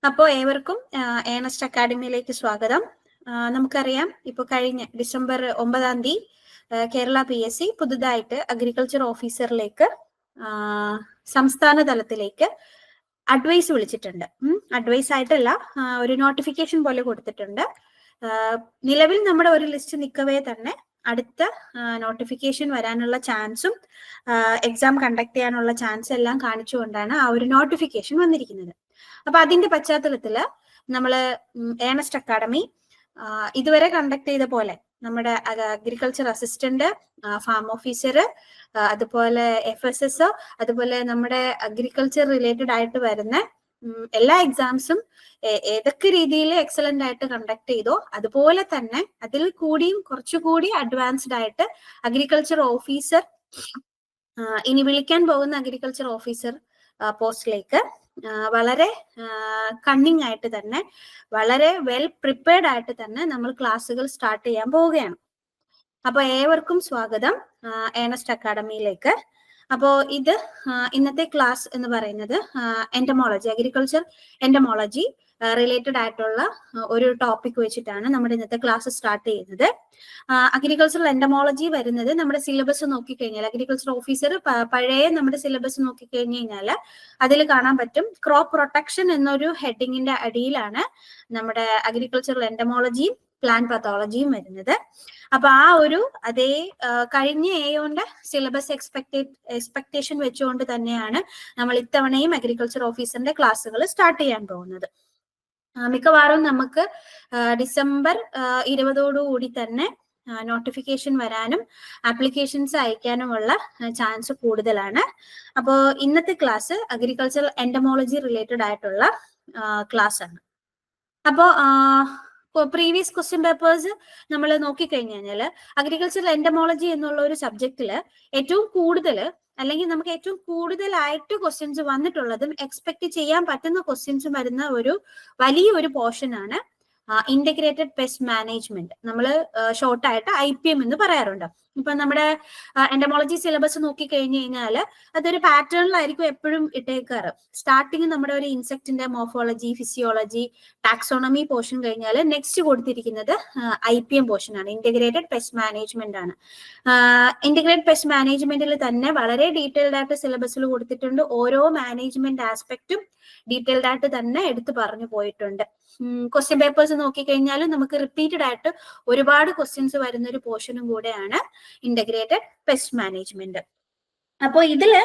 അപ്പോൾ ഏവർക്കും ഏണസ്റ്റ് അക്കാഡമിയിലേക്ക് സ്വാഗതം. നമുക്കറിയാം, ഇപ്പോൾ കഴിഞ്ഞ ഡിസംബർ 9 കേരള PSC പുതുതായിട്ട് അഗ്രികൾച്ചർ ഓഫീസറിലേക്ക് സംസ്ഥാന തലത്തിലേക്ക് അഡ്വൈസ് വിളിച്ചിട്ടുണ്ട്. അഡ്വൈസ് ആയിട്ടല്ല, ഒരു നോട്ടിഫിക്കേഷൻ പോലെ കൊടുത്തിട്ടുണ്ട്. നിലവിൽ നമ്മുടെ ഒരു ലിസ്റ്റ് നിൽക്കവേ തന്നെ അടുത്ത നോട്ടിഫിക്കേഷൻ വരാനുള്ള ചാൻസും എക്സാം കണ്ടക്ട് ചെയ്യാനുള്ള ചാൻസ് എല്ലാം കാണിച്ചുകൊണ്ടാണ് ആ ഒരു നോട്ടിഫിക്കേഷൻ വന്നിരിക്കുന്നത്. അപ്പൊ അതിന്റെ പശ്ചാത്തലത്തില് നമ്മള് ഏണസ്റ്റ് അക്കാഡമി ഇതുവരെ കണ്ടക്ട് ചെയ്ത പോലെ നമ്മുടെ അഗ്രികൾച്ചർ അസിസ്റ്റന്റ്, ഫാം ഓഫീസർ, അതുപോലെ FSS, അതുപോലെ നമ്മുടെ അഗ്രികൾച്ചർ റിലേറ്റഡ് ആയിട്ട് വരുന്ന എല്ലാ എക്സാംസും ഏതൊക്കെ രീതിയിൽ എക്സലന്റ് ആയിട്ട് കണ്ടക്ട് ചെയ്തോ അതുപോലെ തന്നെ അതിൽ കൂടിയും കുറച്ചുകൂടി അഡ്വാൻസ്ഡ് ആയിട്ട് അഗ്രികൾച്ചർ ഓഫീസർ, ഇനി വിളിക്കാൻ പോകുന്ന അഗ്രികൾച്ചർ ഓഫീസർ പോസ്റ്റിലേക്ക് വളരെ കണ്ണിങ് ആയിട്ട് തന്നെ, വളരെ വെൽ പ്രിപ്പയർഡ് ആയിട്ട് തന്നെ നമ്മൾ ക്ലാസ്സുകൾ സ്റ്റാർട്ട് ചെയ്യാൻ പോവുകയാണ്. അപ്പൊ ഏവർക്കും സ്വാഗതം ഏണസ്റ്റ് അക്കാഡമിയിലേക്ക്. അപ്പോൾ ഇത് ഇന്നത്തെ ക്ലാസ് എന്ന് പറയുന്നത് എൻറ്റമോളജി, അഗ്രികൾച്ചർ എൻറ്റമോളജി റിലേറ്റഡ് ആയിട്ടുള്ള ഒരു ടോപ്പിക് വെച്ചിട്ടാണ് നമ്മുടെ ഇന്നത്തെ ക്ലാസ് സ്റ്റാർട്ട് ചെയ്യുന്നത്. അഗ്രികൾച്ചറൽ എൻറ്റമോളജി വരുന്നത് നമ്മുടെ സിലബസ് നോക്കിക്കഴിഞ്ഞാൽ, അഗ്രികൾച്ചർ ഓഫീസർ പഴയ നമ്മുടെ സിലബസ് നോക്കിക്കഴിഞ്ഞു കഴിഞ്ഞാൽ അതിൽ കാണാൻ പറ്റും, ക്രോപ്പ് പ്രൊട്ടക്ഷൻ എന്നൊരു ഹെഡിങ്ങിന്റെ അടിയിലാണ് നമ്മുടെ അഗ്രികൾച്ചറൽ എൻറ്റമോളജിയും പ്ലാൻ പത്തോളജിയും വരുന്നത്. അപ്പൊ ആ ഒരു അതേ കഴിഞ്ഞ AOന്റെ സിലബസ് എക്സ്പെക്ടേഷൻ വെച്ചുകൊണ്ട് തന്നെയാണ് നമ്മൾ ഇത്തവണയും അഗ്രികൾച്ചർ ഓഫീസറിന്റെ ക്ലാസ്സുകൾ സ്റ്റാർട്ട് ചെയ്യാൻ പോകുന്നത്. മിക്കവാറും നമുക്ക് ഡിസംബർ 20 തന്നെ നോട്ടിഫിക്കേഷൻ വരാനും ആപ്ലിക്കേഷൻസ് അയക്കാനുമുള്ള ചാൻസ് കൂടുതലാണ്. അപ്പോൾ ഇന്നത്തെ ക്ലാസ് അഗ്രികൾച്ചറൽ എൻറ്റമോളജി റിലേറ്റഡ് ആയിട്ടുള്ള ക്ലാസ് ആണ്. അപ്പോൾ പ്രീവിയസ് ക്വസ്റ്റ്യൻ പേപ്പേഴ്സ് നമ്മൾ നോക്കിക്കഴിഞ്ഞു കഴിഞ്ഞാൽ അഗ്രികൾച്ചറൽ എൻറ്റമോളജി എന്നുള്ള ഒരു സബ്ജക്റ്റില് ഏറ്റവും കൂടുതൽ, അല്ലെങ്കിൽ നമുക്ക് ഏറ്റവും കൂടുതലായിട്ട് ക്വസ്റ്റ്യൻസ് വന്നിട്ടുള്ളതും എക്സ്പെക്ട് ചെയ്യാൻ പറ്റുന്ന ക്വസ്റ്റ്യൻസ് വരുന്ന ഒരു വലിയൊരു പോർഷൻ ആണ് ഇന്റഗ്രേറ്റഡ് പെസ്റ്റ് മാനേജ്മെന്റ്. നമ്മൾ ഷോർട്ടായിട്ട് IPM എന്ന് പറയാറുണ്ട്. ഇപ്പൊ നമ്മുടെ എൻറ്റമോളജി സിലബസ് നോക്കിക്കഴിഞ്ഞു കഴിഞ്ഞാൽ അതൊരു പാറ്റേണിലായിരിക്കും എപ്പോഴും ഇട്ടേക്കാറ്. സ്റ്റാർട്ടിങ് നമ്മുടെ ഒരു ഇൻസെക്റ്റിന്റെ മോർഫോളജി, ഫിസിയോളജി, ടാക്സോണമി പോർഷൻ കഴിഞ്ഞാൽ നെക്സ്റ്റ് കൊടുത്തിരിക്കുന്നത് IPM പോർഷൻ ആണ്, ഇന്റഗ്രേറ്റഡ് പെസ്റ്റ് മാനേജ്മെന്റ് ആണ്. ഇന്റഗ്രേറ്റഡ് പെസ്റ്റ് മാനേജ്മെന്റിൽ തന്നെ വളരെ ഡീറ്റെയിൽഡ് ആയിട്ട് സിലബസിൽ കൊടുത്തിട്ടുണ്ട്. ഓരോ മാനേജ്മെന്റ് ആസ്പെക്റ്റും ഡീറ്റെയിൽഡ് ആയിട്ട് തന്നെ എടുത്തു പറഞ്ഞു പോയിട്ടുണ്ട്. ക്വസ്റ്റ്യൻ പേപ്പേഴ്സ് നോക്കിക്കഴിഞ്ഞാൽ നമുക്ക് റിപ്പീറ്റഡ് ആയിട്ട് ഒരുപാട് ക്വസ്റ്റ്യൻസ് വരുന്ന ഒരു പോർഷനും കൂടെയാണ് ഇന്റഗ്രേറ്റഡ് പെസ്റ്റ് മാനേജ്മെന്റ്. അപ്പോൾ ഇതില്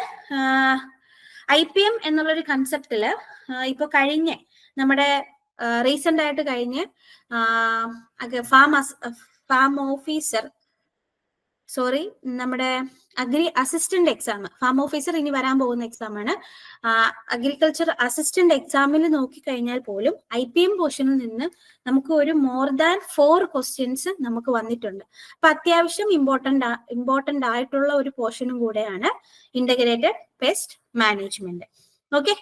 IPM എന്നുള്ളൊരു കൺസെപ്റ്റില് ഇപ്പൊ കഴിഞ്ഞ നമ്മുടെ റീസെന്റ് ആയിട്ട് കഴിഞ്ഞ് ഫാം ഓഫീസർ നമ്മുടെ agri assistant exam, farm officer ഇനി വരാൻ പോകുന്ന എക്സാം ആണ്. അഗ്രികൾച്ചർ അസിസ്റ്റന്റ് എക്സാമിൽ നോക്കിക്കഴിഞ്ഞാൽ പോലും IPM പോർഷനിൽ നിന്ന് നമുക്ക് ഒരു മോർ ദാൻ 4 ക്വസ്റ്റ്യൻസ് നമുക്ക് വന്നിട്ടുണ്ട്. അപ്പൊ അത്യാവശ്യം ഇമ്പോർട്ടന്റ് ആയിട്ടുള്ള ഒരു പോർഷനും കൂടെയാണ് ഇന്റഗ്രേറ്റഡ് പെസ്റ്റ് മാനേജ്മെന്റ്. ഓക്കെ,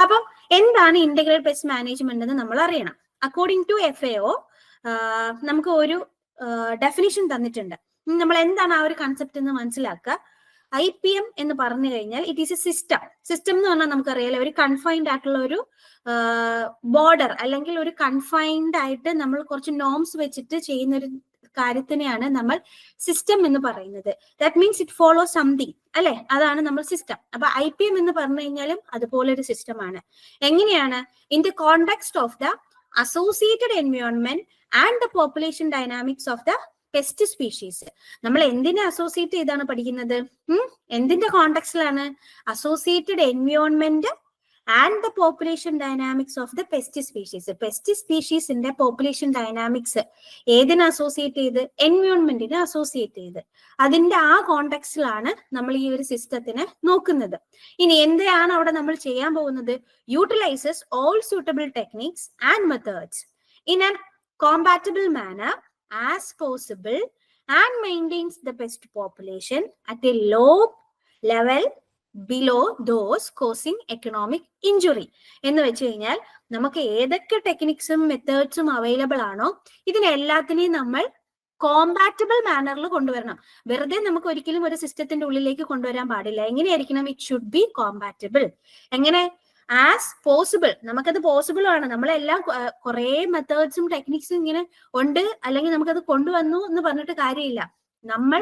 അപ്പം എന്താണ് ഇന്റഗ്രേറ്റഡ് പെസ്റ്റ് മാനേജ്മെന്റ് എന്ന് നമ്മൾ അറിയണം. അക്കോർഡിംഗ് ടു FAO നമുക്ക് ഒരു ഡെഫിനിഷൻ തന്നിട്ടുണ്ട്. നമ്മൾ എന്താണ് ആ ഒരു കൺസെപ്റ്റ് എന്ന് മനസ്സിലാക്കുക. IPM എന്ന് പറഞ്ഞു കഴിഞ്ഞാൽ it is A system. System എന്ന് പറഞ്ഞാൽ നമുക്കറിയാലോ, ഒരു കൺഫൈൻഡ് ആയിട്ടുള്ള ഒരു ബോർഡർ, അല്ലെങ്കിൽ ഒരു കൺഫൈൻഡ് ആയിട്ട് നമ്മൾ കുറച്ച് നോംസ് വെച്ചിട്ട് ചെയ്യുന്ന ഒരു കാര്യത്തിനെയാണ് നമ്മൾ സിസ്റ്റം എന്ന് പറയുന്നത്. That means it follow something, അല്ലെ? അതാണ് നമ്മൾ സിസ്റ്റം. അപ്പൊ IPM എന്ന് പറഞ്ഞു കഴിഞ്ഞാലും അതുപോലെ ഒരു സിസ്റ്റമാണ്. എങ്ങനെയാണ്? In the context of the associated environment and the population dynamics of the pest species. നമ്മൾ എന്തിനെ അസോസിയേറ്റ് ചെയ്താണ് പഠിക്കുന്നത്? എന്തിന്റെ കോണ്ടെക്സ്റ്റിലാണ്? Associated environment and the population dynamics of the pest species. Pest സ്പീഷീസിന്റെ പോപ്പുലേഷൻ ഡൈനാമിക്സ് ഏതിനെ അസോസിയേറ്റ് ചെയ്ത്? എൻവയോൺമെന്റിനെ അസോസിയേറ്റ് ചെയ്ത്. അതിന്റെ ആ കോണ്ടെക്സ്റ്റിലാണ് നമ്മൾ ഈ ഒരു സിസ്റ്റത്തിനെ നോക്കുന്നത്. ഇനി എന്താണ് അവിടെ നമ്മൾ ചെയ്യാൻ പോകുന്നത്? Utilizes all suitable techniques and methods in an compatible manner as possible and maintains the pest population at a low level below those causing economic injury. എന്ന് വെച്ച് കഴിഞ്ഞാൽ നമുക്ക് ഏതൊക്കെ ടെക്നിക്സും മെത്തേഡ്സും അവൈലബിൾ ആണോ ഇതിനെല്ലാത്തിനെയും നമ്മൾ കോമ്പാറ്റബിൾ മാനറിൽ കൊണ്ടുവരണം. വെറുതെ നമുക്ക് ഒരിക്കലും ഒരു സിസ്റ്റത്തിന്റെ ഉള്ളിലേക്ക് കൊണ്ടുവരാൻ പാടില്ല. എങ്ങനെയായിരിക്കണം? It should be compatible. എങ്ങനെ? As possible. നമുക്കത് പോസിബിൾ ആണ്. നമ്മളെല്ലാം കുറെ മെത്തേഡ്സും ടെക്നിക്സും ഇങ്ങനെ ഉണ്ട്, അല്ലെങ്കിൽ നമുക്കത് കൊണ്ടുവന്നു എന്ന് പറഞ്ഞിട്ട് കാര്യമില്ല. നമ്മൾ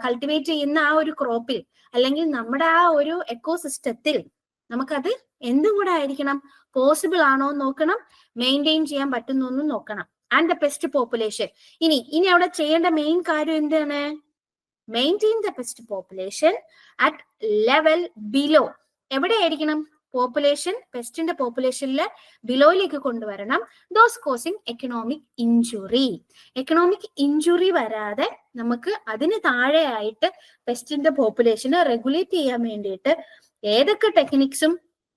കൾട്ടിവേറ്റ് ചെയ്യുന്ന ആ ഒരു ക്രോപ്പിൽ അല്ലെങ്കിൽ നമ്മുടെ ആ ഒരു എക്കോസിസ്റ്റത്തിൽ നമുക്കത് എന്തും കൂടെ ആയിരിക്കണം, പോസിബിൾ ആണോ എന്ന് നോക്കണം, മെയിൻറ്റെയിൻ ചെയ്യാൻ പറ്റുന്നു എന്ന് നോക്കണം. And the pest population. ഇനി അവിടെ ചെയ്യേണ്ട മെയിൻ കാര്യം എന്താണ്? Maintain the pest population at level below. എവിടെയായിരിക്കണം? പോപ്പുലേഷൻ, പെസ്റ്റിന്റെ പോപ്പുലേഷനിൽ ബിലോയിലേക്ക് കൊണ്ടുവരണം. Those causing economic injury. Economic injury വരാതെ നമുക്ക് അതിന് താഴെയായിട്ട് പെസ്റ്റിന്റെ പോപ്പുലേഷനെ റെഗുലേറ്റ് ചെയ്യാൻ വേണ്ടിയിട്ട് ഏതൊക്കെ ടെക്നിക്സും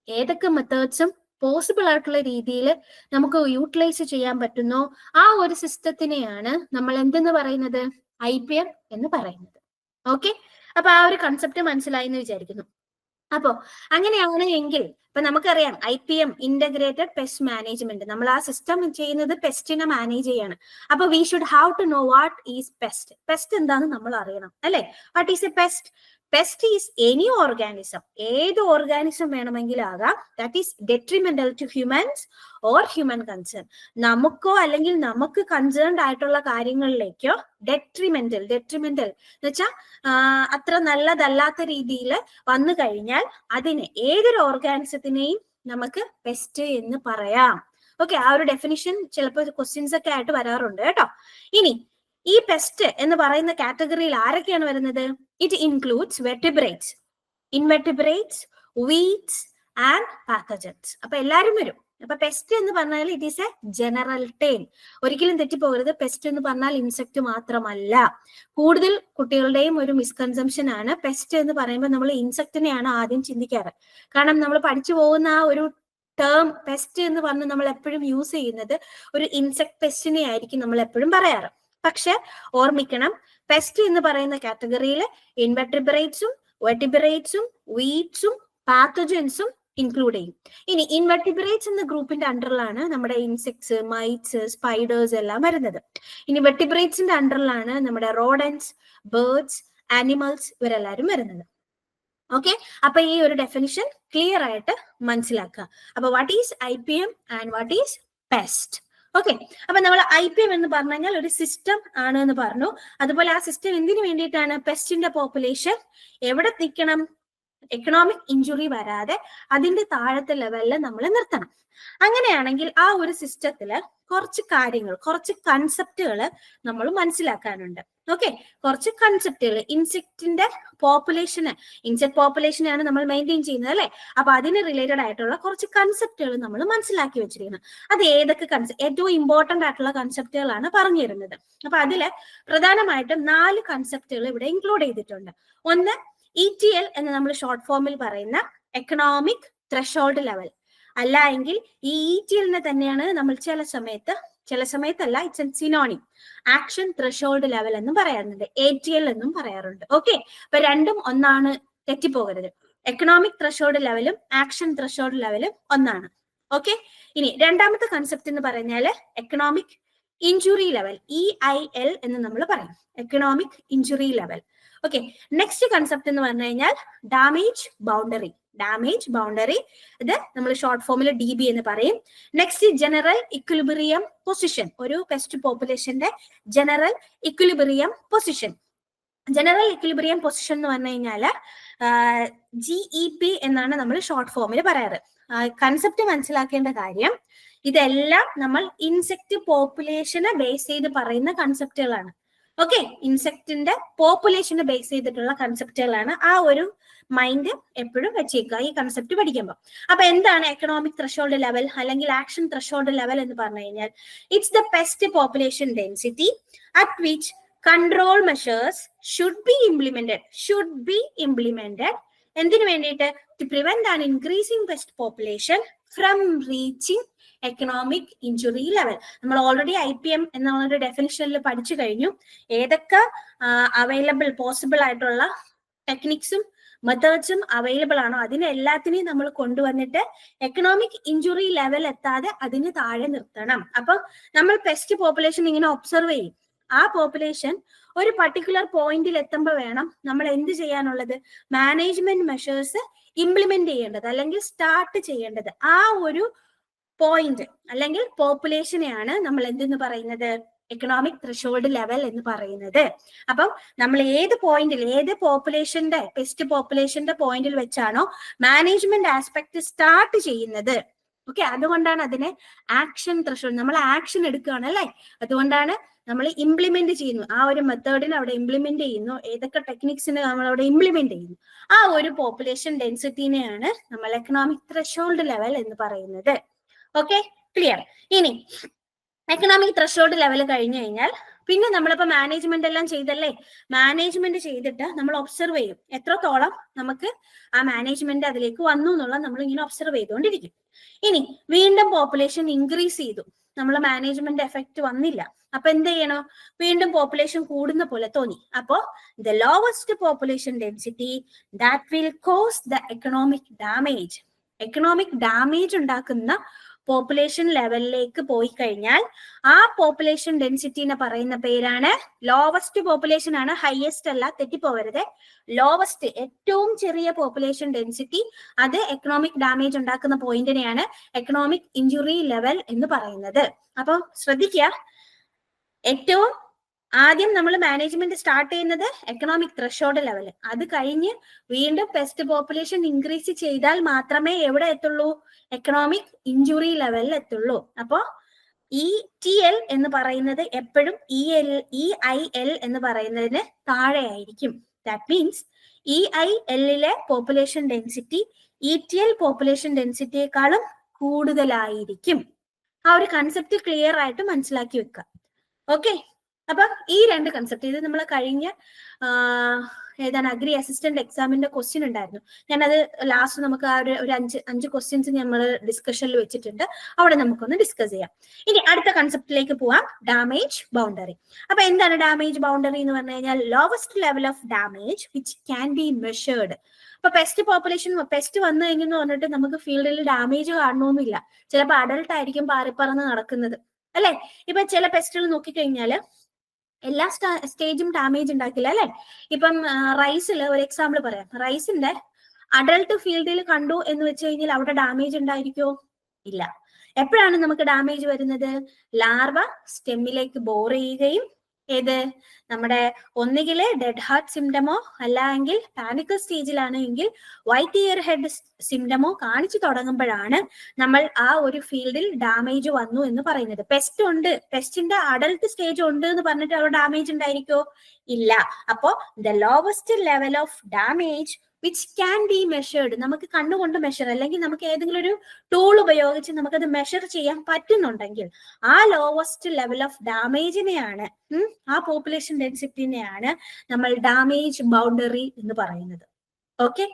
ഏതൊക്കെ മെത്തേഡ്സും പോസിബിൾ ആയിട്ടുള്ള രീതിയിൽ നമുക്ക് യൂട്ടിലൈസ് ചെയ്യാൻ പറ്റുന്നോ ആ ഒരു സിസ്റ്റത്തിനെയാണ് നമ്മൾ എന്തെന്ന് പറയുന്നത്? IPM എന്ന് പറയുന്നത്. ഓക്കെ, അപ്പൊ ആ ഒരു കൺസെപ്റ്റ് മനസ്സിലായി എന്ന് വിചാരിക്കുന്നു. അപ്പോ അങ്ങനെയാണ് എങ്കിൽ ഇപ്പൊ നമുക്കറിയാം IPM, ഇന്റഗ്രേറ്റഡ് പെസ്റ്റ് മാനേജ്മെന്റ്. നമ്മൾ ആ സിസ്റ്റം ചെയ്യുന്നത് പെസ്റ്റിനെ മാനേജ് ചെയ്യാണ്. അപ്പൊ we should have to know what is pest. Pest എന്താന്ന് നമ്മൾ അറിയണം അല്ലെ? What is a pest? Pest is any organism. ഏത് ഓർഗാനിസം വേണമെങ്കിലും ആകാം. That is detrimental to humans or human concern. നമുക്കോ അല്ലെങ്കിൽ നമുക്ക് കൺസേൺഡ് ആയിട്ടുള്ള കാര്യങ്ങളിലേക്കോ ഡെട്രിമെന്റൽ എന്ന് വെച്ചാൽ അത്ര നല്ലതല്ലാത്ത രീതിയിൽ വന്നു കഴിഞ്ഞാൽ അതിനെ, ഏതൊരു ഓർഗാനിസത്തിനെയും നമുക്ക് പെസ്റ്റ് എന്ന് പറയാം. ഓക്കെ, ആ ഒരു ഡെഫിനിഷൻ ചിലപ്പോൾ ക്വസ്റ്റ്യൻസ് ഒക്കെ ആയിട്ട് വരാറുണ്ട് കേട്ടോ. ഇനി ഈ പെസ്റ്റ് എന്ന് പറയുന്ന കാറ്റഗറിയിൽ ആരൊക്കെയാണ് വരുന്നത്? It includes vertebrates, invertebrates, weeds and pathogens. അപ്പൊ എല്ലാരും വരും. അപ്പൊ പെസ്റ്റ് എന്ന് പറഞ്ഞാൽ it is A general term. ഒരിക്കലും തെറ്റിപ്പോകരുത്. പെസ്റ്റ് എന്ന് പറഞ്ഞാൽ ഇൻസെക്ട് മാത്രമല്ല. കൂടുതൽ കുട്ടികളുടെയും ഒരു മിസ്കൺസെപ്ഷൻ ആണ്, പെസ്റ്റ് എന്ന് പറയുമ്പോൾ നമ്മൾ ഇൻസെക്റ്റിനെയാണ് ആദ്യം ചിന്തിക്കാറ്. കാരണം നമ്മൾ പഠിച്ചു പോകുന്ന ആ ഒരു ടേം പെസ്റ്റ് എന്ന് പറഞ്ഞ് നമ്മൾ എപ്പോഴും യൂസ് ചെയ്യുന്നത് ഒരു ഇൻസെക്ട് പെസ്റ്റിനെ ആയിരിക്കും നമ്മൾ എപ്പോഴും പറയാറ്. പക്ഷെ ഓർമ്മിക്കണം, പെസ്റ്റ് എന്ന് പറയുന്ന കാറ്റഗറിയിൽ ഇൻവെർട്ടിബ്രേറ്റ്സും വെർട്ടിബ്രേറ്റ്സും വീഡ്സും പാത്തജൻസും ഇൻക്ലൂഡ് ചെയ്യും. ഇനി ഇൻവെർട്ടിബ്രേറ്റ്സ് എന്ന ഗ്രൂപ്പിന്റെ അണ്ടറിലാണ് നമ്മുടെ ഇൻസെക്ട്സ്, മൈറ്റ്സ്, സ്പൈഡേഴ്സ് എല്ലാം വരുന്നത്. ഇനി വെർട്ടിബ്രേറ്റ്സിന്റെ അണ്ടറിലാണ് നമ്മുടെ റോഡൻസ്, ബേർഡ്സ്, ആനിമൽസ് ഇവരെല്ലാരും വരുന്നത്. ഓക്കെ, അപ്പൊ ഈ ഒരു ഡെഫിനിഷൻ ക്ലിയർ ആയിട്ട് മനസ്സിലാക്കുക. അപ്പൊ what is IPM and what is pest? Okay, അപ്പൊ നമ്മൾ IPM എന്ന് പറഞ്ഞു കഴിഞ്ഞാൽ ഒരു സിസ്റ്റം ആണ് എന്ന് പറഞ്ഞു. അതുപോലെ ആ സിസ്റ്റം എന്തിനു വേണ്ടിയിട്ടാണ്? പെസ്റ്റിന്റെ പോപ്പുലേഷൻ എവിടെ നിൽക്കണം? എക്കണോമിക് ഇഞ്ചുറി വരാതെ അതിന്റെ താഴത്തെ ലെവലിൽ നമ്മൾ നിർത്തണം. അങ്ങനെയാണെങ്കിൽ ആ ഒരു സിസ്റ്റത്തില് കുറച്ച് കാര്യങ്ങൾ, കുറച്ച് കൺസെപ്റ്റുകൾ നമ്മൾ മനസ്സിലാക്കാനുണ്ട്. ഓക്കെ, കുറച്ച് കൺസെപ്റ്റുകൾ. ഇൻസെക്ടിന്റെ പോപ്പുലേഷന്, ഇൻസെക്ട് പോപ്പുലേഷനെയാണ് നമ്മൾ മെയിൻറ്റെയിൻ ചെയ്യുന്നത് അല്ലെ? അപ്പൊ അതിന് റിലേറ്റഡ് ആയിട്ടുള്ള കുറച്ച് കൺസെപ്റ്റുകൾ നമ്മൾ മനസ്സിലാക്കി വെച്ചിരിക്കണം. അത് ഏതൊക്കെ ഏറ്റവും ഇമ്പോർട്ടന്റ് ആയിട്ടുള്ള കൺസെപ്റ്റുകളാണ് പറഞ്ഞു തരുന്നത്. അപ്പൊ അതില് പ്രധാനമായിട്ടും 4 കൺസെപ്റ്റുകൾ ഇവിടെ ഇൻക്ലൂഡ് ചെയ്തിട്ടുണ്ട്. ഒന്ന്, ETL എന്ന് നമ്മൾ ഷോർട്ട് ഫോമിൽ പറയുന്ന എക്കണോമിക് ത്രെഷോൾഡ് ലെവൽ. അല്ല എങ്കിൽ ഈ ETL തന്നെയാണ് നമ്മൾ ചില സമയത്തല്ല, it's an synonym, action threshold level എന്നും പറയാറുണ്ട്, ATL എന്നും പറയാറുണ്ട്. ഓക്കെ, അപ്പൊ രണ്ടും ഒന്നാണ്, തെറ്റിപ്പോകരുത്. എക്കണോമിക് ത്രെഷോൾഡ് ലെവലും ആക്ഷൻ ത്രെഷോൾഡ് ലെവലും ഒന്നാണ്. ഓക്കെ, ഇനി രണ്ടാമത്തെ കൺസെപ്റ്റ് എന്ന് പറഞ്ഞാല് എക്കണോമിക് ഇഞ്ചുറി ലെവൽ, EIL എന്ന് നമ്മൾ പറയും, economic injury level. Okay, next concept എന്ന് പറഞ്ഞു കഴിഞ്ഞാൽ ഡാമേജ് ബൗണ്ടറി. ഇത് നമ്മൾ ഷോർട്ട് ഫോമിൽ DB എന്ന് പറയും. നെക്സ്റ്റ് ജനറൽ ഇക്വിലിബ്രിയം പൊസിഷൻ, ഒരു പെസ്റ്റ് പോപ്പുലേഷന്റെ general equilibrium position. General equilibrium position എന്ന് പറഞ്ഞു കഴിഞ്ഞാല് GEP എന്നാണ് നമ്മൾ ഷോർട്ട് ഫോമിൽ പറയാറ്. കൺസെപ്റ്റ് മനസ്സിലാക്കേണ്ട കാര്യം, ഇതെല്ലാം നമ്മൾ ഇൻസെക്ട് പോപ്പുലേഷനെ ബേസ് ചെയ്ത് പറയുന്ന കൺസെപ്റ്റുകളാണ്. ഓക്കെ, ഇൻസെക്ടിന്റെ പോപ്പുലേഷനെ ബേസ് ചെയ്തിട്ടുള്ള കൺസെപ്റ്റുകളാണ്. ആ ഒരു മൈൻഡ് എപ്പോഴും വെച്ചേക്കുക ഈ കൺസെപ്റ്റ് പഠിക്കുമ്പോൾ. അപ്പൊ എന്താണ് എക്കണോമിക് ത്രെഷോൾഡ് ലെവൽ അല്ലെങ്കിൽ ആക്ഷൻ ത്രെഷോൾഡ് ലെവൽ എന്ന് പറഞ്ഞു കഴിഞ്ഞാൽ it's the pest population density at which control measures should be implemented. എന്തിനു വേണ്ടിയിട്ട്? To prevent an increasing pest population from reaching economic injury level. നമ്മൾ ഓൾറെഡി IPM എന്നുള്ളൊരു ഡെഫിനിഷനിൽ പഠിച്ചു കഴിഞ്ഞു. ഏതൊക്കെ അവൈലബിൾ പോസിബിൾ ആയിട്ടുള്ള ടെക്നിക്സും മെത്തേഡ്സും അവൈലബിൾ ആണോ അതിനെ എല്ലാത്തിനെയും നമ്മൾ കൊണ്ടുവന്നിട്ട് എക്കണോമിക് ഇഞ്ചുറി ലെവൽ എത്താതെ അതിന് താഴെ നിർത്തണം. അപ്പൊ നമ്മൾ പെസ്റ്റ് പോപ്പുലേഷൻ ഇങ്ങനെ ഒബ്സർവ് ചെയ്യും. ആ പോപ്പുലേഷൻ ഒരു പർട്ടിക്കുലർ പോയിന്റിൽ എത്തുമ്പോൾ വേണം നമ്മൾ എന്ത് ചെയ്യാനുള്ളത്? മാനേജ്മെന്റ് മെഷേഴ്സ് ഇംപ്ലിമെന്റ് ചെയ്യേണ്ടത് അല്ലെങ്കിൽ സ്റ്റാർട്ട് ചെയ്യേണ്ടത് ആ ഒരു പോയിന്റ് അല്ലെങ്കിൽ പോപ്പുലേഷനെയാണ് നമ്മൾ എന്തെന്ന് പറയുന്നത്, എക്കണോമിക് ത്രെഷോൾഡ് ലെവൽ എന്ന് പറയുന്നത്. അപ്പം നമ്മൾ ഏത് പോയിന്റിൽ, ഏത് പോപ്പുലേഷന്റെ, പെസ്റ്റ് പോപ്പുലേഷന്റെ പോയിന്റിൽ വെച്ചാണോ മാനേജ്മെന്റ് ആസ്പെക്ട് സ്റ്റാർട്ട് ചെയ്യുന്നത്, ഓക്കെ, അതുകൊണ്ടാണ് അതിനെ ആക്ഷൻ ത്രെഷോൾഡ്, നമ്മൾ ആക്ഷൻ എടുക്കുകയാണ് അല്ലെ, അതുകൊണ്ടാണ് നമ്മൾ ഇംപ്ലിമെന്റ് ചെയ്യുന്നു, ആ ഒരു മെത്തേഡിൽ അവിടെ ഇംപ്ലിമെന്റ് ചെയ്യുന്നു, ഏതൊക്കെ ടെക്നിക്സിന് നമ്മൾ അവിടെ ഇംപ്ലിമെന്റ് ചെയ്യുന്നു, ആ ഒരു പോപ്പുലേഷൻ ഡെൻസിറ്റിനെയാണ് നമ്മൾ എക്കണോമിക് ത്രെഷോൾഡ് ലെവൽ എന്ന് പറയുന്നത്. Okay, clear. ഇനി എക്കണോമിക് ത്രെഷോൾഡ് ലെവൽ കഴിഞ്ഞു കഴിഞ്ഞാൽ പിന്നെ നമ്മളിപ്പോ മാനേജ്മെന്റ് എല്ലാം ചെയ്തല്ലേ, മാനേജ്മെന്റ് ചെയ്തിട്ട് നമ്മൾ ഒബ്സർവ് ചെയ്യും എത്രത്തോളം നമുക്ക് ആ മാനേജ്മെന്റ് അതിലേക്ക് വന്നു എന്നുള്ളത് നമ്മൾ ഇങ്ങനെ ഒബ്സർവ് ചെയ്തുകൊണ്ടിരിക്കും. ഇനി വീണ്ടും പോപ്പുലേഷൻ ഇൻക്രീസ് ചെയ്തു, നമ്മൾ മാനേജ്മെന്റ് എഫക്ട് വന്നില്ല, അപ്പൊ എന്ത് ചെയ്യണോ, വീണ്ടും പോപ്പുലേഷൻ കൂടുന്ന പോലെ തോന്നി, അപ്പോ the lowest population density that will cause the economic damage, economic damage ഉണ്ടാക്കുന്ന പോപ്പുലേഷൻ ലെവലിലേക്ക് പോയി കഴിഞ്ഞാൽ ആ പോപ്പുലേഷൻ ഡെൻസിറ്റിനെ പറയുന്ന പേരാണ്, ലോവസ്റ്റ് പോപ്പുലേഷൻ ആണ്, ഹയസ്റ്റ് അല്ല, തെറ്റിപ്പോവരുത്, ലോവസ്റ്റ്, ഏറ്റവും ചെറിയ പോപ്പുലേഷൻ ഡെൻസിറ്റി, അത് എക്കണോമിക് ഡാമേജ് ഉണ്ടാക്കുന്ന പോയിന്റിനെയാണ് എക്കണോമിക് ഇഞ്ചുറി ലെവൽ എന്ന് പറയുന്നത്. അപ്പൊ ശ്രദ്ധിക്കുക, ഏറ്റവും ആദ്യം നമ്മൾ മാനേജ്മെന്റ് സ്റ്റാർട്ട് ചെയ്യുന്നത് എക്കണോമിക് ത്രെഷോൾഡ് ലെവൽ, അത് കഴിഞ്ഞ് വീണ്ടും പെസ്റ്റ് പോപ്പുലേഷൻ ഇൻക്രീസ് ചെയ്താൽ മാത്രമേ എവിടെ എത്തുള്ളൂ, എക്കണോമിക് ഇഞ്ചുറി ലെവലിൽ എത്തുള്ളൂ. അപ്പോ ETL എന്ന് പറയുന്നത് എപ്പോഴും EIL എന്ന് പറയുന്നതിന് താഴെയായിരിക്കും. That means EIL population density ETL population ഡെൻസിറ്റിയെക്കാളും കൂടുതലായിരിക്കും. ആ ഒരു കൺസെപ്റ്റ് ക്ലിയർ ആയിട്ട് മനസ്സിലാക്കി വെക്കുക. ഓക്കെ, അപ്പൊ ഈ രണ്ട് കൺസെപ്റ്റ്, ഇത് നമ്മൾ കഴിഞ്ഞ ഏതാണ് അഗ്രി അസിസ്റ്റന്റ് എക്സാമിന്റെ ക്വസ്റ്റ്യൻ ഉണ്ടായിരുന്നു, ഞാനത് ലാസ്റ്റ് നമുക്ക് ആ ഒരു അഞ്ച് ക്വസ്റ്റ്യൻസ് നമ്മൾ ഡിസ്കഷനിൽ വെച്ചിട്ടുണ്ട്, അവിടെ നമുക്കൊന്ന് ഡിസ്കസ് ചെയ്യാം. ഇനി അടുത്ത കൺസെപ്റ്റിലേക്ക് പോവാം, ഡാമേജ് ബൗണ്ടറി. അപ്പൊ എന്താണ് ഡാമേജ് ബൗണ്ടറി എന്ന് പറഞ്ഞു കഴിഞ്ഞാൽ, lowest level of damage which can be measured. അപ്പൊ പെസ്റ്റ് പോപ്പുലേഷൻ, പെസ്റ്റ് വന്നു കഴിഞ്ഞെന്ന് പറഞ്ഞിട്ട് നമുക്ക് ഫീൽഡിൽ ഡാമേജ് കാണണമെന്നില്ല, ചിലപ്പോൾ അഡൽട്ട് ആയിരിക്കും പാറിപ്പറന്ന് നടക്കുന്നത് അല്ലെ. ഇപ്പൊ ചില പെസ്റ്റുകൾ നോക്കിക്കഴിഞ്ഞാല് എല്ലാ സ്റ്റേജും ഡാമേജ് ഉണ്ടാക്കില്ല അല്ലെ. ഇപ്പം റൈസിൽ ഒരു എക്സാമ്പിൾ പറയാം, റൈസിന്റെ അഡൽട്ട് ഫീൽഡിൽ കണ്ടു എന്ന് വെച്ച് കഴിഞ്ഞാൽ അവിടെ ഡാമേജ് ഉണ്ടായിരിക്കോ? ഇല്ല. എപ്പോഴാണ് നമുക്ക് ഡാമേജ് വരുന്നത്? ലാർവ സ്റ്റെമ്മിലേക്ക് ബോർ ചെയ്യുകയും ഏത് നമ്മുടെ ഒന്നുകിൽ ഡെഡ് ഹാർട്ട് സിംറ്റമോ അല്ലെങ്കിൽ പാനിക്കൽ സ്റ്റേജിലാണ് എങ്കിൽ വൈറ്റ് ഇയർ ഹെഡ് സിംറ്റമോ കാണിച്ചു തുടങ്ങുമ്പോഴാണ് നമ്മൾ ആ ഒരു ഫീൽഡിൽ ഡാമേജ് വന്നു എന്ന് പറയുന്നത്. പെസ്റ്റ് ഉണ്ട്, പെസ്റ്റിന്റെ അഡൽട്ട് സ്റ്റേജ് ഉണ്ട് എന്ന് പറഞ്ഞിട്ട് അവിടെ ഡാമേജ് ഉണ്ടായിരിക്കോ? ഇല്ല. അപ്പോ the lowest level of damage which can be measured, നമുക്ക് കണ്ണുകൊണ്ട് മെഷർ അല്ലെങ്കിൽ നമുക്ക് ഏതെങ്കിലും ഒരു ടൂൾ ഉപയോഗിച്ച് നമുക്കത് മെഷർ ചെയ്യാൻ പറ്റുന്നുണ്ടെങ്കിൽ ആ ലോവസ്റ്റ് ലെവൽ ഓഫ് ഡാമേജിനെയാണ്, ആ പോപ്പുലേഷൻ ഡെൻസിറ്റിനെയാണ് നമ്മൾ ഡാമേജ് ബൗണ്ടറി എന്ന് പറയുന്നത്. ഓക്കെ,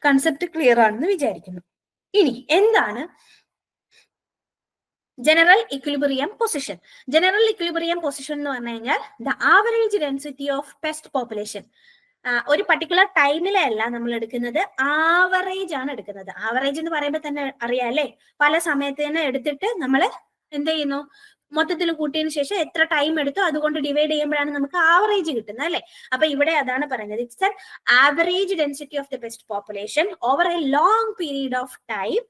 കൺസെപ്റ്റ് ക്ലിയർ ആണെന്ന് വിചാരിക്കുന്നു. ഇനി എന്താണ് general equilibrium position? General equilibrium position എന്ന് പറഞ്ഞു കഴിഞ്ഞാൽ the average density of pest population. ഒരു പർട്ടിക്കുലർ ടൈമിലെ അല്ല നമ്മൾ എടുക്കുന്നത്, ആവറേജ് ആണ് എടുക്കുന്നത്. ആവറേജ് എന്ന് പറയുമ്പോൾ തന്നെ അറിയാം അല്ലെ, പല സമയത്തിന് എടുത്തിട്ട് നമ്മൾ എന്ത് ചെയ്യുന്നു, മൊത്തത്തിൽ കൂട്ടിയതിനു ശേഷം എത്ര ടൈം എടുത്തു അതുകൊണ്ട് ഡിവൈഡ് ചെയ്യുമ്പോഴാണ് നമുക്ക് ആവറേജ് കിട്ടുന്നത് അല്ലെ. അപ്പൊ ഇവിടെ അതാണ് പറയുന്നത്, it's an average density of the pest population over a long period of time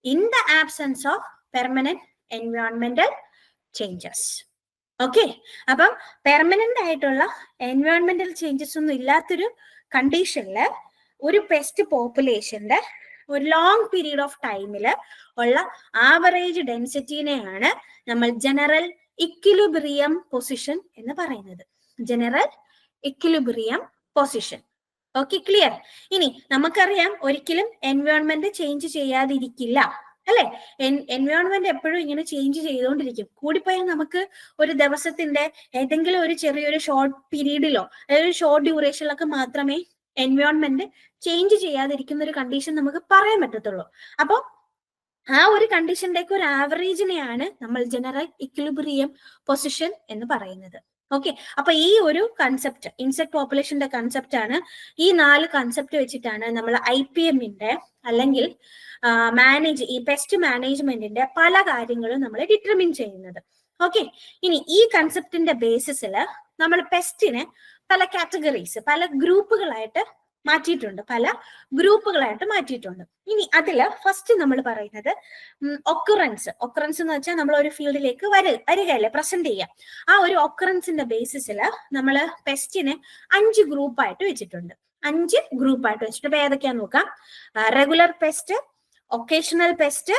in the absence of permanent എൻവയോൺമെന്റൽ ചേഞ്ചസ്. ഓക്കെ, അപ്പം പെർമനന്റ് ആയിട്ടുള്ള എൻവയോൺമെന്റൽ ചേഞ്ചസ് ഒന്നും ഇല്ലാത്തൊരു കണ്ടീഷനില് ഒരു പെസ്റ്റ് പോപ്പുലേഷന്റെ ഒരു ലോങ് പീരീഡ് ഓഫ് ടൈമില് ഉള്ള ആവറേജ് ഡെൻസിറ്റിനെയാണ് നമ്മൾ ജനറൽ ഇക്വിലിബ്രിയം പൊസിഷൻ എന്ന് പറയുന്നത്. General equilibrium position. Okay, clear. ഇനി നമുക്കറിയാം ഒരിക്കലും എൻവയോൺമെന്റ് ചേഞ്ച് ചെയ്യാതിരിക്കില്ല അല്ലെ. എൻവയോൺമെന്റ് എപ്പോഴും ഇങ്ങനെ ചേഞ്ച് ചെയ്തുകൊണ്ടിരിക്കും. കൂടിപ്പോയാൽ നമുക്ക് ഒരു ദിവസത്തിന്റെ ഏതെങ്കിലും ഒരു ചെറിയൊരു ഷോർട്ട് പീരീഡിലോ അതായത് ഷോർട്ട് ഡ്യൂറേഷനിലൊക്കെ മാത്രമേ എൻവയോൺമെന്റ് ചേഞ്ച് ചെയ്യാതിരിക്കുന്ന ഒരു കണ്ടീഷൻ നമുക്ക് പറയാൻ പറ്റത്തുള്ളൂ. അപ്പൊ ആ ഒരു കണ്ടീഷന്റെ ഒരു ആവറേജിനെയാണ് നമ്മൾ ജനറൽ ഇക്വിലിബ്രിയം പൊസിഷൻ എന്ന് പറയുന്നത്. ഓക്കെ, അപ്പൊ ഈ ഒരു കൺസെപ്റ്റ്, ഇൻസെക്ട് പോപ്പുലേഷന്റെ കൺസെപ്റ്റ് ആണ്. ഈ 4 കൺസെപ്റ്റ് വെച്ചിട്ടാണ് നമ്മൾ IPMന്റെ അല്ലെങ്കിൽ ഈ പെസ്റ്റ് മാനേജ്മെന്റിന്റെ പല കാര്യങ്ങളും നമ്മൾ ഡിറ്റർമിൻ ചെയ്യുന്നത്. ഓക്കെ, ഇനി ഈ കൺസെപ്റ്റിന്റെ ബേസിസിൽ നമ്മൾ പെസ്റ്റിനെ പല കാറ്റഗറീസ്, പല ഗ്രൂപ്പുകളായിട്ട് മാറ്റിയിട്ടുണ്ട്, പല ഗ്രൂപ്പുകളായിട്ട് മാറ്റിയിട്ടുണ്ട്. ഇനി അതില് ഫസ്റ്റ് നമ്മൾ പറയുന്നത് ഒക്കറൻസ് എന്ന് വെച്ചാൽ നമ്മൾ ഒരു ഫീൽഡിലേക്ക് വരികയല്ലേ, പ്രസന്റ് ചെയ്യുക. ആ ഒരു ഒക്കറൻസിന്റെ ബേസിസിൽ നമ്മൾ പെസ്റ്റിനെ 5 ഗ്രൂപ്പായിട്ട് വെച്ചിട്ടുണ്ട്. 5 ഗ്രൂപ്പായിട്ട് വെച്ചിട്ട് ഏതൊക്കെയാന്ന് നോക്കാം. Regular pest, occasional pest,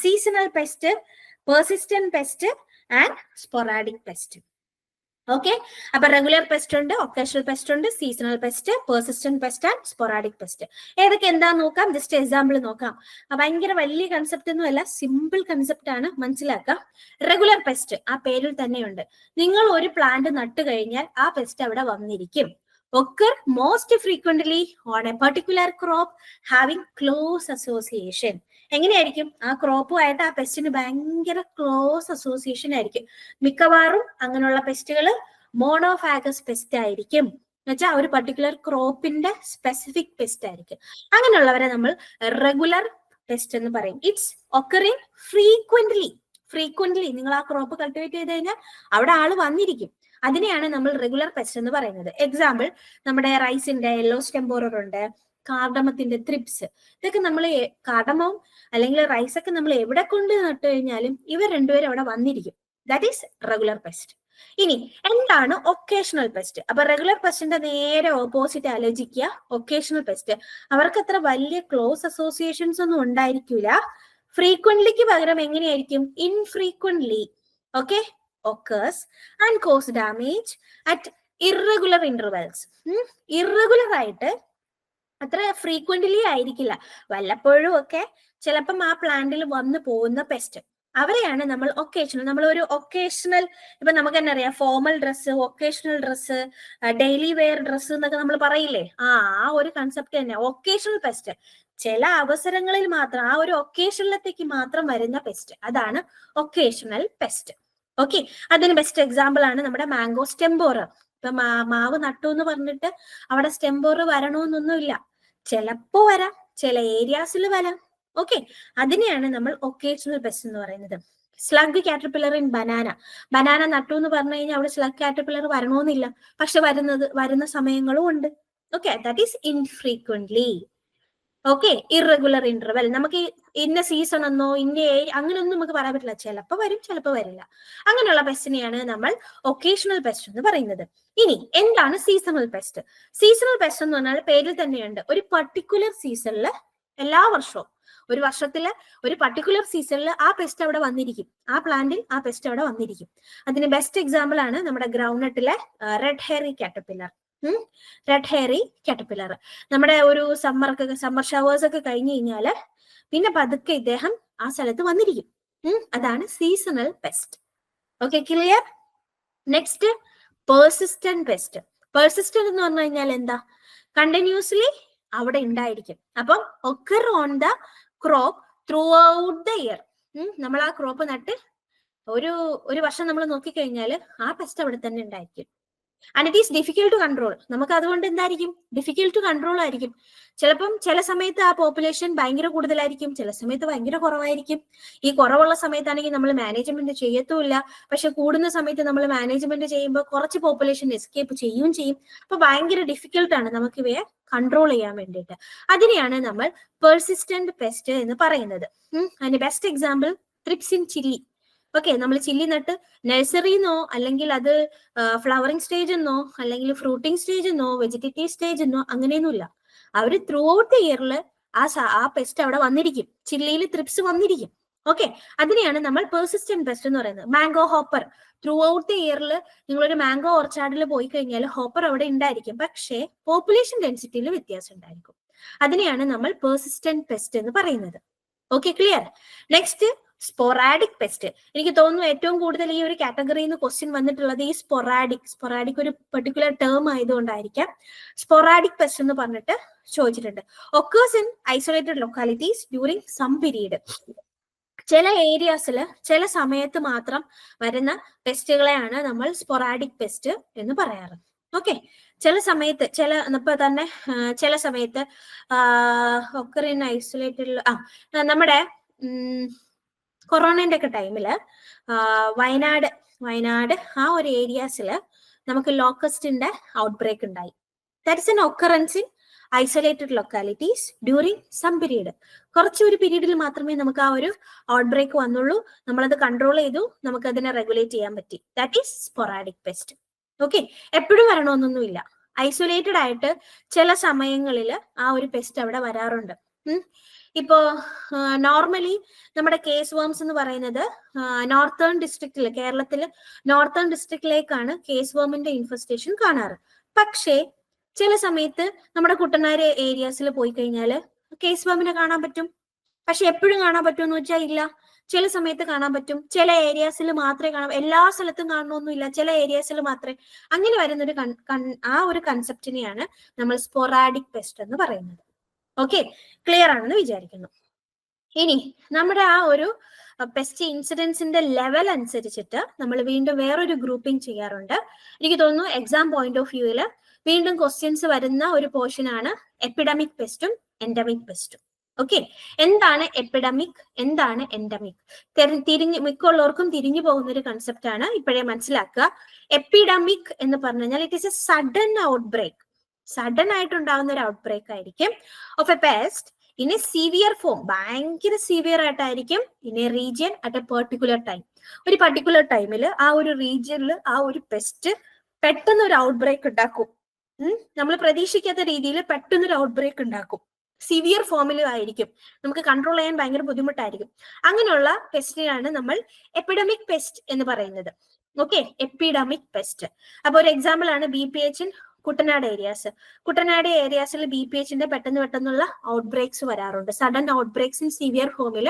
seasonal pest, persistent pest and sporadic pest. Okay, അപ്പൊ റെഗുലർ പെസ്റ്റ് ഉണ്ട്, ഒക്കേഷണൽ പെസ്റ്റ് ഉണ്ട്, seasonal pest, persistent pest and sporadic pest. ഏതൊക്കെ എന്താന്ന് നോക്കാം. ജസ്റ്റ് എക്സാമ്പിൾ നോക്കാം. ഭയങ്കര വലിയ കൺസെപ്റ്റ് ഒന്നും അല്ല, സിമ്പിൾ കൺസെപ്റ്റ് ആണ്, മനസ്സിലാക്കാം. റെഗുലർ പെസ്റ്റ് ആ പേരിൽ തന്നെയുണ്ട്. നിങ്ങൾ ഒരു പ്ലാന്റ് നട്ടു കഴിഞ്ഞാൽ ആ പെസ്റ്റ് അവിടെ വന്നിരിക്കും. occur most frequently on a particular crop having close association. എങ്ങനെയായിരിക്കും? ആ ക്രോപ്പുമായിട്ട് ആ പെസ്റ്റിന് ഭയങ്കര ക്ലോസ് അസോസിയേഷൻ ആയിരിക്കും. മിക്കവാറും അങ്ങനെയുള്ള പെസ്റ്റുകൾ മോണോഫാഗസ് പെസ്റ്റ് ആയിരിക്കും. എന്നുവെച്ചാൽ ഒരു പർട്ടിക്കുലർ ക്രോപ്പിന്റെ സ്പെസിഫിക് പെസ്റ്റ് ആയിരിക്കും. അങ്ങനെയുള്ളവരെ നമ്മൾ റെഗുലർ പെസ്റ്റ് എന്ന് പറയും. ഇറ്റ്സ് ഒക്കറിങ് ഫ്രീക്വന്റ്ലി നിങ്ങൾ ആ ക്രോപ്പ് കൾട്ടിവേറ്റ് ചെയ്ത് കഴിഞ്ഞാൽ അവിടെ ആള് വന്നിരിക്കും. അതിനെയാണ് നമ്മൾ റെഗുലർ പെസ്റ്റ് എന്ന് പറയുന്നത്. എക്സാമ്പിൾ, നമ്മുടെ റൈസിന്റെ യെല്ലോ സ്റ്റെം ബോറർ ഉണ്ട്, കാർഡമത്തിന്റെ ത്രിപ്സ്. ഇതൊക്കെ നമ്മൾ കാർഡമവും അല്ലെങ്കിൽ റൈസ് ഒക്കെ നമ്മൾ എവിടെ കൊണ്ട് നട്ടു കഴിഞ്ഞാലും ഇവർ രണ്ടുപേരും അവിടെ വന്നിരിക്കും. That is regular pest. ഇനി എന്താണ് ഒക്കേഷണൽ പെസ്റ്റ്? അപ്പൊ റെഗുലർ പെസ്റ്റിന്റെ നേരെ ഓപ്പോസിറ്റ് ആലോചിക്കുക. ഒക്കേഷണൽ പെസ്റ്റ് അവർക്ക് അത്ര വലിയ ക്ലോസ് അസോസിയേഷൻസ് ഒന്നും ഉണ്ടായിരിക്കില്ല. ഫ്രീക്വന്റ്ലിക്ക് പകരം എങ്ങനെയായിരിക്കും? Infrequently okay occurs and cause damage at irregular intervals. Irregular ആയിട്ട് അത്ര ഫ്രീക്വന്റ്ലി ആയിരിക്കില്ല, വല്ലപ്പോഴും ഒക്കെ ചിലപ്പം ആ പ്ലാന്റിൽ വന്നു പോകുന്ന പെസ്റ്റ്, അവരെയാണ് നമ്മൾ ഒക്കേഷണൽ. നമ്മൾ ഒരു ഒക്കേഷണൽ, ഇപ്പൊ നമുക്ക് തന്നെ അറിയാം, formal dress, occasional dress, daily wear dress എന്നൊക്കെ നമ്മൾ പറയില്ലേ, ആ ഒരു കൺസെപ്റ്റ് തന്നെ. ഒക്കേഷണൽ പെസ്റ്റ് ചില അവസരങ്ങളിൽ മാത്രം, ആ ഒരു ഒക്കേഷനിലത്തേക്ക് മാത്രം വരുന്ന പെസ്റ്റ്, അതാണ് ഒക്കേഷണൽ പെസ്റ്റ്. ഓക്കെ, അതിന് ബെസ്റ്റ് എക്സാമ്പിൾ ആണ് നമ്മുടെ മാംഗോ സ്റ്റെംബോറർ. ഇപ്പൊ മാവ് നട്ടു എന്ന് പറഞ്ഞിട്ട് അവിടെ സ്റ്റെംബോറർ വരണമെന്നൊന്നുമില്ല, ചിലപ്പോ വരാം, ചില ഏരിയാസിൽ വരാം. ഓക്കെ, അതിനെയാണ് നമ്മൾ ഒക്കേഷണൽ പെസ്റ്റ് എന്ന് പറയുന്നത്. സ്ലഗ് കാറ്റർപില്ലർ ഇൻ ബനാന നട്ടു എന്ന് പറഞ്ഞു കഴിഞ്ഞാൽ അവിടെ സ്ലഗ് കാറ്റർപില്ലർ വരണമെന്നില്ല, പക്ഷെ വരുന്ന സമയങ്ങളും ഉണ്ട്. Okay, that is infrequently. Okay, irregular interval. നമുക്ക് ഇന്ന സീസൺ എന്നോ ഇന്ന അങ്ങനെയൊന്നും നമുക്ക് പറയാൻ പറ്റില്ല, ചിലപ്പോൾ വരും, ചിലപ്പോൾ വരില്ല. അങ്ങനെയുള്ള പെസ്റ്റിനെയാണ് നമ്മൾ ഒക്കേഷണൽ പെസ്റ്റ് എന്ന് പറയുന്നത്. ഇനി എന്താണ് സീസണൽ പെസ്റ്റ്? സീസണൽ പെസ്റ്റ് എന്ന് പറഞ്ഞാൽ പേരിൽ തന്നെയുണ്ട്, ഒരു പർട്ടിക്കുലർ സീസണില്, എല്ലാ വർഷവും ഒരു വർഷത്തില് ഒരു പർട്ടിക്കുലർ സീസണിൽ ആ പെസ്റ്റ് അവിടെ വന്നിരിക്കും, ആ പ്ലാന്റിൽ ആ പെസ്റ്റ് അവിടെ വന്നിരിക്കും. അതിന് ബെസ്റ്റ് എക്സാമ്പിൾ ആണ് നമ്മുടെ ഗ്രൗണ്ട്നട്ടിലെ red hairy caterpillar. Red hairy caterpillar നമ്മുടെ ഒരു സമ്മർ ഷവേഴ്സ് ഒക്കെ കഴിഞ്ഞു കഴിഞ്ഞാല് പിന്നെ പതുക്കെ ഇദ്ദേഹം ആ സ്ഥലത്ത് വന്നിരിക്കും. അതാണ് seasonal pest. Okay, clear? Next, persistent pest. Persistent എന്ന് പറഞ്ഞു കഴിഞ്ഞാൽ എന്താ? കണ്ടിന്യൂസ്ലി അവിടെ ഉണ്ടായിരിക്കും. അപ്പം occur on the crop through out the year. നമ്മൾ ആ ക്രോപ്പ് നട്ട് ഒരു വർഷം നമ്മൾ നോക്കിക്കഴിഞ്ഞാൽ ആ പെസ്റ്റ് അവിടെ തന്നെ ഉണ്ടായിരിക്കും. And it is difficult to control. നമുക്ക് അതുകൊണ്ട് എന്തായിരിക്കും? ഡിഫിക്കൽട്ട് ടു കൺട്രോൾ ആയിരിക്കും. ചിലപ്പം ചില സമയത്ത് ആ പോപ്പുലേഷൻ ഭയങ്കര കൂടുതലായിരിക്കും, ചില സമയത്ത് ഭയങ്കര കുറവായിരിക്കും. ഈ കുറവുള്ള സമയത്താണെങ്കിൽ നമ്മൾ മാനേജ്മെന്റ് ചെയ്യത്തുമില്ല, പക്ഷെ കൂടുന്ന സമയത്ത് നമ്മൾ മാനേജ്മെന്റ് ചെയ്യുമ്പോൾ കുറച്ച് പോപ്പുലേഷൻ എസ്കേപ്പ് ചെയ്യുകയും ചെയ്യും. അപ്പൊ ഭയങ്കര ഡിഫിക്കൽട്ടാണ് നമുക്ക് ഇവയെ കൺട്രോൾ ചെയ്യാൻ വേണ്ടിയിട്ട്. അതിനെയാണ് നമ്മൾ പെർസിസ്റ്റന്റ് പെസ്റ്റ് എന്ന് പറയുന്നത്. അതിന് best example thrips in chilli. Okay, നമ്മൾ ചില്ലി നട്ട് നഴ്സറിന്നോ അല്ലെങ്കിൽ അത് ഫ്ലവറിംഗ് സ്റ്റേജ് എന്നോ അല്ലെങ്കിൽ ഫ്രൂട്ടിംഗ് സ്റ്റേജ് എന്നോ വെജിറ്റേറ്റീവ് സ്റ്റേജ് എന്നോ അങ്ങനെയൊന്നുമില്ല, അവര് ത്രൂ ഔട്ട് ദ ഇയറിൽ ആ പെസ്റ്റ് അവിടെ വന്നിരിക്കും, ചില്ലിയിൽ ത്രിപ്സ് വന്നിരിക്കും. ഓക്കെ, അതിനെയാണ് നമ്മൾ പെർസിസ്റ്റന്റ് പെസ്റ്റ് എന്ന് പറയുന്നത്. Mango hopper, through out the ഇയറിൽ നിങ്ങളൊരു മാംഗോ ഓർച്ചാർഡിൽ പോയി കഴിഞ്ഞാൽ ഹോപ്പർ അവിടെ ഉണ്ടായിരിക്കും, പക്ഷേ പോപ്പുലേഷൻ ഡെൻസിറ്റിയിൽ വ്യത്യാസം ഉണ്ടായിരിക്കും. അതിനെയാണ് നമ്മൾ പെർസിസ്റ്റന്റ് പെസ്റ്റ് എന്ന് പറയുന്നത്. Okay, clear? Next, sporadic pest. എനിക്ക് തോന്നുന്നു ഏറ്റവും കൂടുതൽ ഈ ഒരു കാറ്റഗറിയിൽ നിന്ന് ക്വസ്റ്റ്യൻ വന്നിട്ടുള്ളത് ഈ സ്പൊറാഡിക് ഒരു പെർട്ടിക്കുലർ ടേം ആയതുകൊണ്ടായിരിക്കാം. സ്പൊറാഡിക് പെസ്റ്റ് എന്ന് പറഞ്ഞിട്ട് ചോദിച്ചിട്ടുണ്ട്. Occurs in isolated localities during some period. ചില ഏരിയാസിൽ ചില സമയത്ത് മാത്രം വരുന്ന പെസ്റ്റുകളെയാണ് നമ്മൾ സ്പൊറാഡിക് പെസ്റ്റ് എന്ന് പറയാറ്. ഓക്കെ, ചില സമയത്ത് ചില സമയത്ത് ഒക്കർ ഇൻ ഐസൊലേറ്റഡ്, നമ്മുടെ കൊറോണന്റെ ഒക്കെ ടൈമില് വയനാട് ആ ഒരു ഏരിയാസിൽ നമുക്ക് ലോക്കസ്റ്റിന്റെ ഔട്ട് ബ്രേക്ക് ഉണ്ടായി. That's an occurrence in isolated localities during some period. കുറച്ചൊരു പീരീഡിൽ മാത്രമേ നമുക്ക് ആ ഒരു ഔട്ട് ബ്രേക്ക് വന്നുള്ളൂ, നമ്മളത് കൺട്രോൾ ചെയ്തു, നമുക്ക് അതിനെ റെഗുലേറ്റ് ചെയ്യാൻ പറ്റി. That is sporadic pest. Okay, എപ്പോഴും വരണമെന്നൊന്നുമില്ല. ഐസൊലേറ്റഡ് ആയിട്ട് ചില സമയങ്ങളിൽ ആ ഒരു പെസ്റ്റ് അവിടെ വരാറുണ്ട്. ഇപ്പോ നോർമലി നമ്മുടെ കേസ് വേംസ് എന്ന് പറയുന്നത് നോർത്തേൺ ഡിസ്ട്രിക്റ്റിൽ, കേരളത്തില് നോർത്തേൺ ഡിസ്ട്രിക്റ്റിലേക്കാണ് കേസ് വേമിന്റെ ഇൻഫെസ്റ്റേഷൻ കാണാറ്. പക്ഷേ ചില സമയത്ത് നമ്മുടെ കുട്ടനാട് ഏരിയാസിൽ പോയി കഴിഞ്ഞാൽ കേസ് വേമിനെ കാണാൻ പറ്റും. പക്ഷെ എപ്പോഴും കാണാൻ പറ്റുമെന്ന് വെച്ചാൽ ഇല്ല. ചില സമയത്ത് കാണാൻ പറ്റും, ചില ഏരിയാസിൽ മാത്രമേ കാണാൻ, എല്ലാ സ്ഥലത്തും കാണണമെന്നില്ല, ചില ഏരിയാസിൽ മാത്രമേ. അങ്ങനെ വരുന്നൊരു ആ ഒരു കൺസെപ്റ്റിനെയാണ് നമ്മൾ സ്പൊറാഡിക് പെസ്റ്റ് എന്ന് പറയുന്നത്. ഓക്കെ, ക്ലിയർ ആണെന്ന് വിചാരിക്കുന്നു. ഇനി നമ്മുടെ ആ ഒരു പെസ്റ്റ് ഇൻസിഡൻസിന്റെ ലെവൽ അനുസരിച്ചിട്ട് നമ്മൾ വീണ്ടും വേറൊരു ഗ്രൂപ്പിംഗ് ചെയ്യാറുണ്ട്. എനിക്ക് തോന്നുന്നു എക്സാം പോയിന്റ് ഓഫ് വ്യൂവിൽ വീണ്ടും ക്വസ്റ്റ്യൻസ് വരുന്ന ഒരു പോർഷൻ ആണ് എപ്പിഡമിക് പെസ്റ്റും എൻഡമിക് പെസ്റ്റും. ഓക്കെ, എന്താണ് എപ്പിഡമിക്, എന്താണ് എൻഡമിക്? മിക്കുള്ളവർക്കും തിരിഞ്ഞു പോകുന്ന ഒരു കൺസെപ്റ്റ് ആണ്, ഇപ്പോഴേ മനസ്സിലാക്കുക. എപ്പിഡമിക് എന്ന് പറഞ്ഞു കഴിഞ്ഞാൽ it is a sudden outbreak, sudden ആയിട്ടുണ്ടാകുന്ന ഒരു ഔട്ട് ബ്രേക്ക് ആയിരിക്കും of a pest in a severe form. ഭയങ്കര സിവിയർ ആയിട്ടായിരിക്കും in a region at a particular time. ഒരു പർട്ടിക്കുലർ ടൈമിൽ ആ ഒരു റീജിയനിൽ ആ ഒരു പെസ്റ്റ് പെട്ടെന്ന് ഒരു ഔട്ട് ബ്രേക്ക് ഉണ്ടാക്കും. നമ്മൾ പ്രതീക്ഷിക്കാത്ത രീതിയിൽ പെട്ടെന്ന് ഒരു ഔട്ട് ബ്രേക്ക് ഉണ്ടാക്കും. സിവിയർ ഫോമിലും ആയിരിക്കും, നമുക്ക് കൺട്രോൾ ചെയ്യാൻ ഭയങ്കര ബുദ്ധിമുട്ടായിരിക്കും. അങ്ങനെയുള്ള പെസ്റ്റിനെയാണ് നമ്മൾ എപ്പിഡമിക് പെസ്റ്റ് എന്ന് പറയുന്നത്. Okay, epidemic pest. അപ്പൊ ഒരു എക്സാമ്പിൾ ആണ് BPH in Kuttanad areas. Kuttanad ഏരിയാസിൽ BPHന്റെ പെട്ടെന്നുള്ള ഔട്ട് ബ്രേക്സ് വരാറുണ്ട്, sudden outbreaks in severe ഫോമിൽ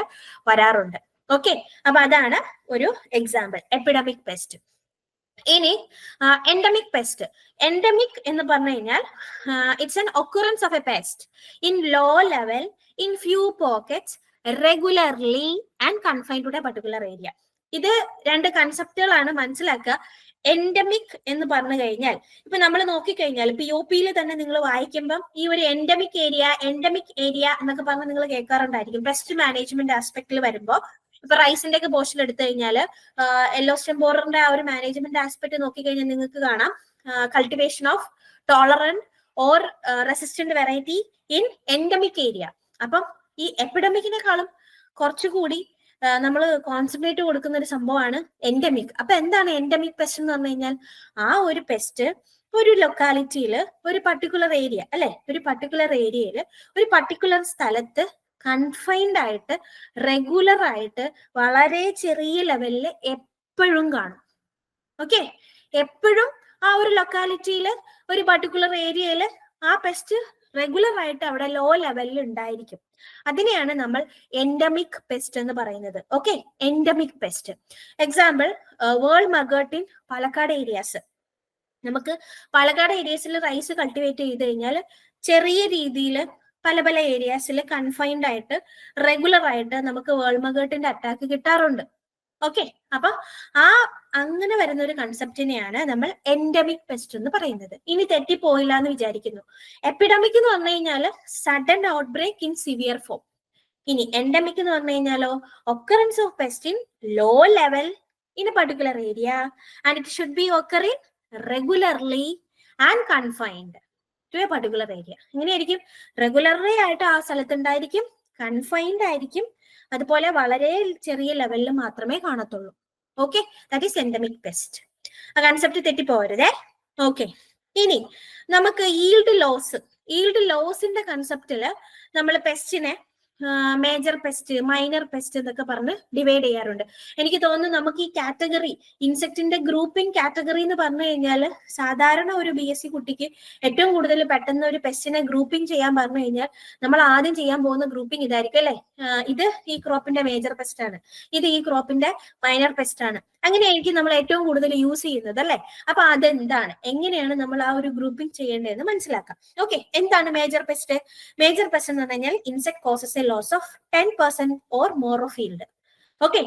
വരാറുണ്ട്. ഓക്കെ, അപ്പൊ അതാണ് ഒരു എക്സാമ്പിൾ എപ്പിഡമിക് പെസ്റ്റ്. ഇനി എൻഡമിക് പെസ്റ്റ്. എൻഡമിക് എന്ന് പറഞ്ഞു കഴിഞ്ഞാൽ it's an occurrence of a pest in low level in few pockets regularly and confined to a particular area. ഇത് രണ്ട് കൺസെപ്റ്റുകളാണ് മനസ്സിലാക്കുക. എൻഡമിക് എന്ന് പറഞ്ഞു കഴിഞ്ഞാൽ ഇപ്പൊ നമ്മൾ നോക്കിക്കഴിഞ്ഞാൽ ഇപ്പൊ UP തന്നെ നിങ്ങൾ വായിക്കുമ്പം ഈ ഒരു എൻഡമിക് ഏരിയ എന്നൊക്കെ പറഞ്ഞ് നിങ്ങൾ കേൾക്കാറുണ്ടായിരിക്കും. പെസ്റ്റ് മാനേജ്മെന്റ് ആസ്പെക്റ്റിൽ വരുമ്പോൾ ഇപ്പൊ റൈസിന്റെ ഒക്കെ പോർഷൻ എടുത്തു കഴിഞ്ഞാൽ യെല്ലോ സ്റ്റെം ബോററിന്റെ ആ ഒരു മാനേജ്മെന്റ് ആസ്പെക്ട് നോക്കിക്കഴിഞ്ഞാൽ നിങ്ങൾക്ക് കാണാം cultivation of tolerant or resistant variety in endemic area. അപ്പം ഈ എപ്പിഡമിക്കിനെക്കാളും കുറച്ചുകൂടി നമ്മൾ കോൺസെൻട്രേറ്റ് കൊടുക്കുന്ന ഒരു സംഭവമാണ് എൻഡമിക്. അപ്പൊ എന്താണ് എൻഡമിക് പെസ്റ്റ് എന്ന് പറഞ്ഞു കഴിഞ്ഞാൽ ആ ഒരു പെസ്റ്റ് ഒരു ലൊക്കാലിറ്റിയിൽ ഒരു പർട്ടിക്കുലർ ഏരിയ അല്ലെ, ഒരു പർട്ടിക്കുലർ ഏരിയയിൽ ഒരു പർട്ടിക്കുലർ സ്ഥലത്ത് കൺഫൈൻഡ് ആയിട്ട് റെഗുലർ ആയിട്ട് വളരെ ചെറിയ ലെവലിൽ എപ്പോഴും കാണും. ഓക്കെ, എപ്പോഴും ആ ഒരു ലൊക്കാലിറ്റിയിൽ ഒരു പർട്ടിക്കുലർ ഏരിയയിൽ ആ പെസ്റ്റ് റെഗുലർ ആയിട്ട് അവിടെ ലോ ലെവലിൽ ഉണ്ടായിരിക്കും. അതിനെയാണ് നമ്മൾ എൻഡമിക് പെസ്റ്റ് എന്ന് പറയുന്നത്. Okay, endemic pest. Example whorl maggot in Palakkad areas. നമുക്ക് പാലക്കാട് ഏരിയാസിൽ റൈസ് കൾട്ടിവേറ്റ് ചെയ്ത് കഴിഞ്ഞാൽ ചെറിയ രീതിയിൽ പല പല ഏരിയാസിൽ കൺഫൈൻഡ് ആയിട്ട് റെഗുലർ ആയിട്ട് നമുക്ക് വേൾഡ് മഗർട്ടിന്റെ അറ്റാക്ക് കിട്ടാറുണ്ട്. ഓക്കെ, അപ്പൊ അങ്ങനെ വരുന്ന ഒരു കൺസെപ്റ്റിനെയാണ് നമ്മൾ എൻഡമിക് പെസ്റ്റ് എന്ന് പറയുന്നത്. ഇനി തെറ്റിപ്പോയില്ല എന്ന് വിചാരിക്കുന്നു. എപ്പിഡമിക് എന്ന് പറഞ്ഞു കഴിഞ്ഞാൽ sudden outbreak in severe form. ഇനി എൻഡമിക് എന്ന് പറഞ്ഞു കഴിഞ്ഞാലോ occurrence of pest in low level in a particular area and it should be occurring regularly and confined to a particular area. എങ്ങനെയായിരിക്കും? റെഗുലർലി ആയിട്ട് ആ സ്ഥലത്തുണ്ടായിരിക്കും, കൺഫൈൻഡ് ആയിരിക്കും, അതുപോലെ വളരെ ചെറിയ ലെവലിൽ മാത്രമേ കാണത്തുള്ളൂ. Okay, that is endemic pest. ആ കൺസെപ്റ്റ് തെറ്റിപ്പോകരുതേ. ഓക്കെ, ഇനി നമുക്ക് ഈൽഡ് ലോസിന്റെ കൺസെപ്റ്റില് നമ്മൾ പെസ്റ്റിനെ മേജർ പെസ്റ്റ്, മൈനർ പെസ്റ്റ് എന്നൊക്കെ പറഞ്ഞ് ഡിവൈഡ് ചെയ്യാറുണ്ട്. എനിക്ക് തോന്നുന്നു നമുക്ക് ഈ കാറ്റഗറി, ഇൻസെക്ടിന്റെ ഗ്രൂപ്പിംഗ് കാറ്റഗറി എന്ന് പറഞ്ഞു കഴിഞ്ഞാൽ സാധാരണ ഒരു BSc കുട്ടിക്ക് ഏറ്റവും കൂടുതൽ പെട്ടെന്ന് ഒരു പെസ്റ്റിനെ ഗ്രൂപ്പിംഗ് ചെയ്യാൻ പറഞ്ഞു കഴിഞ്ഞാൽ നമ്മൾ ആദ്യം ചെയ്യാൻ പോകുന്ന ഗ്രൂപ്പിംഗ് ഇതായിരിക്കും അല്ലെ. ഇത് ഈ ക്രോപ്പിന്റെ മേജർ പെസ്റ്റ് ആണ്, ഇത് ഈ ക്രോപ്പിന്റെ മൈനർ പെസ്റ്റ് ആണ്. അങ്ങനെയായിരിക്കും നമ്മൾ ഏറ്റവും കൂടുതൽ യൂസ് ചെയ്യുന്നത് അല്ലെ. അപ്പൊ അതെന്താണ്, എങ്ങനെയാണ് നമ്മൾ ആ ഒരു ഗ്രൂപ്പിംഗ് ചെയ്യേണ്ടതെന്ന് മനസ്സിലാക്കാം. ഓക്കെ, എന്താണ് മേജർ പെസ്റ്റ്? മേജർ പെസ്റ്റ് എന്ന് പറഞ്ഞു കഴിഞ്ഞാൽ insect causes a loss of 10% or more of yield. Okay,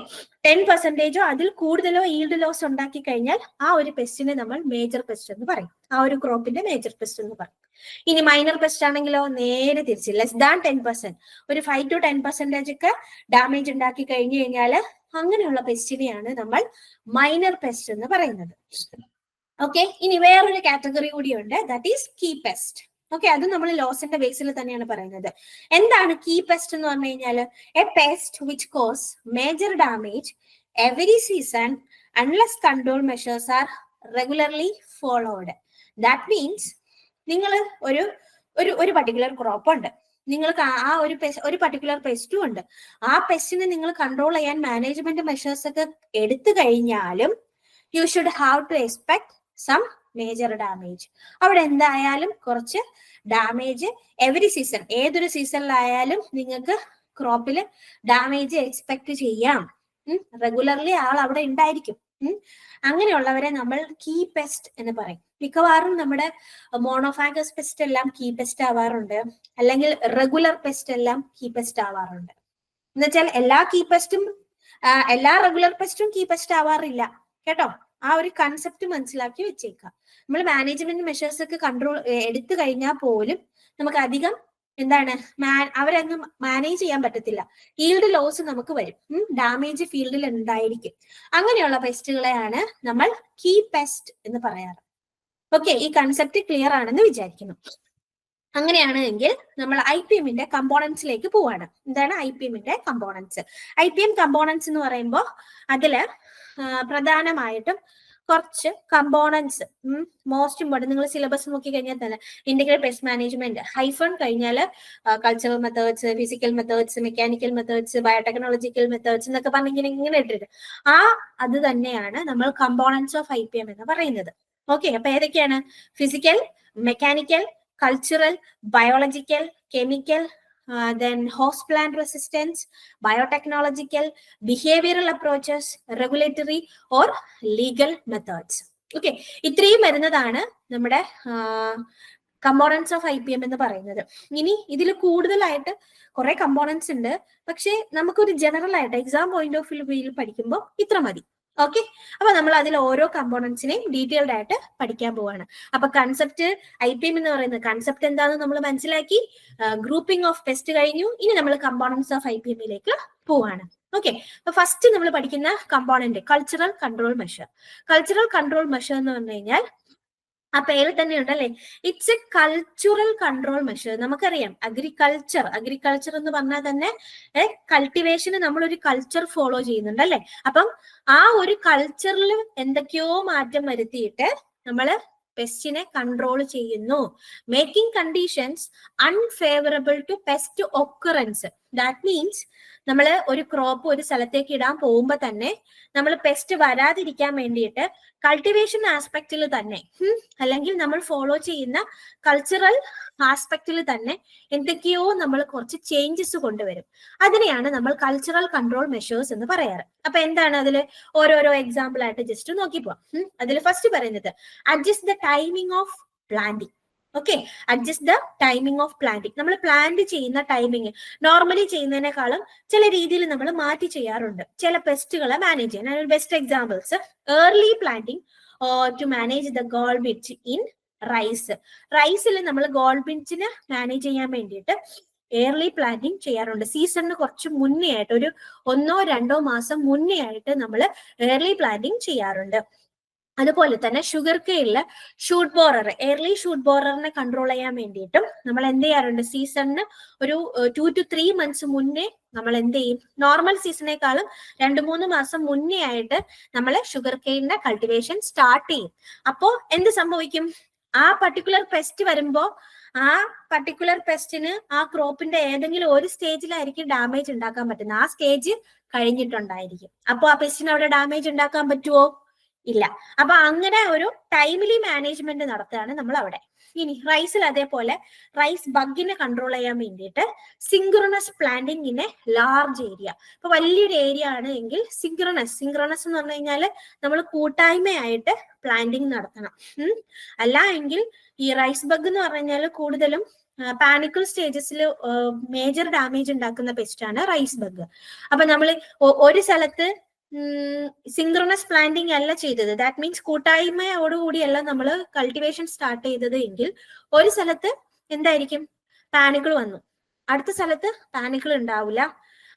10%ഓ അതിൽ കൂടുതലോ ഈൽഡ് ലോസ് ഉണ്ടാക്കി കഴിഞ്ഞാൽ ആ ഒരു പെസ്റ്റിനെ നമ്മൾ മേജർ പെസ്റ്റ് എന്ന് പറയും, ആ ഒരു ക്രോപ്പിന്റെ മേജർ പെസ്റ്റ് എന്ന് പറയും. ഇനി മൈനർ പെസ്റ്റ് ആണെങ്കിലോ നേരെ തിരിച്ച്, ലെസ് ദാൻ 10%, ഒരു 5 to 10% ഒക്കെ ഡാമേജ് ഉണ്ടാക്കി കഴിഞ്ഞു കഴിഞ്ഞാൽ അങ്ങനെയുള്ള പെസ്റ്റിനെയാണ് നമ്മൾ മൈനർ പെസ്റ്റ് എന്ന് പറയുന്നത്. ഓക്കെ, ഇനി വേറൊരു കാറ്റഗറി കൂടിയുണ്ട്, that is key pest. Okay, അത് നമ്മൾ ലോസിന്റെ ബേസിൽ തന്നെയാണ് പറയുന്നത്. എന്താണ് കീ പെസ്റ്റ് എന്ന് പറഞ്ഞു കഴിഞ്ഞാൽ? A pest which cos major damage every season unless control measures R regularly followed. That means നിങ്ങൾ ഒരു പർട്ടിക്കുലർ ക്രോപ്പ് ഉണ്ട്, നിങ്ങൾക്ക് ആ ഒരു പർട്ടിക്കുലർ പെസ്റ്റും ഉണ്ട്. ആ പെസ്റ്റിനെ നിങ്ങൾ കൺട്രോൾ ചെയ്യാൻ മാനേജ്മെന്റ് മെഷേഴ്സ് ഒക്കെ എടുത്തു കഴിഞ്ഞാലും you should have to expect some major damage. അവിടെ എന്തായാലും കുറച്ച് ഡാമേജ് എവറി സീസൺ, ഏതൊരു സീസണിലായാലും നിങ്ങൾക്ക് ക്രോപ്പിൽ ഡാമേജ് എക്സ്പെക്ട് ചെയ്യാം. റെഗുലർലി ആൾ അവിടെ ഉണ്ടായിരിക്കും. അങ്ങനെയുള്ളവരെ നമ്മൾ കീ പെസ്റ്റ് എന്ന് പറയും. മിക്കവാറും നമ്മുടെ മോണോഫാഗസ് പെസ്റ്റ് എല്ലാം കീ പെസ്റ്റ് ആവാറുണ്ട്, അല്ലെങ്കിൽ റെഗുലർ പെസ്റ്റ് എല്ലാം കീ പെസ്റ്റ് ആവാറുണ്ട്. എന്നുവെച്ചാൽ എല്ലാ റെഗുലർ പെസ്റ്റും കീ പെസ്റ്റ് ആവാറില്ല കേട്ടോ. ആ ഒരു കൺസെപ്റ്റ് മനസ്സിലാക്കി വെച്ചേക്കാം. നമ്മൾ മാനേജ്മെന്റ് മെഷേഴ്സ് ഒക്കെ കൺട്രോൾ എടുത്തു കഴിഞ്ഞാൽ പോലും നമുക്ക് അധികം അവരങ്ങ് മാനേജ് ചെയ്യാൻ പറ്റത്തില്ല. ഈൽഡ് ലോസ് നമുക്ക് വരും, ഡാമേജ് ഫീൽഡിൽ ഉണ്ടായിരിക്കും. അങ്ങനെയുള്ള പെസ്റ്റുകളെയാണ് നമ്മൾ കീ പെസ്റ്റ് എന്ന് പറയാറ്. ഓക്കെ, ഈ കൺസെപ്റ്റ് ക്ലിയർ ആണെന്ന് വിചാരിക്കുന്നു. അങ്ങനെയാണെങ്കിൽ നമ്മൾ IPM കമ്പോണൻസിലേക്ക് പോവാണ്. എന്താണ് IPM കമ്പോണൻസ്? IPM കമ്പോണൻസ് എന്ന് പറയുമ്പോൾ അതില് പ്രധാനമായിട്ടും കുറച്ച് കമ്പോണൻസ് മോസ്റ്റ് ഇമ്പോർട്ടൻറ്റ്, നിങ്ങൾ സിലബസ് നോക്കി കഴിഞ്ഞാൽ തന്നെ ഇന്റഗ്രേറ്റഡ് പെസ്റ്റ് മാനേജ്മെന്റ് ഹൈഫൺ കഴിഞ്ഞാൽ cultural methods, physical methods, mechanical methods, biotechnological methods എന്നൊക്കെ പറഞ്ഞ് ഇങ്ങനെ ഇട്ടിട്ട് അത് തന്നെയാണ് നമ്മൾ കമ്പോണൻസ് ഓഫ് IPM എന്ന് പറയുന്നത്. ഓക്കെ, അപ്പൊ ഏതൊക്കെയാണ്? Physical, mechanical, cultural, biological, chemical, then host plant resistance, biotechnological, behavioral approaches, regulatory or legal methods. Okay, ഇത്രയും വരുന്നതാണ് നമ്മുടെ കമ്പോണൻസ് ഓഫ് IPM എന്ന് പറയുന്നത്. ഇനി ഇതിൽ കൂടുതലായിട്ട് കുറെ കമ്പോണൻസ് ഉണ്ട്, പക്ഷെ നമുക്കൊരു ജനറൽ ആയിട്ട് എക്സാം പോയിന്റ് ഓഫ് വ്യൂവിൽ പഠിക്കുമ്പോൾ ഇത്ര മതി. ഓക്കെ, അപ്പൊ നമ്മൾ അതിൽ ഓരോ കമ്പോണൻസിനെയും ഡീറ്റെയിൽഡ് ആയിട്ട് പഠിക്കാൻ പോവാണ്. അപ്പൊ കൺസെപ്റ്റ് IPM എന്ന് പറയുന്ന കൺസെപ്റ്റ് എന്താണെന്ന് നമ്മൾ മനസ്സിലാക്കി. ഗ്രൂപ്പിംഗ് ഓഫ് പെസ്റ്റ് കഴിഞ്ഞു. ഇനി നമ്മൾ കമ്പോണൻസ് ഓഫ് IPM പോവാണ്. ഓക്കെ, അപ്പൊ ഫസ്റ്റ് നമ്മൾ പഠിക്കുന്ന component cultural control measure. Cultural control measure എന്ന് പറഞ്ഞു കഴിഞ്ഞാൽ ആ പേര് തന്നെ ഉണ്ടല്ലേ, it's A cultural control measure. നമുക്കറിയാം അഗ്രികൾച്ചർ എന്ന് പറഞ്ഞാൽ തന്നെ കൾട്ടിവേഷന് നമ്മളൊരു കൾച്ചർ ഫോളോ ചെയ്യുന്നുണ്ട് അല്ലെ. അപ്പം ആ ഒരു കൾച്ചറിൽ എന്തൊക്കെയോ മാറ്റം വരുത്തിയിട്ട് നമ്മള് പെസ്റ്റിനെ കൺട്രോൾ ചെയ്യുന്നു. Making conditions unfavourable to pest occurrence. That means നമ്മൾ ഒരു ക്രോപ്പ് ഒരു സ്ഥലത്തേക്ക് ഇടാൻ പോകുമ്പോൾ തന്നെ നമ്മൾ പെസ്റ്റ് വരാതിരിക്കാൻ വേണ്ടിയിട്ട് കൾട്ടിവേഷൻ ആസ്പെക്റ്റിൽ തന്നെ അല്ലെങ്കിൽ നമ്മൾ ഫോളോ ചെയ്യുന്ന കൾച്ചറൽ ആസ്പെക്റ്റിൽ തന്നെ എന്തൊക്കെയോ നമ്മൾ കുറച്ച് ചേഞ്ചസ് കൊണ്ടുവരും. അതിനെയാണ് നമ്മൾ കൾച്ചറൽ കൺട്രോൾ മെഷേഴ്സ് എന്ന് പറയാറ്. അപ്പൊ എന്താണ് അതിൽ ഓരോരോ എക്സാമ്പിൾ ആയിട്ട് ജസ്റ്റ് നോക്കി പോവാം. അതിൽ ഫസ്റ്റ് പറയുന്നത് adjust the timing of planting. Okay, adjust the timing of planting. നമ്മൾ പ്ലാന്റ് ചെയ്യുന്ന ടൈമിങ് നോർമലി ചെയ്യുന്നതിനേക്കാളും ചില രീതിയിൽ നമ്മൾ മാറ്റി ചെയ്യാറുണ്ട് ചില പെസ്റ്റുകളെ മാനേജ് ചെയ്യാൻ. അതിന് best examples early planting to manage the gall ബിറ്റ് ഇൻ റൈസിൽ നമ്മൾ ഗോൾ ബിറ്റിനെ മാനേജ് ചെയ്യാൻ വേണ്ടിയിട്ട് ഏർലി പ്ലാന്റിംഗ് ചെയ്യാറുണ്ട്. സീസണിന് കുറച്ച് മുന്നേ ആയിട്ട് ഒരു 1-2 മാസം മുന്നേ ആയിട്ട് നമ്മൾ ഏർലി പ്ലാന്റിംഗ് ചെയ്യാറുണ്ട്. അതുപോലെ തന്നെ ഷുഗർ കെയിനില് ഷൂട്ട് ബോറർ, എയർലി ഷൂട്ട് ബോററിനെ കൺട്രോൾ ചെയ്യാൻ വേണ്ടിയിട്ടും നമ്മൾ എന്ത് ചെയ്യാറുണ്ട്, സീസണിന് ഒരു 2 to 3 months മുന്നേ നമ്മൾ എന്ത് ചെയ്യും, നോർമൽ സീസണേക്കാളും 2-3 മാസം മുന്നേ ആയിട്ട് നമ്മൾ ഷുഗർ കെയിനിന്റെ കൾട്ടിവേഷൻ സ്റ്റാർട്ട് ചെയ്യും. അപ്പോ എന്ത് സംഭവിക്കും, ആ പർട്ടിക്കുലർ പെസ്റ്റ് വരുമ്പോ ആ പർട്ടിക്കുലർ പെസ്റ്റിന് ആ ക്രോപ്പിന്റെ ഏതെങ്കിലും ഒരു സ്റ്റേജിലായിരിക്കും ഡാമേജ് ഉണ്ടാക്കാൻ പറ്റുന്നത്. ആ സ്റ്റേജ് കഴിഞ്ഞിട്ടുണ്ടായിരിക്കും. അപ്പൊ ആ പെസ്റ്റിന് അവിടെ ഡാമേജ് ഉണ്ടാക്കാൻ പറ്റുമോ? ഇല്ല. അപ്പൊ അങ്ങനെ ഒരു ടൈംലി മാനേജ്മെന്റ് നടത്തുകയാണ് നമ്മൾ അവിടെ. ഇനി റൈസിൽ അതേപോലെ റൈസ് ബഗിനെ കൺട്രോൾ ചെയ്യാൻ വേണ്ടിയിട്ട് synchronous planting in A large area. ഇപ്പൊ വലിയൊരു ഏരിയ ആണ് എങ്കിൽ സിങ്ക്രണസ് എന്ന് പറഞ്ഞു കഴിഞ്ഞാൽ നമ്മൾ കൂട്ടായ്മയായിട്ട് പ്ലാന്റിംഗ് നടത്തണം. അല്ല എങ്കിൽ ഈ റൈസ് ബഗ് എന്ന് പറഞ്ഞു കഴിഞ്ഞാൽ കൂടുതലും പാനിക്കൽ സ്റ്റേജസിൽ മേജർ ഡാമേജ് ഉണ്ടാക്കുന്ന പെസ്റ്റാണ് റൈസ് ബഗ്. അപ്പൊ നമ്മൾ ഒരു സ്ഥലത്ത് സിങ്ക്രണസ് പ്ലാന്റിംഗ് അല്ല ചെയ്തത്, ദാറ്റ് മീൻസ് കൂട്ടായ്മയോടുകൂടിയല്ല നമ്മൾ കൾട്ടിവേഷൻ സ്റ്റാർട്ട് ചെയ്തത് എങ്കിൽ ഒരു സ്ഥലത്ത് എന്തായിരിക്കും, പാനിക്കിൾ വന്നു, അടുത്ത സ്ഥലത്ത് പാനിക്കിൾ ഉണ്ടാവില്ല,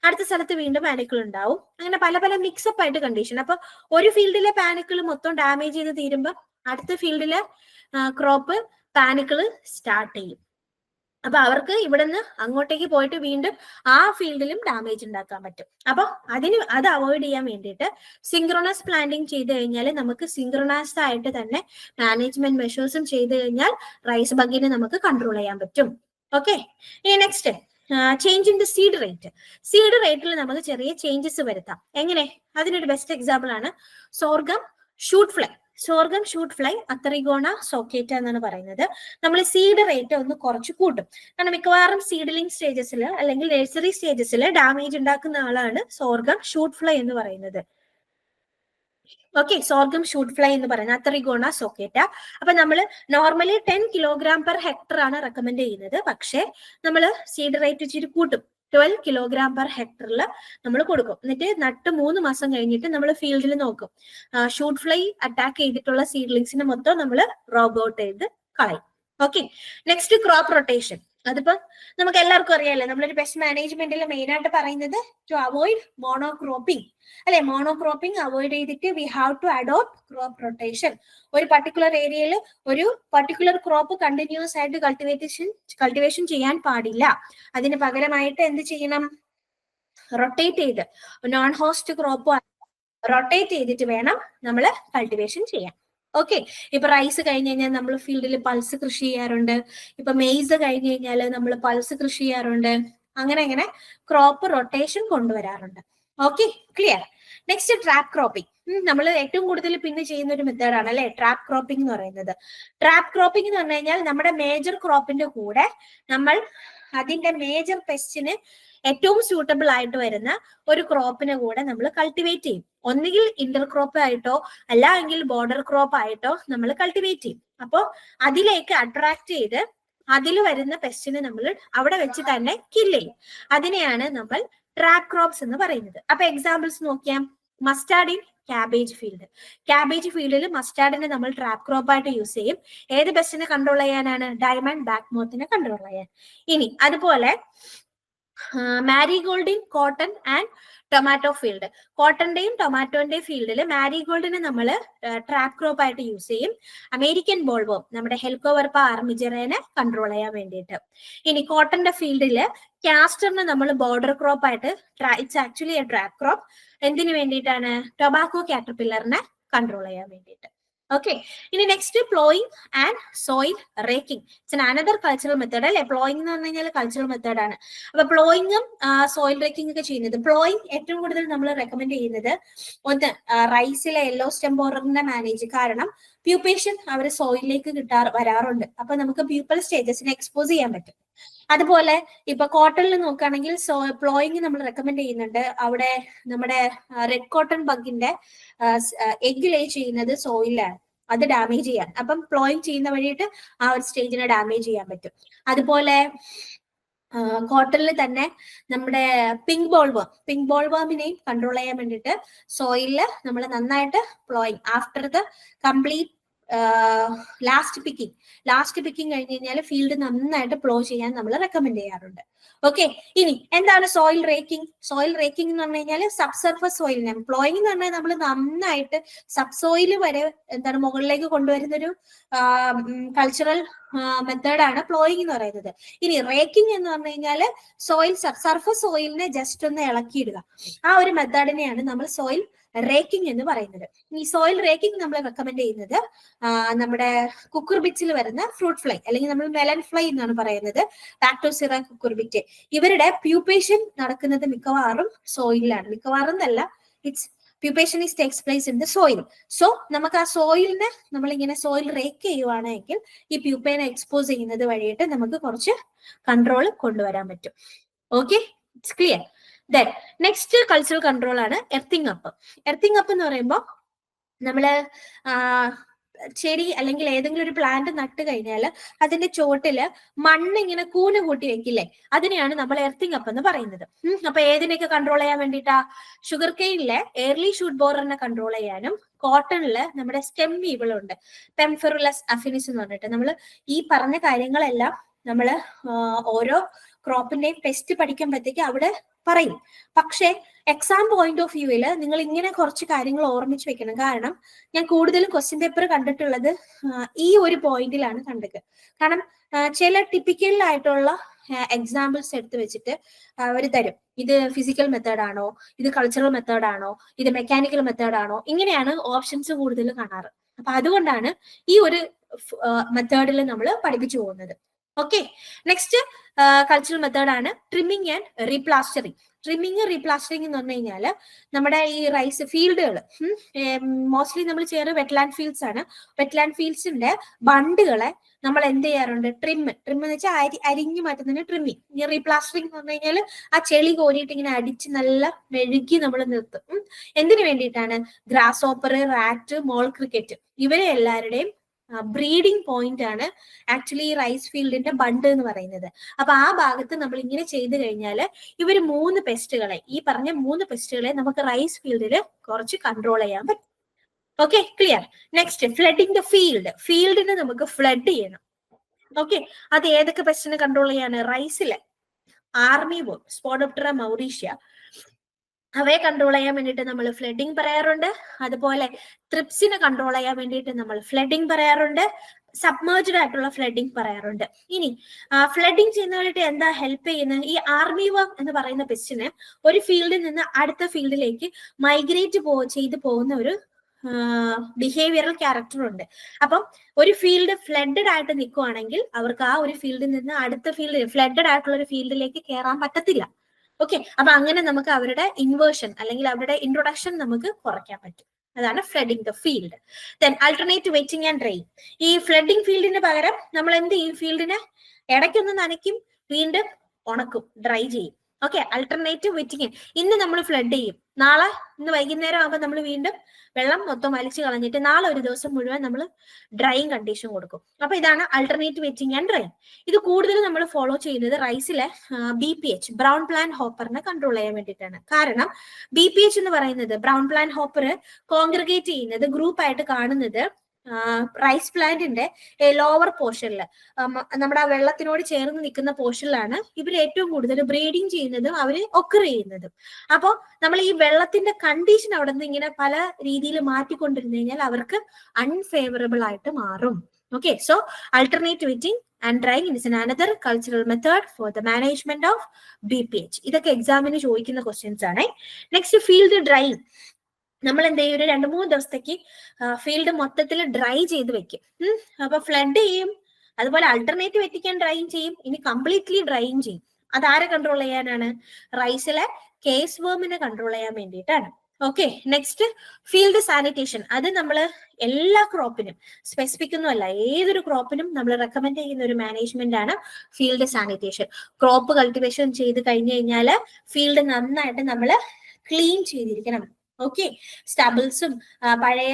അടുത്ത സ്ഥലത്ത് വീണ്ടും പാനിക്കിൾ ഉണ്ടാവും. അങ്ങനെ പല പല മിക്സപ്പ് ആയിട്ട് കണ്ടീഷൻ. അപ്പൊ ഒരു ഫീൽഡിലെ പാനിക്കിൾ മൊത്തം ഡാമേജ് ചെയ്ത് തീരുമ്പോൾ അടുത്ത ഫീൽഡിലെ ക്രോപ്പ് പാനിക്കുകൾ സ്റ്റാർട്ട് ചെയ്യും. അപ്പൊ അവർക്ക് ഇവിടുന്ന് അങ്ങോട്ടേക്ക് പോയിട്ട് വീണ്ടും ആ ഫീൽഡിലും ഡാമേജ് ഉണ്ടാക്കാൻ പറ്റും. അപ്പൊ അത് അവോയ്ഡ് ചെയ്യാൻ വേണ്ടിയിട്ട് സിങ്ക്രണസ് പ്ലാന്റിങ് ചെയ്ത് കഴിഞ്ഞാൽ നമുക്ക് സിങ്ക്രണസ് ആയിട്ട് തന്നെ മാനേജ്മെന്റ് മെഷേഴ്സും ചെയ്ത് കഴിഞ്ഞാൽ റൈസ് ബഗിനെ നമുക്ക് കൺട്രോൾ ചെയ്യാൻ പറ്റും. ഓക്കെ, ഇനി next change in the seed rate. Seed റേറ്റിൽ നമുക്ക് ചെറിയ ചേഞ്ചസ് വരുത്താം. എങ്ങനെ? അതിനൊരു ബെസ്റ്റ് എക്സാമ്പിൾ ആണ് sorghum shoot fly. Sorghum shoot fly അത്തറിഗോണ സോക്കേറ്റ എന്നാണ് പറയുന്നത്. നമ്മൾ സീഡ് റേറ്റ് ഒന്ന് കുറച്ച് കൂട്ടും. കാരണം മിക്കവാറും സീഡ്ലിംഗ് സ്റ്റേജസിൽ അല്ലെങ്കിൽ നഴ്സറി സ്റ്റേജസിൽ ഡാമേജ് ഉണ്ടാക്കുന്ന ആളാണ് സോർഗം ഷൂട്ട് ഫ്ലൈ എന്ന് പറയുന്നത്. ഓക്കെ, സോർഗം ഷൂട്ട് ഫ്ലൈ എന്ന് പറയുന്നത് അത്തറിഗോണ സോക്കേറ്റ. അപ്പൊ നമ്മൾ നോർമലി 10 കിലോഗ്രാം പെർ ഹെക്ടർ ആണ് റെക്കമെൻഡ് ചെയ്യുന്നത്. പക്ഷേ നമ്മൾ സീഡ് റേറ്റ് ഇച്ചിരി കൂട്ടും. 12 കിലോഗ്രാം പെർ ഹെക്ടറിൽ നമ്മൾ കൊടുക്കും. എന്നിട്ട് നട്ട് 3 മാസം കഴിഞ്ഞിട്ട് നമ്മൾ ഫീൽഡിൽ നോക്കും. ഷൂട്ട് ഫ്ലൈ അറ്റാക്ക് ചെയ്തിട്ടുള്ള സീഡ്ലിങ്സിനെ മൊത്തം നമ്മൾ റോബോട്ട് ചെയ്ത് കളയും. Okay, next crop rotation. അതിപ്പോ നമുക്ക് എല്ലാവർക്കും അറിയാലോ, നമ്മളൊരു പെസ്റ്റ് മാനേജ്മെന്റിൽ മെയിൻ ആയിട്ട് പറയുന്നത് ടു അവോയ്ഡ് മോണോക്രോപ്പിംഗ് അല്ലെ. മോണോക്രോപ്പിംഗ് അവോയ്ഡ് ചെയ്തിട്ട് we have to adopt crop rotation. ഒരു പർട്ടിക്കുലർ ഏരിയയിൽ ഒരു പർട്ടിക്കുലർ ക്രോപ്പ് കണ്ടിന്യൂസ് ആയിട്ട് കൾട്ടിവേഷൻ ചെയ്യാൻ പാടില്ല. അതിന് പകരമായിട്ട് എന്ത് ചെയ്യണം? റൊട്ടേറ്റ് ചെയ്ത് നോൺ ഹോസ്റ്റ് ക്രോപ്പ് റൊട്ടേറ്റ് ചെയ്തിട്ട് വേണം നമ്മൾ കൾട്ടിവേഷൻ ചെയ്യാൻ. ഓക്കെ, ഇപ്പൊ റൈസ് കഴിഞ്ഞ് കഴിഞ്ഞാൽ നമ്മൾ ഫീൽഡിൽ പൾസ് കൃഷി ചെയ്യാറുണ്ട്. ഇപ്പൊ മെയ്സ് കഴിഞ്ഞ് കഴിഞ്ഞാൽ നമ്മൾ പൾസ് കൃഷി ചെയ്യാറുണ്ട്. അങ്ങനെ ക്രോപ്പ് റൊട്ടേഷൻ കൊണ്ടുവരാറുണ്ട്. Okay, clear. Next trap cropping. നമ്മൾ ഏറ്റവും കൂടുതൽ പിന്നെ ചെയ്യുന്ന ഒരു മെത്തേഡാണ് അല്ലെ ട്രാപ്പ് ക്രോപ്പിംഗ് എന്ന് പറയുന്നത്. ട്രാപ്പ് ക്രോപ്പിംഗ് എന്ന് പറഞ്ഞു കഴിഞ്ഞാൽ നമ്മുടെ മേജർ ക്രോപ്പിന്റെ കൂടെ നമ്മൾ അതിന്റെ മേജർ പെസ്റ്റിന് ഏറ്റവും സ്യൂട്ടബിൾ ആയിട്ട് വരുന്ന ഒരു ക്രോപ്പിനെ കൂടെ നമ്മൾ കൾട്ടിവേറ്റ് ചെയ്യും. ഒന്നുകിൽ ഇന്റർ ക്രോപ്പ് ആയിട്ടോ അല്ല എങ്കിൽ ബോർഡർ ക്രോപ്പ് ആയിട്ടോ നമ്മൾ കൾട്ടിവേറ്റ് ചെയ്യും. അപ്പോൾ അതിലേക്ക് അട്രാക്ട് ചെയ്ത് അതിൽ വരുന്ന പെസ്റ്റിനെ നമ്മൾ അവിടെ വെച്ച് തന്നെ കില്ല് ചെയ്യും. അതിനെയാണ് നമ്മൾ ട്രാപ്പ് ക്രോപ്സ് എന്ന് പറയുന്നത്. അപ്പൊ എക്സാമ്പിൾസ് നോക്കിയാൽ mustard in cabbage field. Cabbage ഫീൽഡിൽ മസ്റ്റാർഡിനെ നമ്മൾ ട്രാപ്പ് ക്രോപ്പ് ആയിട്ട് യൂസ് ചെയ്യും. ഏത് പെസ്റ്റിനെ കൺട്രോൾ ചെയ്യാനാണ്? ഡയമണ്ട് ബാക്ക് മോത്തിനെ കൺട്രോൾ ചെയ്യാൻ. ഇനി അതുപോലെ marigold in cotton and tomato field. കോട്ടന്റെയും ടൊമാറ്റോന്റെയും ഫീൽഡിൽ മാരിഗോൾഡിനെ നമ്മൾ ട്രാപ്പ് ക്രോപ്പ് ആയിട്ട് യൂസ് ചെയ്യും. അമേരിക്കൻ ബോൾവോം നമ്മുടെ ഹെലിക്കോവർപ്പ ആർമിജറേനെ കൺട്രോൾ ചെയ്യാൻ വേണ്ടിയിട്ട്. ഇനി കോട്ടന്റെ ഫീൽഡില് കാസ്റ്ററിനെ നമ്മൾ ബോർഡർ ക്രോപ്പ് ആയിട്ട് it's actually A trap crop. എന്തിനു വേണ്ടിയിട്ടാണ്? ടൊബാക്കോ കാറ്റർപില്ലറിനെ കൺട്രോൾ ചെയ്യാൻ വേണ്ടിയിട്ട്. ഓക്കെ, ഇനി next ploughing and soil raking. It's another cultural method അല്ലെ. പ്ലോയിങ് എന്ന് പറഞ്ഞു കഴിഞ്ഞാൽ കൾച്ചറൽ മെത്തേഡ് ആണ്. അപ്പൊ പ്ലോയിങ്ങും സോയിൽ റേക്കിംഗ് ഒക്കെ ചെയ്യുന്നത്. പ്ലോയിങ് ഏറ്റവും കൂടുതൽ നമ്മൾ റെക്കമെൻഡ് ചെയ്യുന്നത് ഒന്ന് റൈസിലെ യെല്ലോ സ്റ്റെം ബോററിനെ മാനേജ്. കാരണം പ്യൂപ്പേഷൻ അവർ സോയിലിലേക്ക് വരാറുണ്ട്. അപ്പൊ നമുക്ക് പ്യൂപ്പൽ സ്റ്റേജസിനെ എക്സ്പോസ് ചെയ്യാൻ പറ്റും. അതുപോലെ ഇപ്പൊ കോട്ടണിൽ നോക്കുകയാണെങ്കിൽ പ്ലോയിങ് നമ്മൾ റെക്കമെൻഡ് ചെയ്യുന്നുണ്ട്. അവിടെ നമ്മുടെ റെഡ് കോട്ടൺ ബഗിന്റെ എഗ് ലേ ചെയ്യുന്നത് സോയിലാണ്. അത് ഡാമേജ് ചെയ്യാൻ. അപ്പം പ്ലോയിങ് ചെയ്യുന്ന വഴിയിട്ട് ആ ഒരു സ്റ്റേജിനെ ഡാമേജ് ചെയ്യാൻ പറ്റും. അതുപോലെ കോട്ടണിൽ തന്നെ നമ്മുടെ പിങ്ക് ബോൾവേമിനെയും കൺട്രോൾ ചെയ്യാൻ വേണ്ടിയിട്ട് സോയിലില് നമ്മൾ നന്നായിട്ട് ploughing after the complete last picking കഴിഞ്ഞ് കഴിഞ്ഞാൽ ഫീൽഡ് നന്നായിട്ട് പ്ലോ ചെയ്യാൻ നമ്മൾ റെക്കമെൻഡ് ചെയ്യാറുണ്ട്. ഓക്കെ, ഇനി എന്താണ് സോയിൽ റേക്കിംഗ്? സോയിൽ റേക്കിംഗ് എന്ന് പറഞ്ഞു കഴിഞ്ഞാൽ സബ്സർഫസ് സോയിലിനെ പ്ലോയിങ് എന്ന് പറഞ്ഞാൽ നമ്മൾ നന്നായിട്ട് സബ്സോയിൽ വരെ എന്താണ് മുകളിലേക്ക് കൊണ്ടുവരുന്ന ഒരു കൾച്ചറൽ മെത്തേഡാണ് പ്ലോയിങ് എന്ന് പറയുന്നത്. ഇനി റേക്കിംഗ് എന്ന് പറഞ്ഞു കഴിഞ്ഞാൽ സോയിൽ സർഫസ് സോയിലിനെ ജസ്റ്റ് ഒന്ന് ഇളക്കിയിടുക. ആ ഒരു മെത്തേഡിനെയാണ് നമ്മൾ സോയിൽ റേക്കിംഗ് എന്ന് പറയുന്നത്. ഈ സോയിൽ റേക്കിംഗ് നമ്മൾ റെക്കമെൻഡ് ചെയ്യുന്നത് നമ്മുടെ കുക്കുർബിറ്റ്സിൽ വരുന്ന ഫ്രൂട്ട് ഫ്ലൈ അല്ലെങ്കിൽ നമ്മൾ മെലൻ ഫ്ലൈ എന്നാണ് പറയുന്നത്. പാക്ടോസിറ കുക്കുർബിറ്റ്. ഇവരുടെ പ്യൂപ്പേഷൻ നടക്കുന്നത് മിക്കവാറും സോയിലാണ്. മിക്കവാറും എന്നല്ല, it's pupation is takes place in the soil. So നമുക്ക് ആ സോയിലിനെ നമ്മളിങ്ങനെ സോയിൽ റേക്ക് ചെയ്യുവാണെങ്കിൽ ഈ പ്യൂപ്പേനെ എക്സ്പോസ് ചെയ്യുന്നത് വഴിയിട്ട് നമുക്ക് കുറച്ച് കൺട്രോൾ കൊണ്ടുവരാൻ പറ്റും. Okay, it's clear. Then next cultural control ആണ് എർത്തിങ് അപ്പ്. എർത്തിങ് അപ്പ് എന്ന് പറയുമ്പോൾ നമ്മള് ചെടി അല്ലെങ്കിൽ ഏതെങ്കിലും ഒരു പ്ലാന്റ് നട്ട് കഴിഞ്ഞാൽ അതിന്റെ ചോട്ടില് മണ്ണ് ഇങ്ങനെ കൂന് കൂട്ടി വെക്കില്ലേ, അതിനെയാണ് നമ്മൾ എർത്തിങ് അപ്പ് എന്ന് പറയുന്നത്. അപ്പൊ ഏതിനെയൊക്കെ കൺട്രോൾ ചെയ്യാൻ വേണ്ടിയിട്ടാ? ഷുഗർ കെയിനിലെ ഏർലി ഷൂട്ട് ബോററിനെ കൺട്രോൾ ചെയ്യാനും കോട്ടണില് നമ്മുടെ സ്റ്റെം വീവുകളുണ്ട്, പെംഫെറുലസ് അഫിനിസ് എന്ന് പറഞ്ഞിട്ട്. നമ്മൾ ഈ പറഞ്ഞ കാര്യങ്ങളെല്ലാം നമ്മള് ഓരോ ക്രോപ്പിന്റെയും പെസ്റ്റ് പഠിക്കുമ്പോഴത്തേക്ക് അവിടെ പറയും. പക്ഷേ എക്സാം പോയിന്റ് ഓഫ് വ്യൂവിൽ നിങ്ങൾ ഇങ്ങനെ കുറച്ച് കാര്യങ്ങൾ ഓർമ്മിച്ച് വെക്കണം. കാരണം ഞാൻ കൂടുതലും ക്വസ്റ്റ്യൻ പേപ്പർ കണ്ടിട്ടുള്ളത് ഈ ഒരു പോയിന്റിലാണ് കണ്ടത്. കാരണം ചില ടിപ്പിക്കലായിട്ടുള്ള എക്സാമ്പിൾസ് എടുത്ത് വെച്ചിട്ട് അവർ തരും. ഇത് ഫിസിക്കൽ മെത്തേഡ് ആണോ, ഇത് കൾച്ചറൽ മെത്തേഡ് ആണോ, ഇത് മെക്കാനിക്കൽ മെത്തേഡ് ആണോ, ഇങ്ങനെയാണ് ഓപ്ഷൻസ് കൂടുതൽ കാണാറ്. അപ്പൊ അതുകൊണ്ടാണ് ഈ ഒരു മെത്തേഡിൽ നമ്മൾ പഠിപ്പിച്ചു പോകുന്നത്. ഓക്കെ, നെക്സ്റ്റ് കൾച്ചറൽ മെത്തേഡ് ആണ് ട്രിമ്മിങ് ആൻഡ് റീപ്ലാസ്റ്ററിങ്. ട്രിമ്മിങ് റീപ്ലാസ്റ്ററിങ് എന്ന് പറഞ്ഞു കഴിഞ്ഞാൽ നമ്മുടെ ഈ റൈസ് ഫീൽഡുകൾ മോസ്റ്റ്ലി നമ്മൾ ചെയ്യാറ് വെറ്റ്ലാൻഡ് ഫീൽഡ്സ് ആണ്. വെറ്റ്ലാൻഡ് ഫീൽഡ്സിന്റെ ബണ്ടുകളെ നമ്മൾ എന്ത് ചെയ്യാറുണ്ട്? ട്രിം എന്ന് വെച്ചാൽ അരിഞ്ഞു മാറ്റുന്നതിന് ട്രിമ്മിങ്. ഈ റീപ്ലാസ്റ്ററിങ് എന്ന് പറഞ്ഞു കഴിഞ്ഞാൽ ആ ചെളി കോരിയിട്ട് ഇങ്ങനെ അടിച്ച് നല്ല മെഴുകി നമ്മൾ നിർത്തും. എന്തിനു വേണ്ടിയിട്ടാണ്? ഗ്രാസ് ഹോപ്പർ, റാറ്റ്, മോൾ ക്രിക്കറ്റ്, ഇവരെ എല്ലാവരുടെയും ബ്രീഡിംഗ് പോയിന്റ് ആണ് ആക്ച്വലി ഈ റൈസ് ഫീൽഡിന്റെ ബണ്ട് എന്ന് പറയുന്നത്. അപ്പൊ ആ ഭാഗത്ത് നമ്മൾ ഇങ്ങനെ ചെയ്തു കഴിഞ്ഞാൽ ഇവർ 3 പെസ്റ്റുകളെ, ഈ പറഞ്ഞ 3 പെസ്റ്റുകളെ നമുക്ക് റൈസ് ഫീൽഡിൽ കുറച്ച് കൺട്രോൾ ചെയ്യാൻ പറ്റും. Okay, clear. Next, flooding the field. ഫീൽഡിന് നമുക്ക് ഫ്ലഡ് ചെയ്യണം. ഓക്കെ, അത് ഏതൊക്കെ പെസ്റ്റിനെ കൺട്രോൾ ചെയ്യാണ്? റൈസിലെ ആർമി വോം, സ്പോഡോപ്റ്ററ മൗറീഷ്യ, അവയെ കൺട്രോൾ ചെയ്യാൻ വേണ്ടിയിട്ട് നമ്മൾ ഫ്ലഡിങ് പറയാറുണ്ട്. അതുപോലെ ത്രിപ്സിനെ കൺട്രോൾ ചെയ്യാൻ വേണ്ടിയിട്ട് നമ്മൾ ഫ്ലഡിങ് പറയാറുണ്ട്. സബ്മേർജ്ഡ് ആയിട്ടുള്ള ഫ്ലഡിങ് പറയാറുണ്ട്. ഇനി ഫ്ലഡിങ് ചെയ്യുന്നതായിട്ട് എന്താ ഹെൽപ്പ് ചെയ്യുന്നത്? ഈ ആർമി വർക്ക് എന്ന് പറയുന്ന പെസ്റ്റിന് ഒരു ഫീൽഡിൽ നിന്ന് അടുത്ത ഫീൽഡിലേക്ക് മൈഗ്രേറ്റ് ചെയ്തു പോകുന്ന ഒരു ബിഹേവിയറൽ ക്യാരക്ടർ ഉണ്ട്. അപ്പം ഒരു ഫീൽഡ് ഫ്ലഡഡ് ആയിട്ട് നിൽക്കുവാണെങ്കിൽ അവർക്ക് ആ ഒരു ഫീൽഡിൽ നിന്ന് അടുത്ത ഫീൽഡ് ഫ്ലഡഡ് ആയിട്ടുള്ള ഒരു ഫീൽഡിലേക്ക് കയറാൻ പറ്റത്തില്ല. ഓക്കെ, അപ്പൊ അങ്ങനെ നമുക്ക് അവരുടെ ഇൻവേർഷൻ അല്ലെങ്കിൽ അവരുടെ ഇൻട്രൊഡക്ഷൻ നമുക്ക് കുറയ്ക്കാൻ പറ്റും. അതാണ് flooding the field. Then alternate wetting and drying. ഈ ഫ്ലഡിങ് ഫീൽഡിന് പകരം നമ്മൾ എന്ത് ചെയ്യും? ഫീൽഡിനെ ഇടയ്ക്കൊന്ന് നനയ്ക്കും, വീണ്ടും ഉണക്കും, ഡ്രൈ ചെയ്യും. Okay, alternative wetting. ഇന്ന് നമ്മൾ ഫ്ലഡ് ചെയ്യും, നാളെ ഇന്ന് വൈകുന്നേരം ആകുമ്പോൾ നമ്മൾ വീണ്ടും വെള്ളം മൊത്തം വലിച്ചു കളഞ്ഞിട്ട് നാളെ ഒരു ദിവസം മുഴുവൻ നമ്മൾ ഡ്രൈയിങ് കണ്ടീഷൻ കൊടുക്കും. അപ്പൊ ഇതാണ് ആൾട്ടർനേറ്റീവ് വെറ്റിംഗ് ആൻഡ് ഡ്രൈയിങ്. ഇത് കൂടുതൽ നമ്മൾ ഫോളോ ചെയ്യുന്നത് റൈസിലെ BPH, ബ്രൗൺ പ്ലാന്റ് ഹോപ്പറിനെ കൺട്രോൾ ചെയ്യാൻ വേണ്ടിയിട്ടാണ്. കാരണം BPH എന്ന് പറയുന്നത്, ബ്രൗൺ പ്ലാന്റ് ഹോപ്പർ കോൺഗ്രിഗേറ്റ് ചെയ്യുന്നത്, ഗ്രൂപ്പായിട്ട് കാണുന്നത് റൈസ് പ്ലാന്റിന്റെ ലോവർ പോർഷനിൽ, നമ്മുടെ ആ വെള്ളത്തിനോട് ചേർന്ന് നിൽക്കുന്ന പോർഷനിലാണ് ഇവർ ഏറ്റവും കൂടുതൽ ബ്രീഡിങ് ചെയ്യുന്നതും അവര് ഒക്കർ ചെയ്യുന്നതും. അപ്പോൾ നമ്മൾ ഈ വെള്ളത്തിന്റെ കണ്ടീഷൻ അവിടെ നിന്ന് ഇങ്ങനെ പല രീതിയിൽ മാറ്റിക്കൊണ്ടിരുന്നു കഴിഞ്ഞാൽ അവർക്ക് അൺഫേവറബിൾ ആയിട്ട് മാറും. Okay, so alternate wetting and drying is another cultural method for the management of BPH. ഇതൊക്കെ എക്സാമിന് ചോദിക്കുന്ന ക്വസ്റ്റ്യൻസ് ആണ്. Next, field drying. നമ്മൾ എന്ത് ചെയ്യും? ഒരു 2-3 ദിവസത്തേക്ക് ഫീൽഡ് മൊത്തത്തിൽ ഡ്രൈ ചെയ്ത് വെക്കും. അപ്പൊ ഫ്ലഡ് ചെയ്യും, അതുപോലെ ആൾട്ടർനേറ്റീവ് വെറ്റിക്കാൻ ഡ്രൈയിങ് ചെയ്യും, ഇനി കംപ്ലീറ്റ്ലി ഡ്രൈയിങ് ചെയ്യും. അതാരെ കൺട്രോൾ ചെയ്യാനാണ്? റൈസിലെ കേസ് വേമിനെ കൺട്രോൾ ചെയ്യാൻ വേണ്ടിയിട്ടാണ്. Okay, next, field sanitation. അത് നമ്മൾ എല്ലാ ക്രോപ്പിനും, സ്പെസിഫിക് ഒന്നും അല്ല, ഏതൊരു ക്രോപ്പിനും നമ്മൾ റെക്കമെൻഡ് ചെയ്യുന്ന ഒരു മാനേജ്മെന്റ് ആണ് ഫീൽഡ് സാനിറ്റേഷൻ. ക്രോപ്പ് കൾട്ടിവേഷൻ ചെയ്ത് കഴിഞ്ഞു കഴിഞ്ഞാൽ ഫീൽഡ് നന്നായിട്ട് നമ്മൾ ക്ലീൻ ചെയ്തിരിക്കണം. ഓക്കെ, സ്റ്റബിൾസും പഴയ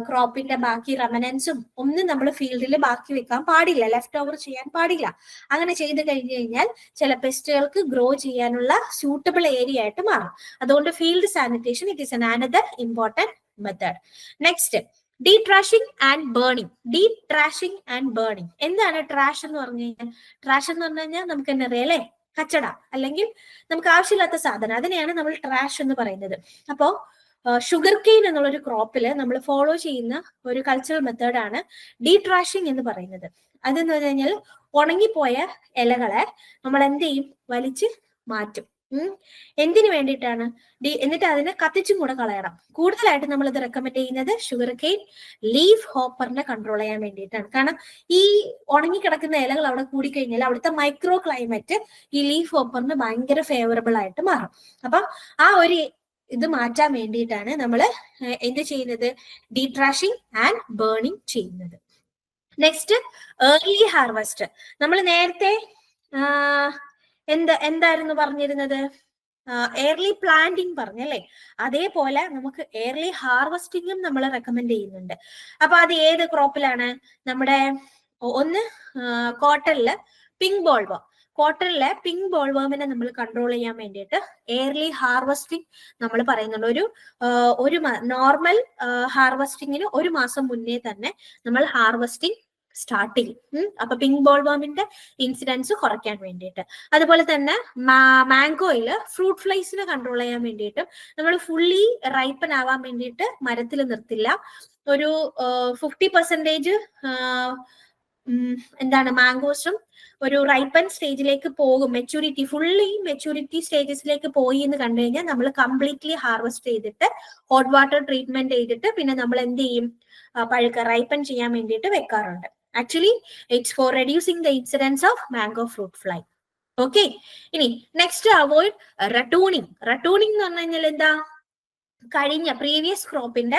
ക്രോപ്പിന്റെ ബാക്കി റെമനൻസും ഒന്നും നമ്മൾ ഫീൽഡിൽ ബാക്കി വെക്കാൻ പാടില്ല, ലെഫ്റ്റ് ഓവർ ചെയ്യാൻ പാടില്ല. അങ്ങനെ ചെയ്ത് കഴിഞ്ഞു കഴിഞ്ഞാൽ ചില പെസ്റ്റുകൾക്ക് ഗ്രോ ചെയ്യാനുള്ള സൂട്ടബിൾ ഏരിയ ആയിട്ട് മാറും. അതുകൊണ്ട് field sanitation it is another important method. Next, detrashing and burning. Detrashing and burning. എന്താണ് ട്രാഷ് എന്ന് പറഞ്ഞു കഴിഞ്ഞാൽ? ട്രാഷ് എന്ന് പറഞ്ഞു കഴിഞ്ഞാൽ നമുക്ക് തന്നെ അറിയാം അല്ലെ, കച്ചട അല്ലെങ്കിൽ നമുക്ക് ആവശ്യമില്ലാത്ത സാധനം, അതിനെയാണ് നമ്മൾ ട്രാഷ് എന്ന് പറയുന്നത്. അപ്പോ ഷുഗർ കെയിൻ എന്നുള്ളൊരു ക്രോപ്പില് നമ്മൾ ഫോളോ ചെയ്യുന്ന ഒരു കൾച്ചറൽ മെത്തേഡാണ് ഡീട്രാഷിംഗ് എന്ന് പറയുന്നത്. അതെന്ന് പറഞ്ഞു കഴിഞ്ഞാൽ ഉണങ്ങിപ്പോയ ഇലകളെ നമ്മൾ എന്ത് ചെയ്യും? വലിച്ച് മാറ്റും. എന്തിനു വേണ്ടിയിട്ടാണ്? എന്നിട്ട് അതിനെ കത്തിച്ചും കൂടെ കളയണം. കൂടുതലായിട്ട് നമ്മൾ ഇത് റെക്കമെൻഡ് ചെയ്യുന്നത് ഷുഗർ കെയിൻ ലീഫ് ഹോപ്പറിനെ കൺട്രോൾ ചെയ്യാൻ വേണ്ടിയിട്ടാണ്. കാരണം ഈ ഉണങ്ങിക്കിടക്കുന്ന ഇലകൾ അവിടെ കൂടിക്കഴിഞ്ഞാൽ അവിടുത്തെ മൈക്രോ ക്ലൈമറ്റ് ഈ ലീഫ് ഹോപ്പറിന് ഭയങ്കര ഫേവറബിൾ ആയിട്ട് മാറും. അപ്പൊ ആ ഒരു ഇത് മാറ്റാൻ വേണ്ടിയിട്ടാണ് നമ്മൾ എന്ത് ചെയ്യുന്നത്? ഡീട്രാഷിംഗ് ആൻഡ് ബേണിംഗ് ചെയ്യുന്നത്. Next, early harvest. നമ്മൾ നേരത്തെ എന്തായിരുന്നു പറഞ്ഞിരുന്നത്? എയർലി പ്ലാന്റിങ് പറഞ്ഞല്ലേ, അതേപോലെ നമുക്ക് എയർലി ഹാർവെസ്റ്റിംഗും നമ്മൾ റെക്കമെൻഡ് ചെയ്യുന്നുണ്ട്. അപ്പൊ അത് ഏത് ക്രോപ്പിലാണ്? നമ്മുടെ ഒന്ന് കോട്ടണില് പിങ്ക് ബോൾവം. കോട്ടണിലെ പിങ്ക് ബോൾവേമിനെ നമ്മൾ കൺട്രോൾ ചെയ്യാൻ വേണ്ടിയിട്ട് എയർലി ഹാർവെസ്റ്റിംഗ് നമ്മൾ പറയുന്നുണ്ട്. ഒരു നോർമൽ ഹാർവെസ്റ്റിങ്ങിന് 1 മാസം മുന്നേ തന്നെ നമ്മൾ ഹാർവെസ്റ്റിംഗ് സ്റ്റാർട്ടിങ്. അപ്പൊ പിങ്ക് ബോൾവാമിന്റെ ഇൻസിഡൻസ് കുറയ്ക്കാൻ വേണ്ടിയിട്ട്. അതുപോലെ തന്നെ മാംഗോയില് ഫ്രൂട്ട് ഫ്ലൈസിനെ കൺട്രോൾ ചെയ്യാൻ വേണ്ടിയിട്ട് നമ്മൾ ഫുള്ളി റൈപ്പൻ ആവാൻ വേണ്ടിയിട്ട് മരത്തിൽ നിർത്തില്ല. ഒരു 50% എന്താണ് മാംഗോസും ഒരു റൈപ്പൻ സ്റ്റേജിലേക്ക് പോകും. മെച്യൂരിറ്റി ഫുള്ളി മെച്യൂരിറ്റി സ്റ്റേജസിലേക്ക് പോയി എന്ന് കണ്ടു കഴിഞ്ഞാൽ നമ്മൾ കംപ്ലീറ്റ്ലി ഹാർവെസ്റ്റ് ചെയ്തിട്ട് ഹോട്ട് വാട്ടർ ട്രീറ്റ്മെന്റ് ചെയ്തിട്ട് പിന്നെ നമ്മൾ എന്ത് ചെയ്യും, പഴുക്ക റൈപ്പൻ ചെയ്യാൻ വേണ്ടിയിട്ട് വെക്കാറുണ്ട്. Actually it's four reducing the incidents of mango fruit fly. Okay, ഇനി നെക്സ്റ്റ് അവോയ്ഡ് റട്ടൂണിങ്. റട്ടൂണിങ് എന്ന് പറഞ്ഞു കഴിഞ്ഞാൽ എന്താ, കഴിഞ്ഞ പ്രീവിയസ് ക്രോപ്പിന്റെ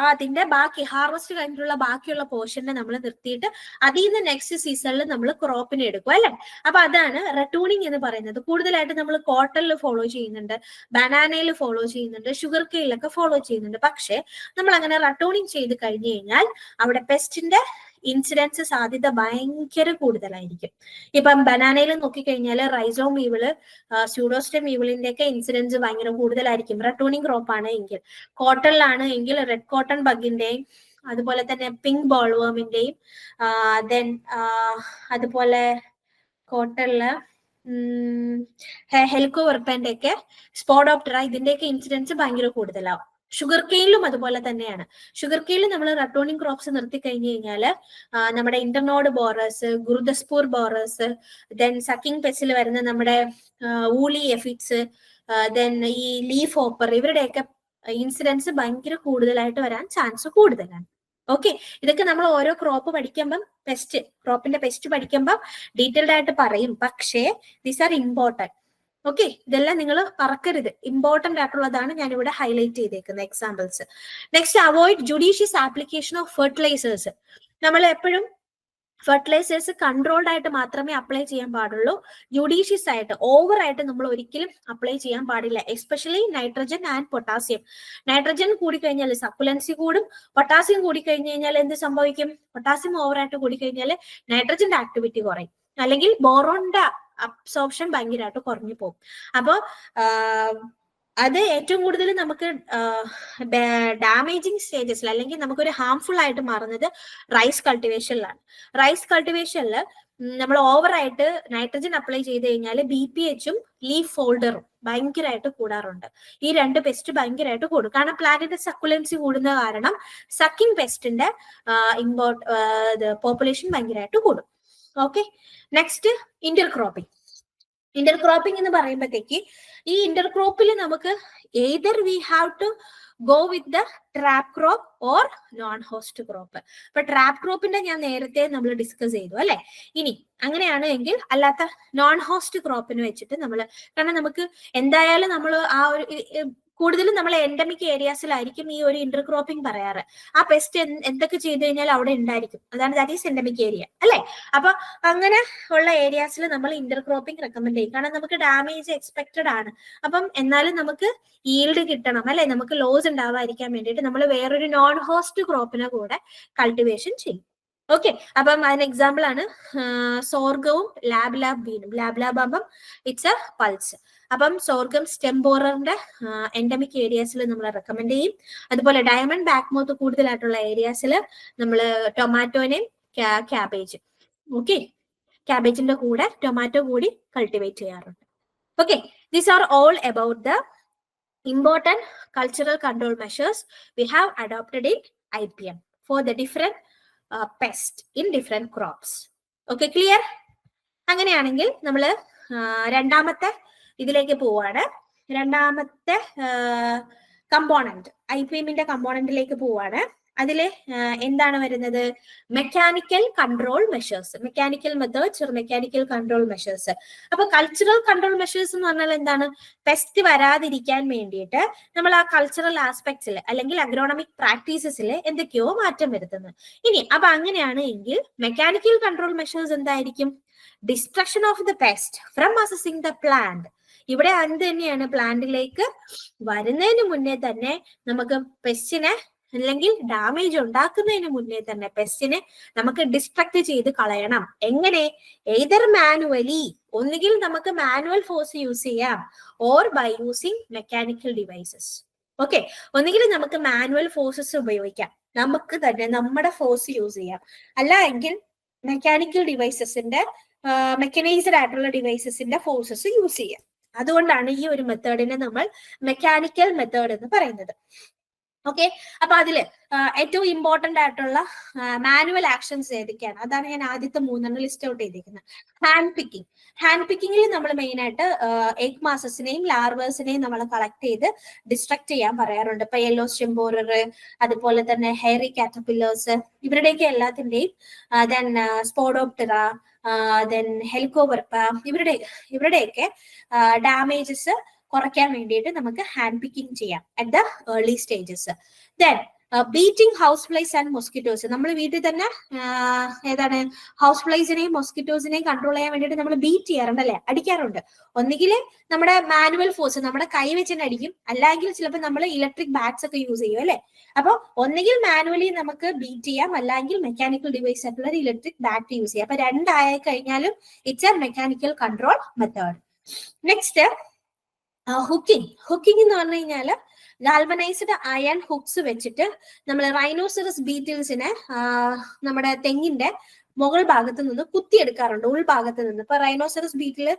അതിന്റെ ബാക്കി ഹാർവെസ്റ്റ് കഴിഞ്ഞിട്ടുള്ള ബാക്കിയുള്ള പോർഷനെ നമ്മൾ നിർത്തിയിട്ട് അതിൽ നിന്ന് നെക്സ്റ്റ് സീസണിൽ നമ്മൾ ക്രോപ്പിനെ എടുക്കും അല്ലെ. അപ്പൊ അതാണ് റട്ടൂണിങ് എന്ന് പറയുന്നത്. കൂടുതലായിട്ട് നമ്മൾ കോട്ടണിൽ ഫോളോ ചെയ്യുന്നുണ്ട്, ബനാനയിൽ ഫോളോ ചെയ്യുന്നുണ്ട്, ഷുഗർ കെയിലൊക്കെ ഫോളോ ചെയ്യുന്നുണ്ട്. പക്ഷെ നമ്മൾ അങ്ങനെ റട്ടൂണിങ് ചെയ്ത് കഴിഞ്ഞു കഴിഞ്ഞാൽ അവിടെ പെസ്റ്റിന്റെ ഇൻസിഡൻസ് സാധ്യത ഭയങ്കര കൂടുതലായിരിക്കും. ഇപ്പം ബനാനയിൽ നോക്കിക്കഴിഞ്ഞാൽ റൈസോം വീവിള്, സ്യൂഡോസ്റ്റം വീവിളിന്റെ ഒക്കെ ഇൻസിഡൻസ് ഭയങ്കര കൂടുതലായിരിക്കും റട്ടൂണിങ് ക്രോപ്പ് ആണ് എങ്കിൽ. കോട്ടണിലാണ് എങ്കിൽ റെഡ് കോട്ടൺ ബഗിന്റെയും അതുപോലെ തന്നെ പിങ്ക് ബോൾവേമിന്റെയും ദെൻ അതുപോലെ കോട്ടണില് ഹെലിക്കോവർപ്പന്റെ ഒക്കെ സ്പോഡോപ്റ്ററ ഇതിന്റെയൊക്കെ ഇൻസിഡൻസ് ഭയങ്കര കൂടുതലാവും. ഷുഗർ കെയിലും അതുപോലെ തന്നെയാണ്. ഷുഗർ കെയിലും നമ്മൾ റട്ടൂണിങ് ക്രോപ്സ് നിർത്തി കഴിഞ്ഞു കഴിഞ്ഞാല് നമ്മുടെ ഇന്റർനോഡ് ബോറേഴ്സ്, ഗുരുദസ്പൂർ ബോറേഴ്സ്, ദെൻ സക്കിംഗ് പെസ്റ്റിൽ വരുന്ന നമ്മുടെ ഊളി എഫിറ്റ്സ്, ദെൻ ഈ ലീഫ് ഹോപ്പർ, ഇവരുടെയൊക്കെ ഇൻസിഡൻസ് ഭയങ്കര കൂടുതലായിട്ട് വരാൻ ചാൻസ് കൂടുതലാണ്. ഓക്കെ, ഇതൊക്കെ നമ്മൾ ഓരോ ക്രോപ്പ് പഠിക്കുമ്പം ക്രോപ്പിന്റെ പെസ്റ്റ് പഠിക്കുമ്പോൾ ഡീറ്റെയിൽഡ് ആയിട്ട് പറയും. പക്ഷേ ദീസ് ആർ ഇമ്പോർട്ടൻറ്റ്. ഓക്കെ, ഇതെല്ലാം നിങ്ങൾ പറക്കരുത്, ഇമ്പോർട്ടന്റ് ആയിട്ടുള്ളതാണ് ഞാൻ ഇവിടെ ഹൈലൈറ്റ് ചെയ്തേക്കുന്ന examples. Next, avoid judicious application of fertilizers. നമ്മൾ എപ്പോഴും ഫെർട്ടിലൈസേഴ്സ് കൺട്രോൾഡ് ആയിട്ട് മാത്രമേ അപ്ലൈ ചെയ്യാൻ പാടുള്ളൂ. ജുഡീഷ്യസ് ആയിട്ട് ഓവർ ആയിട്ട് നമ്മൾ ഒരിക്കലും അപ്ലൈ ചെയ്യാൻ പാടില്ല. Especially nitrogen and potassium. Nitrogen കൂടിക്കഴിഞ്ഞാൽ സക്കുലൻസി കൂടും, പൊട്ടാസ്യം കൂടിക്കഴിഞ്ഞു കഴിഞ്ഞാൽ എന്ത് സംഭവിക്കും, പൊട്ടാസ്യം ഓവർ ആയിട്ട് കൂടിക്കഴിഞ്ഞാൽ നൈട്രജന്റെ ആക്ടിവിറ്റി കുറയും, അല്ലെങ്കിൽ ബോറോണിന്റെ അബ്സോർപ്ഷൻ ഭയങ്കരമായിട്ട് കുറഞ്ഞു പോകും. അപ്പോ അത് ഏറ്റവും കൂടുതൽ നമുക്ക് ഡാമേജിങ് സ്റ്റേജസിൽ അല്ലെങ്കിൽ നമുക്കൊരു ഹാംഫുൾ ആയിട്ട് മാറുന്നത് റൈസ് കൾട്ടിവേഷനിലാണ്. റൈസ് കൾട്ടിവേഷനിൽ നമ്മൾ ഓവറായിട്ട് നൈട്രജൻ അപ്ലൈ ചെയ്ത് കഴിഞ്ഞാൽ BPH-ഉം ലീഫ് ഫോൾഡറും ഭയങ്കരമായിട്ട് കൂടാറുണ്ട്. ഈ രണ്ട് പെസ്റ്റ് ഭയങ്കരമായിട്ട് കൂടും. കാരണം പ്ലാന്റിന്റെ സക്കുലൻസി കൂടുന്ന കാരണം സക്കിംഗ് പെസ്റ്റിന്റെ പോപ്പുലേഷൻ ഭയങ്കരമായിട്ട് കൂടും. Okay, next ഇന്റർക്രോപ്പിംഗ്. ഇന്റർക്രോപ്പിംഗ് എന്ന് പറയുമ്പോഴത്തേക്ക് ഈ ഇന്റർക്രോപ്പിൽ നമുക്ക് either we have to go with the trap crop or non-host crop. അപ്പൊ ട്രാപ്പ് ക്രോപ്പിന്റെ ഞാൻ നേരത്തെ നമ്മൾ ഡിസ്കസ് ചെയ്തു അല്ലെ. ഇനി അങ്ങനെയാണ് എങ്കിൽ അല്ലാത്ത നോൺ ഹോസ്റ്റ് ക്രോപ്പിന് വെച്ചിട്ട് നമ്മൾ, കാരണം നമുക്ക് എന്തായാലും നമ്മൾ ആ ഒരു കൂടുതലും നമ്മൾ എൻഡമിക് ഏരിയാസിലായിരിക്കും ഈ ഒരു ഇന്റർക്രോപ്പിംഗ് പറയാറ്. ആ പെസ്റ്റ് എന്തൊക്കെ ചെയ്തു കഴിഞ്ഞാൽ അവിടെ ഉണ്ടായിരിക്കും, അതാണ് ദാറ്റ് ഈസ് എൻഡമിക് ഏരിയ അല്ലെ. അപ്പൊ അങ്ങനെ ഉള്ള ഏരിയാസിൽ നമ്മൾ ഇന്റർക്രോപ്പിംഗ് റെക്കമെൻഡ് ചെയ്യും. കാരണം നമുക്ക് ഡാമേജ് എക്സ്പെക്റ്റഡ് ആണ്. അപ്പം എന്നാലും നമുക്ക് ഈൽഡ് കിട്ടണം അല്ലെ, നമുക്ക് ലോസ് ഉണ്ടാവാതിരിക്കാൻ വേണ്ടിയിട്ട് നമ്മൾ വേറൊരു നോൺ ഹോസ്റ്റ് ക്രോപ്പിനെ കൂടെ കൾട്ടിവേഷൻ ചെയ്യും. ഓക്കെ, അപ്പം അതിന് എക്സാമ്പിൾ ആണ് സോർഗവും ലാബ് ബീനും. ലാബ് ആകുമ്പം ഇറ്റ്സ് എ പൾസ്. അപ്പം സോർഗം സ്റ്റെംബോററിന്റെ എൻഡമിക് ഏരിയാസിൽ നമ്മൾ റെക്കമെൻഡ് ചെയ്യും. അതുപോലെ ഡയമണ്ട് ബാക്ക്മൗത്ത് കൂടുതലായിട്ടുള്ള ഏരിയാസിൽ നമ്മൾ ടൊമാറ്റോനെയും ക്യാബേജ്, ഓക്കെ, ക്യാബേജിന്റെ കൂടെ ടൊമാറ്റോ കൂടി കൾട്ടിവേറ്റ് ചെയ്യാറുണ്ട്. Okay, these are all about the important cultural control measures we have adopted in IPM for the different pest in different crops. Okay, clear? അങ്ങനെയാണെങ്കിൽ നമ്മൾ രണ്ടാമത്തെ ഇതിലേക്ക് പോവാണ്. രണ്ടാമത്തെ കമ്പോണന്റ്, IPM-ന്റെ കമ്പോണന്റിലേക്ക് പോവാണ്. അതില് എന്താണ് വരുന്നത്, mechanical control measures, mechanical methods or mechanical control measures. അപ്പൊ കൾച്ചറൽ കൺട്രോൾ മെഷേഴ്സ് എന്ന് പറഞ്ഞാൽ എന്താണ്, പെസ്റ്റ് വരാതിരിക്കാൻ വേണ്ടിയിട്ട് നമ്മൾ ആ കൾച്ചറൽ ആസ്പെക്ട്സിൽ അല്ലെങ്കിൽ അഗ്രോണമിക് പ്രാക്ടീസസിൽ എന്തൊക്കെയോ മാറ്റം വരുത്തുന്നത്. ഇനി അപ്പൊ അങ്ങനെയാണ് എങ്കിൽ മെക്കാനിക്കൽ കൺട്രോൾ മെഷേഴ്സ് എന്തായിരിക്കും, destruction of the pest from assessing the plant. ഇവിടെ എന്ത് തന്നെയാണ്, പ്ലാന്റിലേക്ക് വരുന്നതിന് മുന്നേ തന്നെ നമുക്ക് പെസ്റ്റിനെ അല്ലെങ്കിൽ ഡാമേജ് ഉണ്ടാക്കുന്നതിന് മുന്നേ തന്നെ പെസ്റ്റിനെ നമുക്ക് ഡിസ്ട്രക്ട് ചെയ്ത് കളയണം. എങ്ങനെ, എയ്തർ മാനുവലി, ഒന്നുകിൽ നമുക്ക് മാനുവൽ ഫോഴ്സ് യൂസ് ചെയ്യാം, or by using mechanical devices. Okay, ഒന്നുകിൽ നമുക്ക് മാനുവൽ ഫോഴ്സസ് ഉപയോഗിക്കാം, നമുക്ക് തന്നെ നമ്മുടെ ഫോഴ്സ് യൂസ് ചെയ്യാം. അല്ല എങ്കിൽ മെക്കാനിക്കൽ ഡിവൈസസിന്റെ മെക്കനൈസ്ഡ് ആയിട്ടുള്ള ഡിവൈസസിന്റെ ഫോഴ്സസ് യൂസ് ചെയ്യാം. അതുകൊണ്ടാണ് ഈ ഒരു മെത്തേഡിനെ നമ്മൾ മെക്കാനിക്കൽ മെത്തേഡ് എന്ന് പറയുന്നത്. ഓക്കെ, അപ്പൊ അതില് ഏറ്റവും ഇമ്പോർട്ടന്റ് ആയിട്ടുള്ള മാനുവൽ ആക്ഷൻസ് ഏതൊക്കെയാണ്? അതാണ് ഞാൻ ആദ്യത്തെ 3 ലിസ്റ്റ് ഔട്ട് ചെയ്തിരിക്കുന്നത്. Hand picking. ഹാൻഡ് പിക്കിങ്ങിൽ നമ്മൾ മെയിൻ ആയിട്ട് എഗ് മാസസിനെയും ലാർവേഴ്സിനെയും നമ്മൾ കളക്ട് ചെയ്ത് ഡിസ്ട്രക്ട് ചെയ്യാൻ പറയാറുണ്ട്. ഇപ്പൊ യെല്ലോ സ്റ്റെംബോറർ, അതുപോലെ തന്നെ ഹെയറി കാറ്റർപില്ലേഴ്സ്, ഇവരുടെയൊക്കെ എല്ലാത്തിന്റെയും ദെൻ സ്പോഡോപ്റ്ററ, ദെൻ ഹെലിക്കോബർപ്പ, ഇവരുടെയൊക്കെ ഡാമേജസ് കുറയ്ക്കാൻ വേണ്ടിയിട്ട് നമുക്ക് ഹാൻഡ് പിക്കിംഗ് ചെയ്യാം at the early stages. Then beating house flies and mosquitoes. നമ്മൾ വീട്ടിൽ തന്നെ ഏതാണ് ഹൗസ് ഫ്ലൈസിനെയും മൊസ്കിറ്റോസിനെയും കൺട്രോൾ ചെയ്യാൻ വേണ്ടിയിട്ട് നമ്മൾ ബീറ്റ് ചെയ്യാറുണ്ട് അല്ലെ, അടിക്കാറുണ്ട്. ഒന്നുകിൽ നമ്മുടെ മാനുവൽ ഫോഴ്സ് നമ്മുടെ കൈ വെച്ച് തന്നെ അടിക്കും, അല്ലെങ്കിൽ ചിലപ്പോൾ നമ്മൾ ഇലക്ട്രിക് ബാറ്റ്സ് ഒക്കെ യൂസ് ചെയ്യും അല്ലെ. അപ്പോൾ ഒന്നുകിൽ മാനുവലി നമുക്ക് ബീറ്റ് ചെയ്യാം, അല്ലെങ്കിൽ മെക്കാനിക്കൽ ഡിവൈസ് ആയിട്ടുള്ള ഇലക്ട്രിക് ബാറ്റ് യൂസ് ചെയ്യാം. അപ്പൊ രണ്ടായി കഴിഞ്ഞാലും it's A mechanical control method. Next hooking എന്ന് പറഞ്ഞു കഴിഞ്ഞാല് ഗാൽവനൈസ്ഡ് അയൺ ഹുക്സ് വെച്ചിട്ട് നമ്മൾ റൈനോസറസ് ബീറ്റിൽസിനെ നമ്മുടെ തെങ്ങിന്റെ മുകൾ ഭാഗത്ത് നിന്ന് കുത്തിയെടുക്കാറുണ്ട്, ഉൾഭാഗത്ത് നിന്ന്. ഇപ്പൊ റൈനോസറസ് ബീറ്റിൽ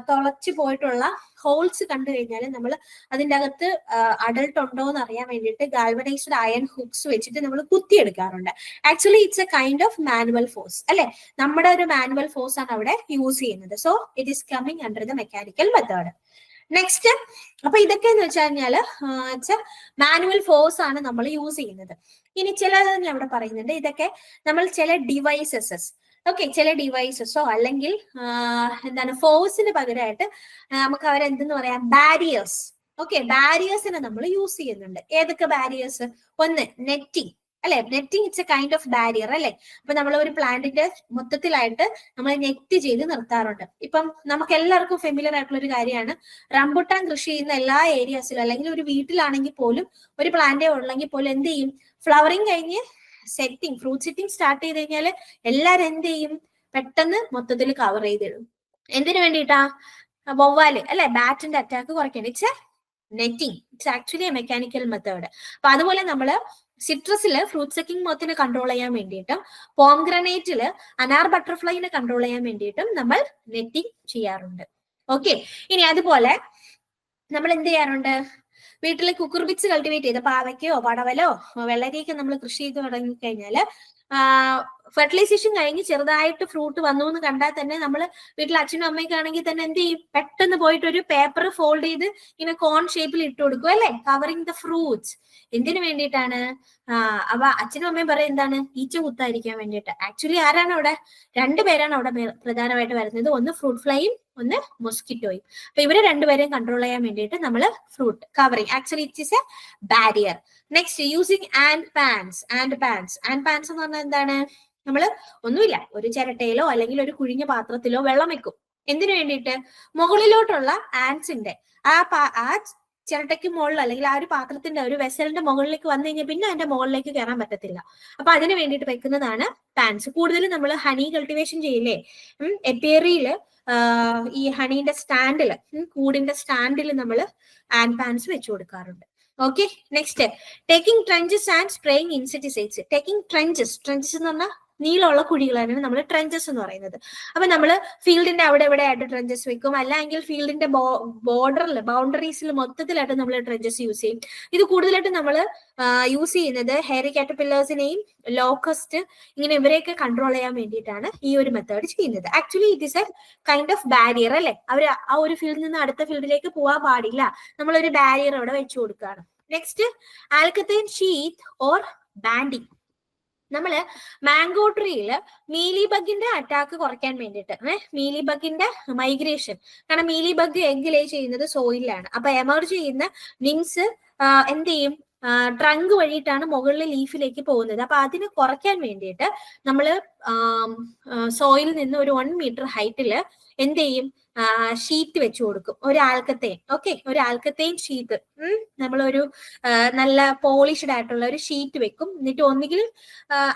തുളച്ചു പോയിട്ടുള്ള ഹോൾസ് കണ്ടു കഴിഞ്ഞാൽ നമ്മൾ അതിൻ്റെ അകത്ത് അഡൾട്ട് ഉണ്ടോ എന്ന് അറിയാൻ വേണ്ടിയിട്ട് ഗാൽവനൈസ്ഡ് അയൺ ഹുക്സ് വെച്ചിട്ട് നമ്മൾ കുത്തിയെടുക്കാറുണ്ട്. Actually it's a kind of manual force അല്ലെ, നമ്മുടെ ഒരു മാനുവൽ ഫോഴ്സ് ആണ് അവിടെ യൂസ് ചെയ്യുന്നത്. So it is coming under the mechanical method. Next, അപ്പൊ ഇതൊക്കെ എന്ന് വെച്ച് കഴിഞ്ഞാല് മാനുവൽ ഫോഴ്സ് ആണ് നമ്മൾ യൂസ് ചെയ്യുന്നത്. ഇനി ചിലത് ഞാൻ ഇവിടെ പറയുന്നുണ്ട്, ഇതൊക്കെ നമ്മൾ ചില ഡിവൈസസ്, ഓക്കെ, ചില ഡിവൈസസോ അല്ലെങ്കിൽ എന്താണ് ഫോഴ്സിന് പകരമായിട്ട് നമുക്ക് അവരെന്തെന്ന് പറയാം, ബാരിയേഴ്സ്. ഓക്കെ, ബാരിയേഴ്സിനെ നമ്മൾ യൂസ് ചെയ്യുന്നുണ്ട്. ഏതൊക്കെ ബാരിയേഴ്സ്? ഒന്ന് നെറ്റിംഗ് അല്ലെ, netting it's a kind of barrier അല്ലെ. അപ്പൊ നമ്മൾ ഒരു പ്ലാന്റിന്റെ മൊത്തത്തിലായിട്ട് നമ്മൾ നെറ്റ് ചെയ്ത് നിർത്താറുണ്ട്. ഇപ്പം നമുക്ക് എല്ലാവർക്കും ഫെമിലിയർ ആയിട്ടുള്ള ഒരു കാര്യമാണ്, റംബുട്ടാൻ കൃഷി ചെയ്യുന്ന എല്ലാ ഏരിയാസിലും അല്ലെങ്കിൽ ഒരു വീട്ടിലാണെങ്കിൽ പോലും ഒരു പ്ലാന്റേ ഉള്ളെങ്കിൽ പോലും എന്ത് ചെയ്യും, ഫ്ലവറിങ് കഴിഞ്ഞ് സെറ്റിംഗ്, ഫ്രൂട്ട് സെറ്റിംഗ് സ്റ്റാർട്ട് ചെയ്ത് കഴിഞ്ഞാൽ എല്ലാവരും എന്ത് ചെയ്യും, പെട്ടെന്ന് മൊത്തത്തിൽ കവർ ചെയ്തിടും. എന്തിനു വേണ്ടിയിട്ടാ? വവ്വാല് അല്ലെ, ബാറ്റിന്റെ അറ്റാക്ക് കുറയ്ക്കാൻ. It's A netting, it's actually A mechanical method. അപ്പൊ അതുപോലെ നമ്മള് സിട്രസില് ഫ്രൂട്ട് സെക്കിംഗ് മോത്തിനെ കൺട്രോൾ ചെയ്യാൻ വേണ്ടിയിട്ടും പോംഗ്രനേറ്റില് അനാർ ബട്ടർഫ്ലൈനെ കൺട്രോൾ ചെയ്യാൻ വേണ്ടിയിട്ടും നമ്മൾ നെറ്റിംഗ് ചെയ്യാറുണ്ട്. ഓക്കെ, ഇനി അതുപോലെ നമ്മൾ എന്ത് ചെയ്യാറുണ്ട്, വീട്ടിൽ കുക്കുർബിറ്റ്സ് കൾട്ടിവേറ്റ് ചെയ്ത് പാവയ്ക്കോ പടവലോ വെള്ളരിയൊക്കെ നമ്മൾ കൃഷി ചെയ്ത് തുടങ്ങിക്കഴിഞ്ഞാല് ഫെർട്ടിലൈസേഷൻ കഴിഞ്ഞ് ചെറുതായിട്ട് ഫ്രൂട്ട് വന്നു എന്ന് കണ്ടാൽ തന്നെ നമ്മൾ വീട്ടിൽ അച്ഛനും അമ്മയ്ക്ക് ആണെങ്കിൽ തന്നെ എന്ത് ചെയ്യും, പെട്ടെന്ന് പോയിട്ട് ഒരു പേപ്പർ ഫോൾഡ് ചെയ്ത് ഇങ്ങനെ കോൺ ഷേപ്പിൽ ഇട്ട് കൊടുക്കും അല്ലെ, കവറിങ് ദ ഫ്രൂട്ട്സ്. എന്തിനു വേണ്ടിയിട്ടാണ്? അപ്പൊ അച്ഛനും അമ്മയും പറയും എന്താണ്, ഈച്ച കുത്താതിരിക്കാൻ വേണ്ടിയിട്ട്. ആക്ച്വലി ആരാണ് അവിടെ? 2 പേരാണ് അവിടെ പ്രധാനമായിട്ട് വരുന്നത്, ഒന്ന് ഫ്രൂട്ട് ഫ്ലൈയും ഒന്ന് മൊസ്കിറ്റോയും. അപ്പൊ ഇവരെ 2 പേരെയും കൺട്രോൾ ചെയ്യാൻ വേണ്ടിയിട്ട് നമ്മൾ fruit covering, actually it is a barrier. Next, using and pans. And pans എന്ന് പറഞ്ഞാൽ എന്താണ്? നമ്മൾ ഒന്നുമില്ല, ഒരു ചിരട്ടയിലോ അല്ലെങ്കിൽ ഒരു കുഴിഞ്ഞ പാത്രത്തിലോ വെള്ളം വെക്കും. എന്തിനു വേണ്ടിയിട്ട്? മുകളിലോട്ടുള്ള ആൻസിന്റെ ആ ചിരട്ടയ്ക്ക് മുകളിൽ അല്ലെങ്കിൽ ആ ഒരു പാത്രത്തിന്റെ ഒരു വെസലിന്റെ മുകളിലേക്ക് വന്നു കഴിഞ്ഞാൽ പിന്നെ അതിന്റെ മുകളിലേക്ക് കയറാൻ പറ്റത്തില്ല. അപ്പൊ അതിന് വേണ്ടിയിട്ട് വെക്കുന്നതാണ് പാൻസ്. കൂടുതലും നമ്മൾ ഹണി കൾട്ടിവേഷൻ ചെയ്യില്ലേ, എപ്പിയറിയില് ഈ ഹണീന്റെ സ്റ്റാൻഡില്, കൂടിന്റെ സ്റ്റാൻഡിൽ നമ്മൾ ആൻഡ് പാൻസ് വെച്ചു കൊടുക്കാറുണ്ട്. Okay, next, taking trenches and spraying insecticides. Taking trenches എന്ന് പറഞ്ഞാൽ നീളമുള്ള കുഴികളാണ് നമ്മൾ ട്രെഞ്ചസ് എന്ന് പറയുന്നത്. അപ്പൊ നമ്മൾ ഫീൽഡിന്റെ അവിടെ എവിടെ ആയിട്ട് ട്രെഞ്ചസ് വെക്കും, അല്ലെങ്കിൽ ഫീൽഡിന്റെ ബോർഡറിൽ ബൗണ്ടറീസിൽ മൊത്തത്തിലായിട്ട് നമ്മൾ ട്രെഞ്ചസ് യൂസ് ചെയ്യും. ഇത് കൂടുതലായിട്ട് നമ്മൾ യൂസ് ചെയ്യുന്നത് ഹെയറി കാറ്റർപില്ലേഴ്സിനെയും ലോക്കസ്റ്റ് ഇങ്ങനെ ഇവരെയൊക്കെ കൺട്രോൾ ചെയ്യാൻ വേണ്ടിയിട്ടാണ് ഈ ഒരു മെത്തേഡ് ചെയ്യുന്നത്. Actually it is A kind of barrier അല്ലെ, അവർ ആ ഒരു ഫീൽഡിൽ നിന്ന് അടുത്ത ഫീൽഡിലേക്ക് പോകാൻ പാടില്ല, നമ്മളൊരു ബാരിയർ അവിടെ വെച്ചു കൊടുക്കുകയാണ്. Next, alkathene sheet or banding. നമ്മള് മാംഗോ ട്രീയില് മീലി ബഗിന്റെ അറ്റാക്ക് കുറയ്ക്കാൻ വേണ്ടിയിട്ട്, മീലി ബഗിന്റെ മൈഗ്രേഷൻ, കാരണം മീലി ബഗ് എഗ് ലേ ചെയ്യുന്നത് സോയിലാണ്. അപ്പൊ എമർജ് ചെയ്യുന്ന വിങ്സ് എന്ത് ചെയ്യും, ട്രങ്ക് വഴിയിട്ടാണ് മുകളിലെ ലീഫിലേക്ക് പോകുന്നത്. അപ്പൊ അതിന് കുറയ്ക്കാൻ വേണ്ടിയിട്ട് നമ്മള് സോയിൽ നിന്ന് ഒരു 1 മീറ്റർ ഹൈറ്റില് എന്ത് ചെയ്യും, ഷീറ്റ് വെച്ചു കൊടുക്കും, ഒരു ആൽക്കത്തൈൻ. ഓക്കെ, ഒരു ആൽക്കത്തൈൻ ഷീറ്റ് നമ്മളൊരു നല്ല പോളിഷ്ഡ് ആയിട്ടുള്ള ഒരു ഷീറ്റ് വെക്കും. എന്നിട്ട് ഒന്നുകിൽ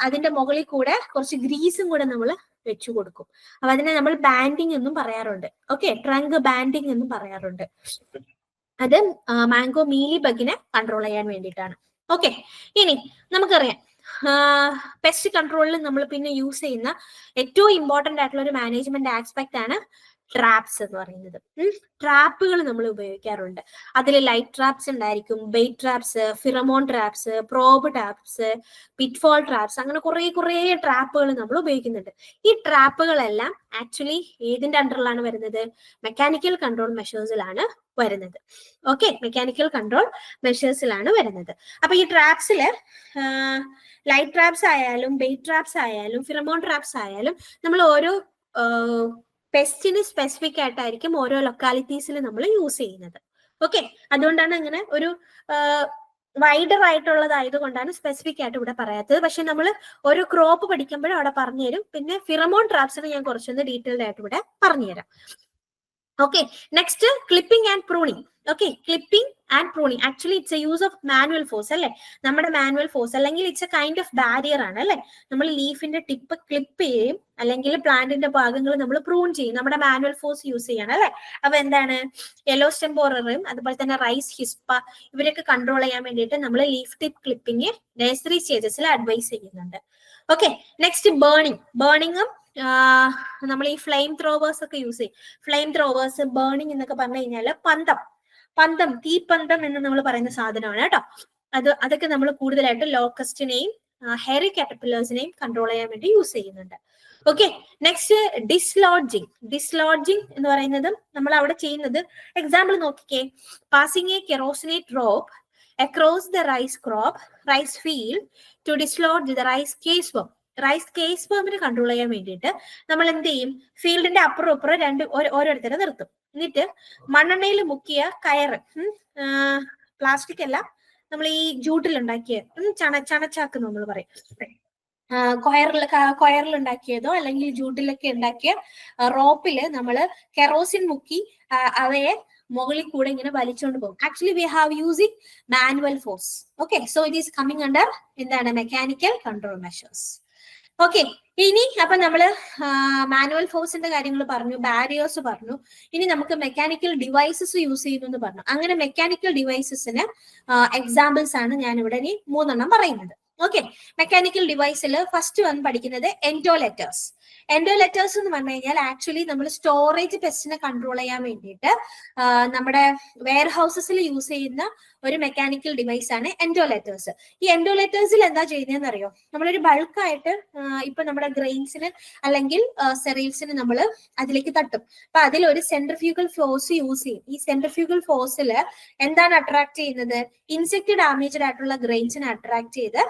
അതിന്റെ മുകളിൽ കൂടെ കുറച്ച് ഗ്രീസും കൂടെ നമ്മൾ വെച്ചു കൊടുക്കും. അപ്പൊ അതിനെ നമ്മൾ ബാൻഡിങ് എന്നും പറയാറുണ്ട്. ഓക്കെ, ട്രങ്ക് ബാൻഡിങ് എന്നും പറയാറുണ്ട്. അത് മാംഗോ മീലി ബഗിനെ കൺട്രോൾ ചെയ്യാൻ വേണ്ടിയിട്ടാണ്. ഓക്കെ, ഇനി നമുക്കറിയാം പെസ്റ്റ് കൺട്രോളിൽ നമ്മൾ പിന്നെ യൂസ് ചെയ്യുന്ന ഏറ്റവും ഇമ്പോർട്ടന്റ് ആയിട്ടുള്ള ഒരു മാനേജ്മെന്റ് ആസ്പെക്ട് ആണ് ട്രാപ്സ് എന്ന് പറയുന്നത്. ട്രാപ്പുകൾ നമ്മൾ ഉപയോഗിക്കാറുണ്ട്. അതിൽ ലൈറ്റ് ട്രാപ്സ് ഉണ്ടായിരിക്കും, bait traps, pheromone traps, probe traps, pitfall traps, അങ്ങനെ കുറേ ട്രാപ്പുകൾ നമ്മൾ ഉപയോഗിക്കുന്നുണ്ട്. ഈ ട്രാപ്പുകളെല്ലാം ആക്ച്വലി ഏതിന്റെ അണ്ടറിലാണ് വരുന്നത്? മെക്കാനിക്കൽ കൺട്രോൾ മെഷേഴ്സിലാണ് വരുന്നത്. ഓക്കെ, മെക്കാനിക്കൽ കൺട്രോൾ മെഷേഴ്സിലാണ് വരുന്നത്. അപ്പൊ ഈ ട്രാപ്സില് ലൈറ്റ് ട്രാപ്സ് ആയാലും ബെയ്റ്റ് ട്രാപ്സ് ആയാലും ഫിറമോൺ ട്രാപ്സ് ആയാലും നമ്മൾ ഓരോ പെസ്റ്റിന് സ്പെസിഫിക് ആയിട്ടായിരിക്കും ഓരോ ലൊക്കാലിറ്റീസിൽ നമ്മൾ യൂസ് ചെയ്യുന്നത്. ഓക്കെ, അതുകൊണ്ടാണ് അങ്ങനെ ഒരു വൈഡർ ആയിട്ടുള്ളതായത് കൊണ്ടാണ് സ്പെസിഫിക് ആയിട്ട് ഇവിടെ പറയാത്തത്. പക്ഷെ നമ്മൾ ഒരു ക്രോപ്പ് പഠിക്കുമ്പോഴും അവിടെ പറഞ്ഞുതരും. പിന്നെ ഫിറമോൺ ട്രാപ്സിന് ഞാൻ കുറച്ചൊന്ന് ഡീറ്റെയിൽഡ് ആയിട്ട് ഇവിടെ പറഞ്ഞുതരാം. Okay, next clipping and pruning. Okay, clipping and pruning actually it's a use of manual force അല്ലെ, നമ്മുടെ മാനുവൽ ഫോഴ്സ്, അല്ലെങ്കിൽ it's a kind of barrier ആണ് അല്ലെ. നമ്മൾ ലീഫിന്റെ ടിപ്പ് ക്ലിപ്പ് ചെയ്യും, അല്ലെങ്കിൽ പ്ലാന്റിന്റെ ഭാഗങ്ങൾ നമ്മൾ പ്രൂൺ ചെയ്യും, നമ്മുടെ മാനുവൽ ഫോഴ്സ് യൂസ് ചെയ്യണം അല്ലെ. അപ്പൊ എന്താണ്, യെല്ലോ സ്റ്റെം ബോററും അതുപോലെ തന്നെ റൈസ് ഹിസ്പ ഇവരൊക്കെ കൺട്രോൾ ചെയ്യാൻ വേണ്ടിയിട്ട് നമ്മൾ ലീഫ് ടിപ്പ് ക്ലിപ്പിംഗ് നഴ്സറി സ്റ്റേജസിൽ അഡ്വൈസ് ചെയ്യുന്നുണ്ട്. ഓക്കെ, നെക്സ്റ്റ് ബേണിങ്ങും നമ്മൾ ഈ ഫ്ലെയിം ത്രോവേഴ്സ് ഒക്കെ യൂസ് ചെയ്യും. ഫ്ലെയിം ത്രോവേഴ്സ്, ബേണിംഗ് എന്നൊക്കെ പറഞ്ഞു കഴിഞ്ഞാൽ പന്തം തീപ്പന്തം എന്ന് നമ്മൾ പറയുന്ന സാധനമാണ് കേട്ടോ. അതൊക്കെ നമ്മൾ കൂടുതലായിട്ട് ലോക്കസ്റ്റിനെയും ഹെയറി കാറ്റർപില്ലേഴ്സിനെയും കൺട്രോൾ ചെയ്യാൻ വേണ്ടി യൂസ് ചെയ്യുന്നുണ്ട്. ഓക്കെ, നെക്സ്റ്റ് ഡിസ്ലോഡ്ജിങ് എന്ന് പറയുന്നത് നമ്മൾ അവിടെ ചെയ്യുന്നത്, എക്സാമ്പിൾ നോക്കിക്കേ, passing a kerosenated rope across the rice field to dislodge the rice caseworm. Rice case ഫോമിനെ കൺട്രോൾ ചെയ്യാൻ വേണ്ടിയിട്ട് നമ്മൾ എന്ത് ചെയ്യും, ഫീൽഡിന്റെ അപ്പുറം ഓരോരുത്തരെ നിർത്തും. എന്നിട്ട് മണ്ണെണ്ണയിൽ മുക്കിയ കയറ്, പ്ലാസ്റ്റിക് അല്ല, നമ്മൾ ഈ ജൂട്ടിലുണ്ടാക്കിയ ചണച്ചാക്ക് നമ്മൾ പറയും, കൊയറിലുണ്ടാക്കിയതോ അല്ലെങ്കിൽ ജൂട്ടിലൊക്കെ ഉണ്ടാക്കിയ റോപ്പില് നമ്മൾ കെറോസിൻ മുക്കി അവയെ മുകളിൽ കൂടെ ഇങ്ങനെ വലിച്ചുകൊണ്ട് പോകും. Actually we have using manual force. Okay, so it is coming under എന്താണ്, മെക്കാനിക്കൽ കൺട്രോൾ മെഷേഴ്സ്. ഓക്കെ, ഇനി അപ്പൊ നമ്മള് മാനുവൽ ഫോഴ്സിന്റെ കാര്യങ്ങൾ പറഞ്ഞു, ബാരിയേഴ്സ് പറഞ്ഞു. ഇനി നമുക്ക് മെക്കാനിക്കൽ ഡിവൈസസ് യൂസ് ചെയ്യുന്നു എന്ന് പറഞ്ഞു. അങ്ങനെ മെക്കാനിക്കൽ ഡിവൈസസിന് എക്സാമ്പിൾസ് ആണ് ഞാൻ ഇവിടെ ഇനി 3 പറയുന്നത്. ഓക്കെ, മെക്കാനിക്കൽ ഡിവൈസിൽ ഫസ്റ്റ് വന്ന് പഠിക്കുന്നത് എൻഡോലെറ്റേഴ്സ്. എൻഡോലെറ്റേഴ്സ് എന്ന് പറഞ്ഞു കഴിഞ്ഞാൽ ആക്ച്വലി നമ്മൾ സ്റ്റോറേജ് പെസ്റ്റിനെ കൺട്രോൾ ചെയ്യാൻ വേണ്ടിയിട്ട് നമ്മുടെ വെയർ ഹൗസസിൽ യൂസ് ചെയ്യുന്ന ഒരു മെക്കാനിക്കൽ ഡിവൈസ് ആണ് എൻഡോലെറ്റേഴ്സ്. ഈ എൻഡോലെറ്റേഴ്സിൽ എന്താ ചെയ്യുന്നതെന്ന് അറിയോ, നമ്മളൊരു ബൾക്കായിട്ട് ഇപ്പൊ നമ്മുടെ ഗ്രെയിൻസിന് അല്ലെങ്കിൽ സെറീൽസിന് നമ്മൾ അതിലേക്ക് തട്ടും. അപ്പൊ അതിൽ ഒരു സെൻട്രിഫ്യൂഗൽ ഫോഴ്സ് യൂസ് ചെയ്യും. ഈ സെൻട്രിഫ്യൂഗൽ ഫോഴ്സിൽ എന്താണ് അട്രാക്ട് ചെയ്യുന്നത്, ഇൻസെക്ട് ഡാമേജ്ഡ് ആയിട്ടുള്ള ഗ്രെയിൻസിനെ അട്രാക്ട് ചെയ്ത്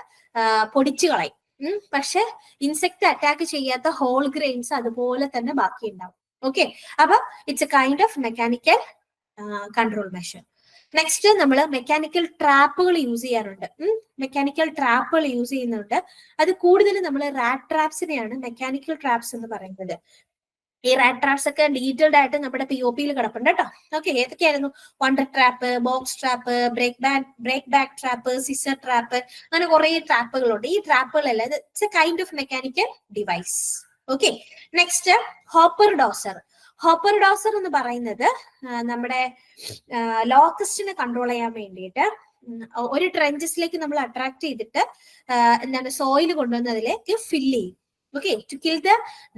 പൊടിച്ചു കളയും. പക്ഷെ ഇൻസെക്ട് അറ്റാക്ക് ചെയ്യാത്ത ഹോൾ ഗ്രെയിൻസ് അതുപോലെ തന്നെ ബാക്കി ഉണ്ടാവും. ഓക്കെ, അപ്പൊ it's a kind of mechanical control measure. Next നമ്മൾ മെക്കാനിക്കൽ ട്രാപ്പുകൾ യൂസ് ചെയ്യാറുണ്ട്. മെക്കാനിക്കൽ ട്രാപ്പുകൾ യൂസ് ചെയ്യുന്നുണ്ട്. അത് കൂടുതൽ നമ്മൾ റാറ്റ് ട്രാപ്സിനെയാണ് മെക്കാനിക്കൽ ട്രാപ്സ് എന്ന് പറയുന്നത്. ഈ റാറ്റ് ട്രാപ്സ് ഒക്കെ ഡീറ്റെയിൽഡ് ആയിട്ട് നമ്മുടെ POP കിടപ്പുണ്ട് കേട്ടോ. ഓക്കെ, ഏതൊക്കെയായിരുന്നു, wonder trap, box trap, break back trap, scissor trap, അങ്ങനെ കുറെ ട്രാപ്പുകളുണ്ട്. ഈ ട്രാപ്പുകളെല്ലാം it's a kind of mechanical device. Okay, next hopper dozer. Hopper dozer എന്ന് പറയുന്നത് നമ്മുടെ ലോക്കസ്റ്റിനെ കൺട്രോൾ ചെയ്യാൻ വേണ്ടിയിട്ട് ഒരു ട്രെഞ്ചസിലേക്ക് നമ്മൾ അട്രാക്ട് ചെയ്തിട്ട് എന്താണ് സോയിൽ കൊണ്ടുവന്ന് അതിലേക്ക് ഫില്ല് ചെയ്യും. Okay, to kill the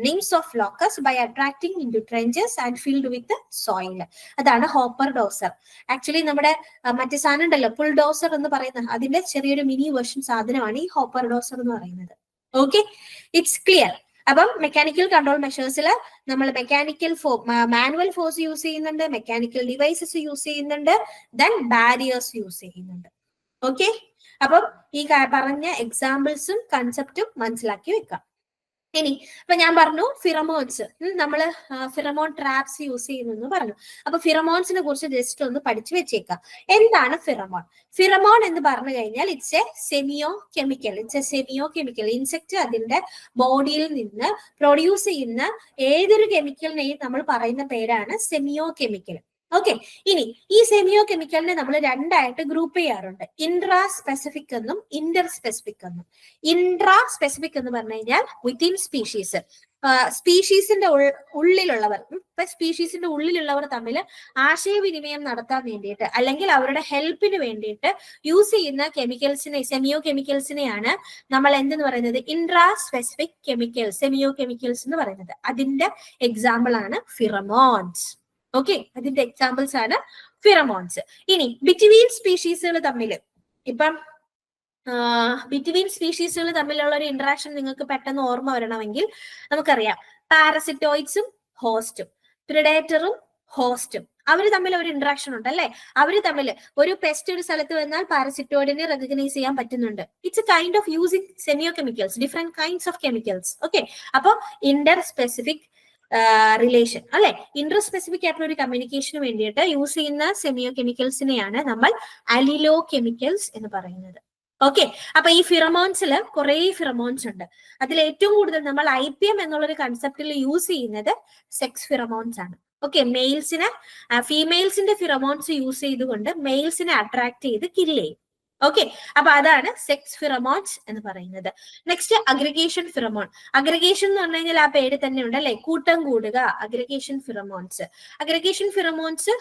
nymphs of locusts by attracting into trenches and filled with the soil. അതാണ് ഹോപ്പർ ഡോസർ. ആക്ച്വലി നമ്മുടെ മറ്റേ സാധനം ഉണ്ടല്ലോ, പുൾ ഡോസർ എന്ന് പറയുന്ന അതിന്റെ ചെറിയൊരു മിനി വേർഷൻ സാധനമാണ് ഈ ഹോപ്പർ ഡോസർ എന്ന് പറയുന്നത്. Okay, it's clear. അപ്പം മെക്കാനിക്കൽ കൺട്രോൾ മെഷേഴ്സിൽ നമ്മൾ മാനുവൽ ഫോഴ്സ് യൂസ് ചെയ്യുന്നുണ്ട്, മെക്കാനിക്കൽ ഡിവൈസസ് യൂസ് ചെയ്യുന്നുണ്ട്, ദെൻ ബാരിയേഴ്സ് യൂസ് ചെയ്യുന്നുണ്ട്. ഓക്കെ, അപ്പം ഈ പറഞ്ഞ എക്സാമ്പിൾസും കൺസെപ്റ്റും മനസ്സിലാക്കി വെക്കാം. ഇനി അപ്പൊ ഞാൻ പറഞ്ഞു ഫിറമോൺസ്, നമ്മൾ ഫിറമോൺ ട്രാപ്സ് യൂസ് ചെയ്യുന്നു പറഞ്ഞു. അപ്പൊ ഫിറമോൺസിനെ കുറിച്ച് ജസ്റ്റ് ഒന്ന് പഠിച്ചു വെച്ചേക്കാം. എന്താണ് ഫിറമോൺ? ഫിറമോൺ എന്ന് പറഞ്ഞു കഴിഞ്ഞാൽ ഇറ്റ്സ് എ സെമിയോ കെമിക്കൽ. ഇൻസെക്ട് അതിന്റെ ബോഡിയിൽ നിന്ന് പ്രൊഡ്യൂസ് ചെയ്യുന്ന ഏതൊരു കെമിക്കലിനെയും നമ്മൾ പറയുന്ന പേരാണ് സെമിയോ കെമിക്കൽ. ഓക്കെ, ഇനി ഈ സെമിയോ കെമിക്കലിനെ നമ്മൾ രണ്ടായിട്ട് ഗ്രൂപ്പ് ചെയ്യാറുണ്ട്, ഇൻട്രാ സ്പെസിഫിക് എന്നും ഇന്റർ സ്പെസിഫിക് എന്നും. ഇൻട്രാ സ്പെസിഫിക് എന്ന് പറഞ്ഞു കഴിഞ്ഞാൽ വിത്തിൻ സ്പീഷീസ്, സ്പീഷീസിന്റെ ഉള്ളിലുള്ളവർ തമ്മിൽ ആശയവിനിമയം നടത്താൻ വേണ്ടിയിട്ട് അല്ലെങ്കിൽ അവരുടെ ഹെൽപ്പിന് വേണ്ടിയിട്ട് യൂസ് ചെയ്യുന്ന സെമിയോ കെമിക്കൽസിനെയാണ് നമ്മൾ എന്തെന്ന് പറയുന്നത്, ഇൻട്രാ സ്പെസിഫിക് കെമിക്കൽസ്, സെമിയോ കെമിക്കൽസ് എന്ന് പറയുന്നത്. അതിന്റെ എക്സാമ്പിൾ ആണ് ഫിറമോൺസ്. ഓക്കെ, അതിന്റെ എക്സാമ്പിൾസ് ആണ് ഫിറമോൺസ്. ഇനി ബിറ്റ്വീൻ സ്പീഷീസുകൾ തമ്മിൽ, ഇപ്പം ബിറ്റ്വീൻ സ്പീഷീസുകൾ തമ്മിലുള്ള ഒരു ഇന്ററാക്ഷൻ നിങ്ങൾക്ക് പെട്ടെന്ന് ഓർമ്മ വരണമെങ്കിൽ നമുക്കറിയാം, പാരസിറ്റോയിഡ്സും ഹോസ്റ്റും, പ്രിഡേറ്ററും ഹോസ്റ്റും, അവർ തമ്മിൽ ഒരു ഇന്ററാക്ഷൻ ഉണ്ട് അല്ലെ. അവർ തമ്മിൽ ഒരു പെസ്റ്റ് ഒരു സ്ഥലത്ത് വന്നാൽ പാരസിറ്റോയിഡിനെ റെക്കഗ്നൈസ് ചെയ്യാൻ പറ്റുന്നുണ്ട്. It's a kind of using semiochemicals, different kinds of chemicals. Okay, അപ്പൊ ഇന്റർ സ്പെസിഫിക് റിലേഷൻ അല്ലെ, ഇന്റർ സ്പെസിഫിക് ആയിട്ടുള്ള ഒരു കമ്മ്യൂണിക്കേഷന് വേണ്ടിയിട്ട് യൂസ് ചെയ്യുന്ന സെമിയോ കെമിക്കൽസിനെയാണ് നമ്മൾ അലിലോ കെമിക്കൽസ് എന്ന് പറയുന്നത്. ഓക്കെ, അപ്പൊ ഈ ഫിറമോൺസിൽ കുറെ ഫിറമോൺസ് ഉണ്ട്. അതിൽ ഏറ്റവും കൂടുതൽ നമ്മൾ IPM എന്നുള്ളൊരു കൺസെപ്റ്റിൽ യൂസ് ചെയ്യുന്നത് സെക്സ് ഫിറമോൺസ് ആണ്. ഓക്കെ, ഫീമെയിൽസിന്റെ ഫിറമോൺസ് യൂസ് ചെയ്തുകൊണ്ട് മെയിൽസിനെ അട്രാക്ട് ചെയ്ത് കില്ല് ചെയ്യും. ഓക്കെ, അപ്പൊ അതാണ് സെക്സ് ഫിറമോൺസ് എന്ന് പറയുന്നത്. Next aggregation pheromone. അഗ്രിഗേഷൻ എന്ന് പറഞ്ഞു കഴിഞ്ഞാൽ ആ പേര് തന്നെ ഉണ്ട് അല്ലെ, കൂട്ടം കൂടുക. അഗ്രിഗേഷൻ ഫിറമോൺസ്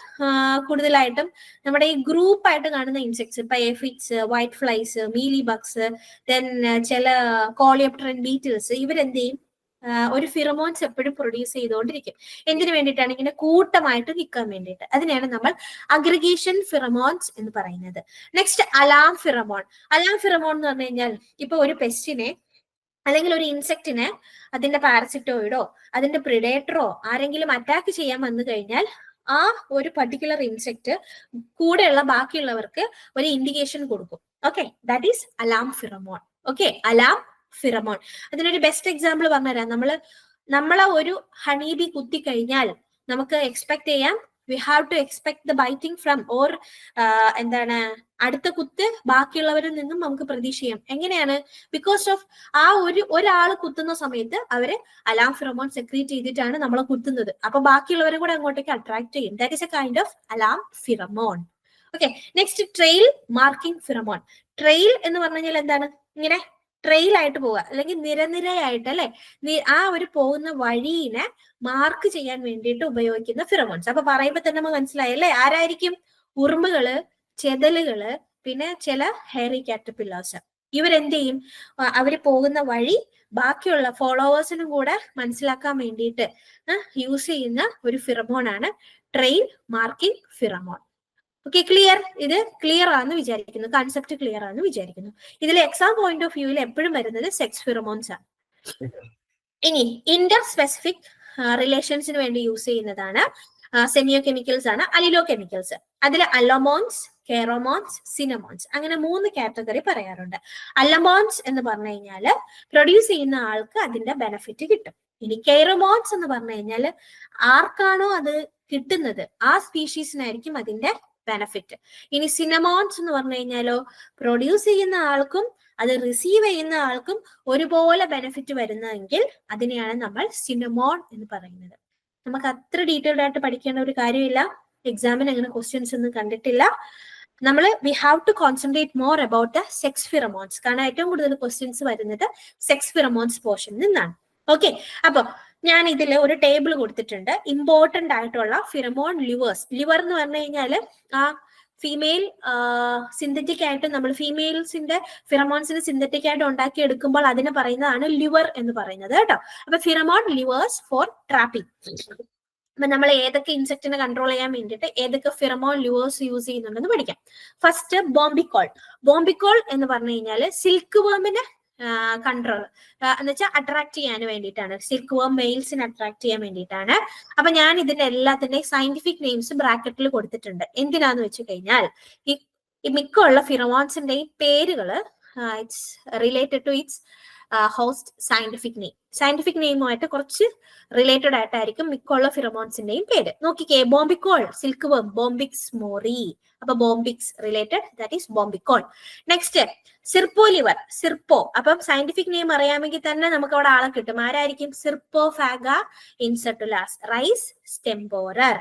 കൂടുതലായിട്ടും നമ്മുടെ ഈ ഗ്രൂപ്പ് ആയിട്ട് കാണുന്ന ഇൻസെക്ട്സ്, ഇപ്പൊ aphids, white flies, mealy Bugs, then ചില കോളിയോപ്റ്ററൻ ബീറ്റിൽസ്, ഇവരെന്ത് ചെയ്യും, ഒരു ഫിറമോൺസ് എപ്പോഴും പ്രൊഡ്യൂസ് ചെയ്തുകൊണ്ടിരിക്കും. എന്തിനു വേണ്ടിയിട്ടാണ്? ഇങ്ങനെ കൂട്ടമായിട്ട് നിൽക്കാൻ വേണ്ടിയിട്ട്. അതിനെയാണ് നമ്മൾ അഗ്രിഗേഷൻ ഫിറമോൺസ് എന്ന് പറയുന്നത്. Next alarm pheromone. Alarm pheromone എന്ന് പറഞ്ഞു കഴിഞ്ഞാൽ ഇപ്പൊ ഒരു പെസ്റ്റിനെ അല്ലെങ്കിൽ ഒരു ഇൻസെക്റ്റിനെ അതിന്റെ പാരസിറ്റോയിഡോ അതിന്റെ പ്രിഡേറ്ററോ ആരെങ്കിലും അറ്റാക്ക് ചെയ്യാൻ വന്നു കഴിഞ്ഞാൽ ആ ഒരു പർട്ടിക്കുലർ ഇൻസെക്ട് കൂടെയുള്ള ബാക്കിയുള്ളവർക്ക് ഒരു ഇൻഡിക്കേഷൻ കൊടുക്കും. Okay, that is alarm pheromone. Okay, alarm pheromone. അതിനൊരു ബെസ്റ്റ് എക്സാമ്പിൾ പറഞ്ഞുതരാം. നമ്മളെ ഒരു ഹണീബി കുത്തി കഴിഞ്ഞാൽ നമുക്ക് എക്സ്പെക്ട് ചെയ്യാം, we have to expect the biting from, or അടുത്ത കുത്ത് ബാക്കിയുള്ളവരിൽ നിന്നും നമുക്ക് പ്രതീക്ഷ ചെയ്യാം. എങ്ങനെയാണ്? ബിക്കോസ് ഓഫ് ആ ഒരാൾ കുത്തുന്ന സമയത്ത് അവര് അലാം ഫിറമോൺ സെക്രീറ്റ് ചെയ്തിട്ടാണ് നമ്മളെ കുത്തുന്നത്. അപ്പൊ ബാക്കിയുള്ളവരെ കൂടെ അങ്ങോട്ടേക്ക് അട്രാക്ട് ചെയ്യും. That is a kind of alarm pheromone. Okay, next trail marking pheromone. Trail എന്ന് പറഞ്ഞു കഴിഞ്ഞാൽ എന്താണ്? ഇങ്ങനെ ട്രെയിൽ ആയിട്ട് പോവുക, അല്ലെങ്കിൽ നിരനിരയായിട്ട് അല്ലെ, ആ ഒരു പോകുന്ന വഴിനെ മാർക്ക് ചെയ്യാൻ വേണ്ടിയിട്ട് ഉപയോഗിക്കുന്ന ഫിറമോൺസ്. അപ്പൊ പറയുമ്പോ തന്നെ നമുക്ക് മനസ്സിലായല്ലേ ആരായിരിക്കും? ഉറുമ്പുകള്, ചെതലുകള്, പിന്നെ ചില ഹെയറി കാറ്റർപില്ലേഴ്സ്. ഇവരെന്ത് ചെയ്യും? അവര് പോകുന്ന വഴി ബാക്കിയുള്ള ഫോളോവേഴ്സിനും കൂടെ മനസ്സിലാക്കാൻ വേണ്ടിയിട്ട് യൂസ് ചെയ്യുന്ന ഒരു ഫിറമോൺ ആണ് trail marking pheromone. Okay, clear? ഇത് ക്ലിയർ ആണെന്ന് വിചാരിക്കുന്നു, കൺസെപ്റ്റ് ക്ലിയർ ആണെന്ന് വിചാരിക്കുന്നു. ഇതിൽ എക്സാം പോയിന്റ് ഓഫ് വ്യൂവിൽ എപ്പോഴും വരുന്നത് സെക്സ് ഫിറമോൺസ് ആണ്. ഇനി ഇന്റർ സ്പെസിഫിക് റിലേഷൻസിന് വേണ്ടി യൂസ് ചെയ്യുന്നതാണ് സെമിയോ കെമിക്കൽസ് ആണ് അലിലോ കെമിക്കൽസ്. അതിൽ അലോമോൺസ്, കെറോമോൺസ്, സിനമോൺസ്, അങ്ങനെ 3 കാറ്റഗറി പറയാറുണ്ട്. അലമോൺസ് എന്ന് പറഞ്ഞു കഴിഞ്ഞാൽ പ്രൊഡ്യൂസ് ചെയ്യുന്ന ആൾക്ക് അതിന്റെ ബെനിഫിറ്റ് കിട്ടും. ഇനി കെറോമോൺസ് എന്ന് പറഞ്ഞു കഴിഞ്ഞാൽ ആർക്കാണോ അത് കിട്ടുന്നത് ആ സ്പീഷീസിനായിരിക്കും അതിന്റെ ബെനഫിറ്റ്. ഇനി സിനമോൺസ് എന്ന് പറഞ്ഞു കഴിഞ്ഞാലോ പ്രൊഡ്യൂസ് ചെയ്യുന്ന ആൾക്കും അത് റിസീവ് ചെയ്യുന്ന ആൾക്കും ഒരുപോലെ ബെനിഫിറ്റ് വരുന്നതെങ്കിൽ അതിനെയാണ് നമ്മൾ സിനമോൺ എന്ന് പറയുന്നത്. നമുക്ക് അത്ര ഡീറ്റെയിൽഡ് ആയിട്ട് പഠിക്കേണ്ട ഒരു കാര്യമില്ല. എക്സാമിന് അങ്ങനെ ക്വസ്റ്റ്യൻസ് ഒന്നും കണ്ടിട്ടില്ല. We have to concentrate more about the sex pheromones. കാരണം ഏറ്റവും കൂടുതൽ ക്വസ്റ്റ്യൻസ് വരുന്നത് സെക്സ് ഫിറമോൺസ് പോർഷനിൽ നിന്നാണ്. ഓക്കെ, അപ്പൊ ഞാൻ ഇതിൽ ഒരു ടേബിൾ കൊടുത്തിട്ടുണ്ട്. ഇമ്പോർട്ടന്റ് ആയിട്ടുള്ള ഫിറമോൺ ലിവേഴ്സ്. ലിവർ എന്ന് പറഞ്ഞു കഴിഞ്ഞാല് ആ ഫീമെയിൽ സിന്തറ്റിക് ആയിട്ട് നമ്മൾ ഫീമെയിൽസിന്റെ ഫിറമോൺസിന് സിന്തറ്റിക് ആയിട്ട് ഉണ്ടാക്കി എടുക്കുമ്പോൾ അതിനെ പറയുന്നതാണ് ലിവർ എന്ന് പറയുന്നത് കേട്ടോ. അപ്പൊ ഫിറമോൺ ലിവേഴ്സ് ഫോർ ട്രാപ്പിംഗ്. അപ്പൊ നമ്മൾ ഏതൊക്കെ ഇൻസെക്റ്റിനെ കൺട്രോൾ ചെയ്യാൻ വേണ്ടിയിട്ട് ഏതൊക്കെ ഫിറമോൺ ലിവേഴ്സ് യൂസ് ചെയ്യുന്നുണ്ടെന്ന് പഠിക്കാം. ഫസ്റ്റ് ബോംബിക്കോൾ. ബോംബിക്കോൾ എന്ന് പറഞ്ഞു കഴിഞ്ഞാല് സിൽക്ക് വേമിനെ കൺട്രോൾ എന്ന് വെച്ചാൽ അട്രാക്ട് ചെയ്യാൻ വേണ്ടിയിട്ടാണ്. സിൽക്ക് വേം മെയിൽസിനെ അട്രാക്ട് ചെയ്യാൻ വേണ്ടിയിട്ടാണ്. അപ്പൊ ഞാൻ ഇതിന്റെ എല്ലാത്തിന്റെയും സയന്റിഫിക് നെയിംസ് ബ്രാക്കറ്റിൽ കൊടുത്തിട്ടുണ്ട്. എന്തിനാന്ന് വെച്ച് കഴിഞ്ഞാൽ ഈ മിക്കുള്ള ഫിറമോൺസിന്റെയും പേരുകള് it's related to its host scientific നെയിമുമായിട്ട് കുറച്ച് റിലേറ്റഡ് ആയിട്ടായിരിക്കും മിക്കുള്ള ഫിറമോൺസിന്റെയും പേര്. നോക്കിക്കേ, ബോംബിക്കോൾ സിൽക്ക് വേം, ബോംബിക്സ് മോറി. അപ്പൊ Bombyx related, that is bombykol. Next scirpolure, scirpo. അപ്പം സയന്റിഫിക് നെയിം അറിയാമെങ്കിൽ തന്നെ നമുക്ക് അവിടെ ആളെ കിട്ടും. ആരായിരിക്കും? Scirpophaga incertulas, rice stemborer.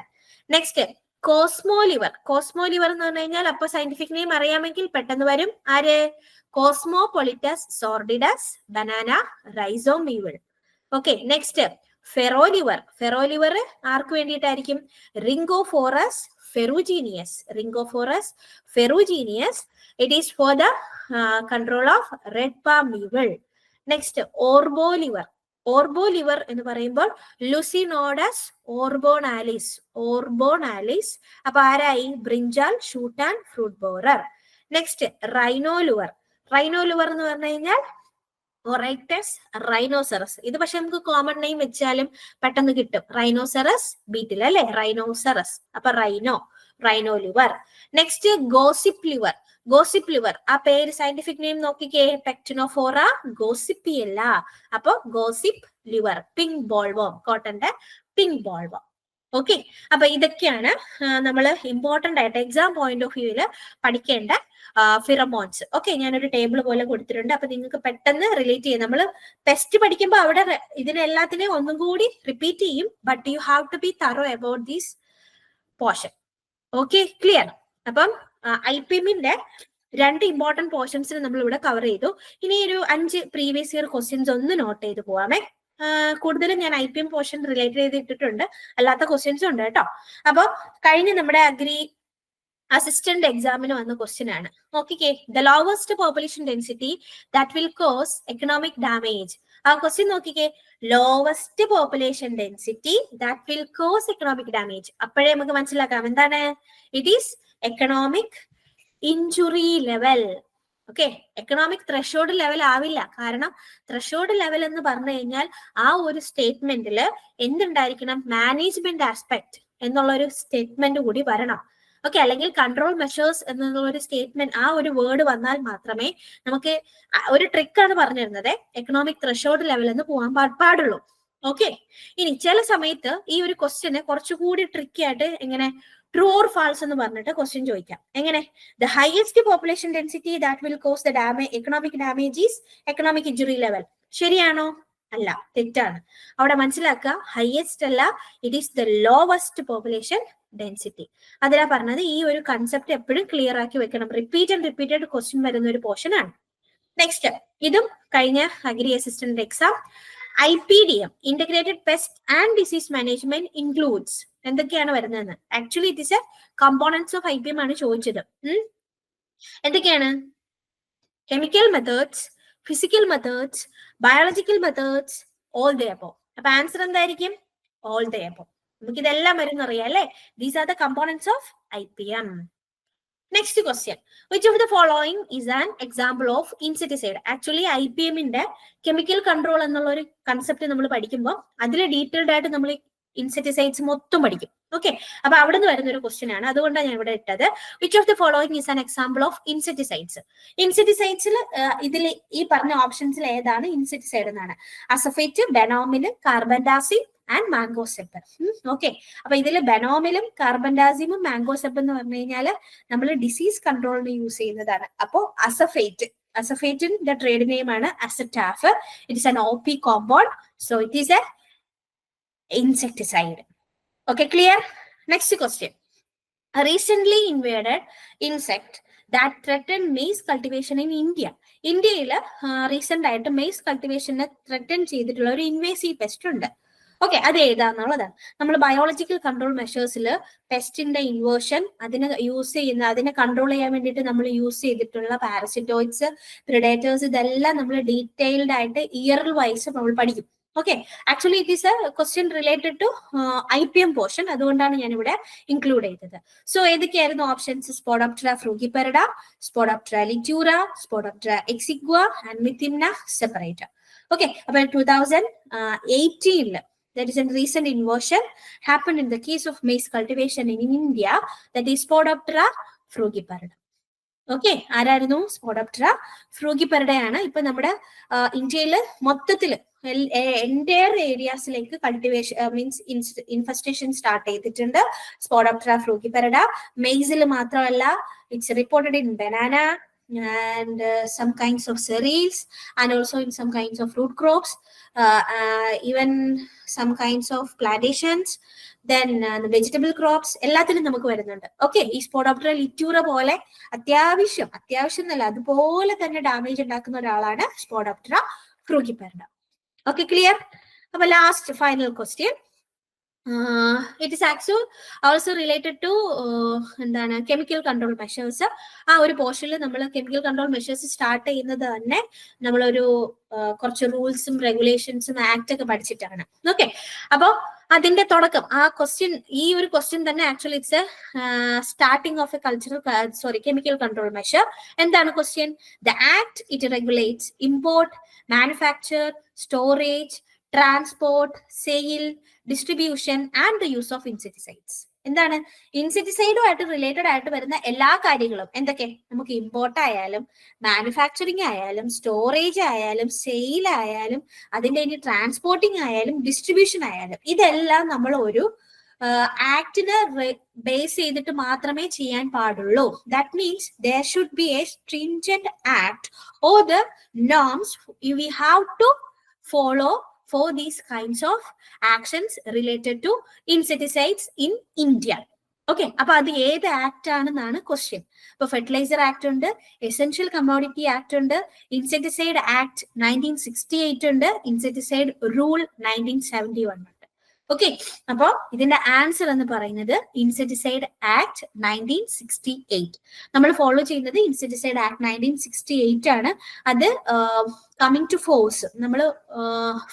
Next cosmolure. Cosmolure എന്ന് പറഞ്ഞു കഴിഞ്ഞാൽ അപ്പൊ സയന്റിഫിക് നെയിം അറിയാമെങ്കിൽ പെട്ടെന്ന് വരും. ആര്? Cosmopolites sordidus banana rhizome weevil. Okay, next ferrolure. Ferrolure ആർക്ക് വേണ്ടിയിട്ടായിരിക്കും? Rhynchophorus ferrugineus. Rhynchophorus ferrugineus. It is for the control of red palm weevil. Next orbolure. Orbolure എന്ന് പറയുമ്പോൾ ലുസിനോഡസ് ഓർബോണാലിസ്. ഓർബോണാലിസ്. അപ്പൊ ആരായി? Brinjal, shoot and, fruit borer. Next rhinolure. Rhinolure എന്ന് പറഞ്ഞു കഴിഞ്ഞാൽ ഒറൈക്ടസ് rhinoceros. ഇത് പക്ഷെ നമുക്ക് കോമൺ നെയിം വെച്ചാലും പെട്ടെന്ന് കിട്ടും. റൈനോസറസ് ബീറ്റിൽ അല്ലെ, റൈനോസറസ്. അപ്പൊ rhinolure. Next gossyplure. Gossyplure, ആ പേര് സയന്റിഫിക് നെയിം നോക്കിക്കേ, പെക്ടിനോഫോറ ഗോസിപ്പിയല്ല. അപ്പൊ ഗോസിപ്പ് ലിവർ. പിങ്ക് ബോൾവോം, കോട്ടന്റെ പിങ്ക് ബോൾവോം. ഓക്കെ, അപ്പൊ ഇതൊക്കെയാണ് നമ്മൾ ഇമ്പോർട്ടന്റ് ആയിട്ട് എക്സാം പോയിന്റ് ഓഫ് വ്യൂവിൽ പഠിക്കേണ്ട ഫിറമോൺസ്. ഓക്കെ, ഞാനൊരു ടേബിൾ പോലെ കൊടുത്തിട്ടുണ്ട്. അപ്പൊ നിങ്ങൾക്ക് പെട്ടെന്ന് റിലേറ്റ് ചെയ്യും. നമ്മൾ ടെസ്റ്റ് പഠിക്കുമ്പോൾ അവിടെ ഇതിനെല്ലാത്തിനെയും ഒന്നും കൂടി റിപ്പീറ്റ് ചെയ്യും. But you have to be thorough about these portion. Okay, clear? അപ്പം IPMന്റെ 2 ഇമ്പോർട്ടന്റ് പോർഷൻസിന് നമ്മൾ ഇവിടെ കവർ ചെയ്തു. ഇനി ഒരു 5 പ്രീവിയസ് ഇയർ ക്വസ്റ്റ്യൻസ് ഒന്ന് നോട്ട് ചെയ്ത് പോവാമേ. കൂടുതലും ഞാൻ IPM പോർഷൻ റിലേറ്റ് ചെയ്തിട്ടുണ്ട്, അല്ലാത്ത ക്വസ്റ്റ്യൻസും ഉണ്ട് കേട്ടോ. അപ്പൊ കഴിഞ്ഞ നമ്മുടെ അഗ്രി അസിസ്റ്റന്റ് എക്സാമിന് വന്ന ക്വസ്റ്റ്യൻ ആണ്. നോക്കിക്കേ, the lowest population density that will cause economic damage. ആ ക്വസ്റ്റ്യൻ നോക്കിക്കേ, lowest population density that will cause economic damage. അപ്പോഴേ നമുക്ക് മനസ്സിലാക്കാം എന്താണ്. It is economic injury level. Okay, economic threshold level ആവില്ല. കാരണം ത്രഷോൾഡ് ലെവൽ എന്ന് പറഞ്ഞു കഴിഞ്ഞാൽ ആ ഒരു സ്റ്റേറ്റ്മെന്റിൽ എന്തുണ്ടായിരിക്കണം? മാനേജ്മെന്റ് ആസ്പെക്ട് എന്നുള്ള ഒരു സ്റ്റേറ്റ്മെന്റ് കൂടി വരണം. ഓക്കെ, അല്ലെങ്കിൽ കൺട്രോൾ മെഷേഴ്സ് എന്നുള്ള ഒരു സ്റ്റേറ്റ്മെന്റ്, ആ ഒരു വേർഡ് വന്നാൽ മാത്രമേ നമുക്ക് ഒരു ട്രിക്കാണ് പറഞ്ഞു തരുന്നത്, എക്കണോമിക് ത്രഷോൾഡ് ലെവൽ എന്ന് പോകാൻ പാടുള്ളൂ. ഓക്കെ, ഇനി ചില സമയത്ത് ഈ ഒരു ക്വസ്റ്റ്യന് കുറച്ചുകൂടി ട്രിക്കി ആയിട്ട് എങ്ങനെ ട്രൂ ഓർ ഫാൾസ് എന്ന് പറഞ്ഞിട്ട് ക്വസ്റ്റ്യൻ ചോദിക്കാം. എങ്ങനെ? The highest population density that will cause the economic damage is economic injury level. ശരിയാണോ? അല്ല, തെറ്റാണ്. അവിടെ മനസ്സിലാക്കുക, ഹയസ്റ്റ് അല്ല, it is the lowest population density. അതിനാ പറഞ്ഞത് ഈ ഒരു കൺസെപ്റ്റ് എപ്പോഴും ക്ലിയർ ആക്കി വെക്കണം. റിപ്പീറ്റഡ് ക്വസ്റ്റ്യൻ വരുന്ന ഒരു പോർഷൻ ആണ്. നെക്സ്റ്റ്, ഇതും കഴിഞ്ഞ agri assistant exam IPDM integrated pest and disease management includes എന്തൊക്കെയാണ് വരുന്നതെന്ന്. Actually it is a components of IPM ആണ് ചോദിച്ചത്. എന്തൊക്കെയാണ്? Chemical methods, physical methods, biological methods, all the above. അപ്പൊ ആൻസർ എന്തായിരിക്കും? All the above. നമുക്ക് ഇതെല്ലാം വരും അറിയാം അല്ലെ. These are the components of IPM. Next question, which of the following is an example of insecticide. Actually IPMന്റെ chemical control എന്നുള്ള ഒരു കൺസെപ്റ്റ് നമ്മൾ പഠിക്കുമ്പോൾ അതിൽ ഡീറ്റെയിൽഡ് ആയിട്ട് നമ്മൾ ഇൻസെക്ടിസൈഡ്സ് മൊത്തം പഠിക്കും. ഓക്കെ, അപ്പൊ അവിടെ നിന്ന് വരുന്ന ഒരു ക്വസ്റ്റ്യൻ ആണ്, അതുകൊണ്ടാണ് ഞാൻ ഇവിടെ ഇട്ടത്. Which of the following is an example of insecticides. ഇൻസെക്ടിസൈഡ്സിൽ ഇതിൽ ഈ പറഞ്ഞ ഓപ്ഷൻസിൽ ഏതാണ് ഇൻസെക്ടിസൈഡ് എന്നാണ്. Acephate, benomyl, carbendazim and mancozeb. Okay, അപ്പൊ ഇതിൽ ബെനോമിലും കാർബൻഡാസിമും മാംഗോസെപ്പ് എന്ന് പറഞ്ഞു കഴിഞ്ഞാൽ നമ്മൾ ഡിസീസ് കൺട്രോളിന് യൂസ് ചെയ്യുന്നതാണ്. അപ്പോ അസഫേറ്റിന്റെ ട്രേഡ് നെയിം ആണ് Asataf. It is an OP compound, so it is a insecticide. Okay, clear? Next question. A recently invaded insect that threatened maize cultivation in India. ഇന്ത്യയിൽ റീസെന്റ് ആയിട്ട് മെയ്സ് കൾട്ടിവേഷനെ ത്രെറ്റൻ ചെയ്തിട്ടുള്ള ഒരു invasive pest ഉണ്ട്. Okay, അത് ഏതാന്നുള്ളതാണ്. നമ്മൾ biological control മെഷേഴ്സിൽ പെസ്റ്റിന്റെ inversion, അതിനെ control ചെയ്യാൻ വേണ്ടിയിട്ട് നമ്മൾ യൂസ് ചെയ്തിട്ടുള്ള പാരസിറ്റോയിഡ്സ്, പ്രിഡേറ്റേഴ്സ്, ഇതെല്ലാം നമ്മൾ ഡീറ്റെയിൽഡ് ആയിട്ട് ഇയർ വൈസ് നമ്മൾ പഠിക്കും. Okay, actually it is a question related to IPM portion, അതുകൊണ്ടാണ് ഞാൻ ഇവിടെ ഇൻക്ലൂഡ് ചെയ്തത്. സോ ഏതൊക്കെയായിരുന്നു options? Spodoptera frugiperda, Spodoptera litura, Spodoptera exigua and Mythimna separata. Okay, അപ്പൊ 2018 that is a recent inversion happened in the case of maize cultivation in India, that is Spodoptera frugiperda. Okay, ആരായിരുന്നു? Spodoptera ഫ്രൂഗിപെറിഡയാണ്. ഇപ്പൊ നമ്മുടെ ഇന്ത്യയിൽ മൊത്തത്തില് entire ഏരിയാസിലേക്ക് cultivation means infestation start ചെയ്തിട്ടുണ്ട്. Spodoptera frugiperda മെയ്സിൽ മാത്രമല്ല, it's reported in banana and some kinds of cereals, and also in some kinds of fruit crops, even some kinds of plantations, then the vegetable crops, എല്ലാത്തിലും നമുക്ക് വരുന്നുണ്ട്. Okay, ഈ സ്പോഡോപ്റ്ററ ലിറ്റ്യൂറ പോലെ അത്യാവശ്യം എന്നല്ല, അതുപോലെ തന്നെ ഡാമേജ് ഉണ്ടാക്കുന്ന ഒരാളാണ് സ്പോഡോപ്റ്ററ ഫ്രൂഗിപെറിഡ. Okay, clear? അപ്പൊ last final question. It is also related to എന്താണ് കെമിക്കൽ കൺട്രോൾ മെഷേഴ്സ്. ആ ഒരു പോർഷനിൽ നമ്മൾ കെമിക്കൽ കൺട്രോൾ മെഷേഴ്സ് സ്റ്റാർട്ട് ചെയ്യുന്നത് തന്നെ നമ്മളൊരു കുറച്ച് റൂൾസും റെഗുലേഷൻസും ആക്ട് ഒക്കെ പഠിച്ചിട്ടാണ്. ഓക്കെ, അപ്പൊ അതിന്റെ തുടക്കം ആ ക്വസ്റ്റ്യൻ, ഈ ഒരു ക്വസ്റ്റ്യൻ തന്നെ actually it's starting of a chemical control measure. എന്താണ് question? The act it regulates import, manufacture, storage, transport, sale, distribution and the use of insecticides. എന്താണ്? ഇൻസെക്ടിസൈഡുമായിട്ട് റിലേറ്റഡ് ആയിട്ട് വരുന്ന എല്ലാ കാര്യങ്ങളും എന്തൊക്കെ? നമുക്ക് ഇമ്പോർട്ട് ആയാലും മാനുഫാക്ചറിങ് ആയാലും സ്റ്റോറേജ് ആയാലും സെയിൽ ആയാലും അതിന്റെ ഇനി ട്രാൻസ്പോർട്ടിങ് ആയാലും ഡിസ്ട്രിബ്യൂഷൻ ആയാലും ഇതെല്ലാം നമ്മൾ ഒരു ആക്ടിനെ ബേസ് ചെയ്തിട്ട് മാത്രമേ ചെയ്യാൻ പാടുള്ളൂ. That means there should be a stringent act or the norms we have to follow for these kinds of actions related to insecticides in India. Okay, അപ്പൊ അത് ഏത് ആക്ട് ആണെന്നാണ് ക്വസ്റ്റ്യൻ. ഇപ്പൊ ഫെർട്ടിലൈസർ ആക്ട് ഉണ്ട്, എസെൻഷ്യൽ കമ്മോഡിറ്റി ആക്ട് ഉണ്ട്, insecticide act 1968 ഉണ്ട്, insecticide rule 1971 ഉണ്ട്. Okay, അപ്പോ ഇതിന്റെ ആൻസർ എന്ന് പറയുന്നത് ഇൻസെക്ടിസൈഡ് ആക്ട് 1968. നമ്മൾ ഫോളോ ചെയ്യുന്നത് ഇൻസെക്ടിസൈഡ് ആക്ട് 1968 ആണ്. അത് കമ്മിങ് ടു ഫോഴ്സ്, നമ്മൾ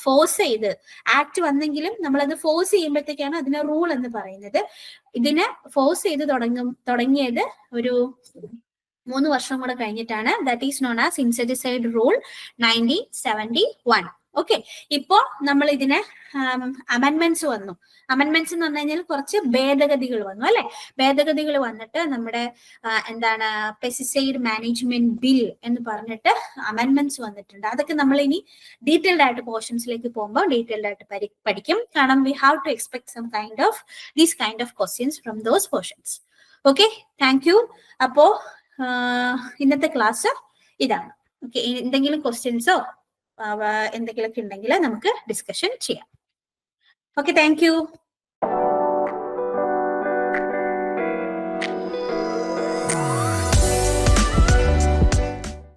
ഫോഴ്സ് ചെയ്ത് ആക്ട് വന്നെങ്കിലും നമ്മളത് ഫോഴ്സ് ചെയ്യുമ്പോഴത്തേക്കാണ് അതിന് റൂൾ എന്ന് പറയുന്നത്. ഇതിനെ ഫോഴ്സ് ചെയ്ത് തുടങ്ങിയത് ഒരു 3 വർഷം കൂടെ കഴിഞ്ഞിട്ടാണ്. That is known as insecticide rule 1971. Okay, ഇപ്പോ നമ്മൾ ഇതിനെ അമെൻമെന്റ്സ് വന്നു. അമെൻമെന്റ്സ് എന്ന് പറഞ്ഞു കഴിഞ്ഞാൽ കുറച്ച് ഭേദഗതികൾ വന്നു അല്ലെ. ഭേദഗതികൾ വന്നിട്ട് നമ്മുടെ എന്താണ് പെസ്റ്റിസൈഡ് മാനേജ്മെന്റ് ബിൽ എന്ന് പറഞ്ഞിട്ട് അമെൻമെന്റ്സ് വന്നിട്ടുണ്ട്. അതൊക്കെ നമ്മൾ ഇനി ഡീറ്റെയിൽഡ് ആയിട്ട് പോർഷൻസിലേക്ക് പോകുമ്പോൾ ഡീറ്റെയിൽഡ് ആയിട്ട് പഠിക്കും. കാരണം we have to expect some these kind of questions from those portions. Okay, thank you. അപ്പോ ഇന്നത്തെ ക്ലാസ് ഇതാണ്. ഓക്കെ, എന്തെങ്കിലും ക്വസ്റ്റ്യൻസോ എന്തെങ്കിലുമൊക്കെ ഉണ്ടെങ്കിൽ നമുക്ക് ഡിസ്കഷൻ ചെയ്യാം. Okay, thank U.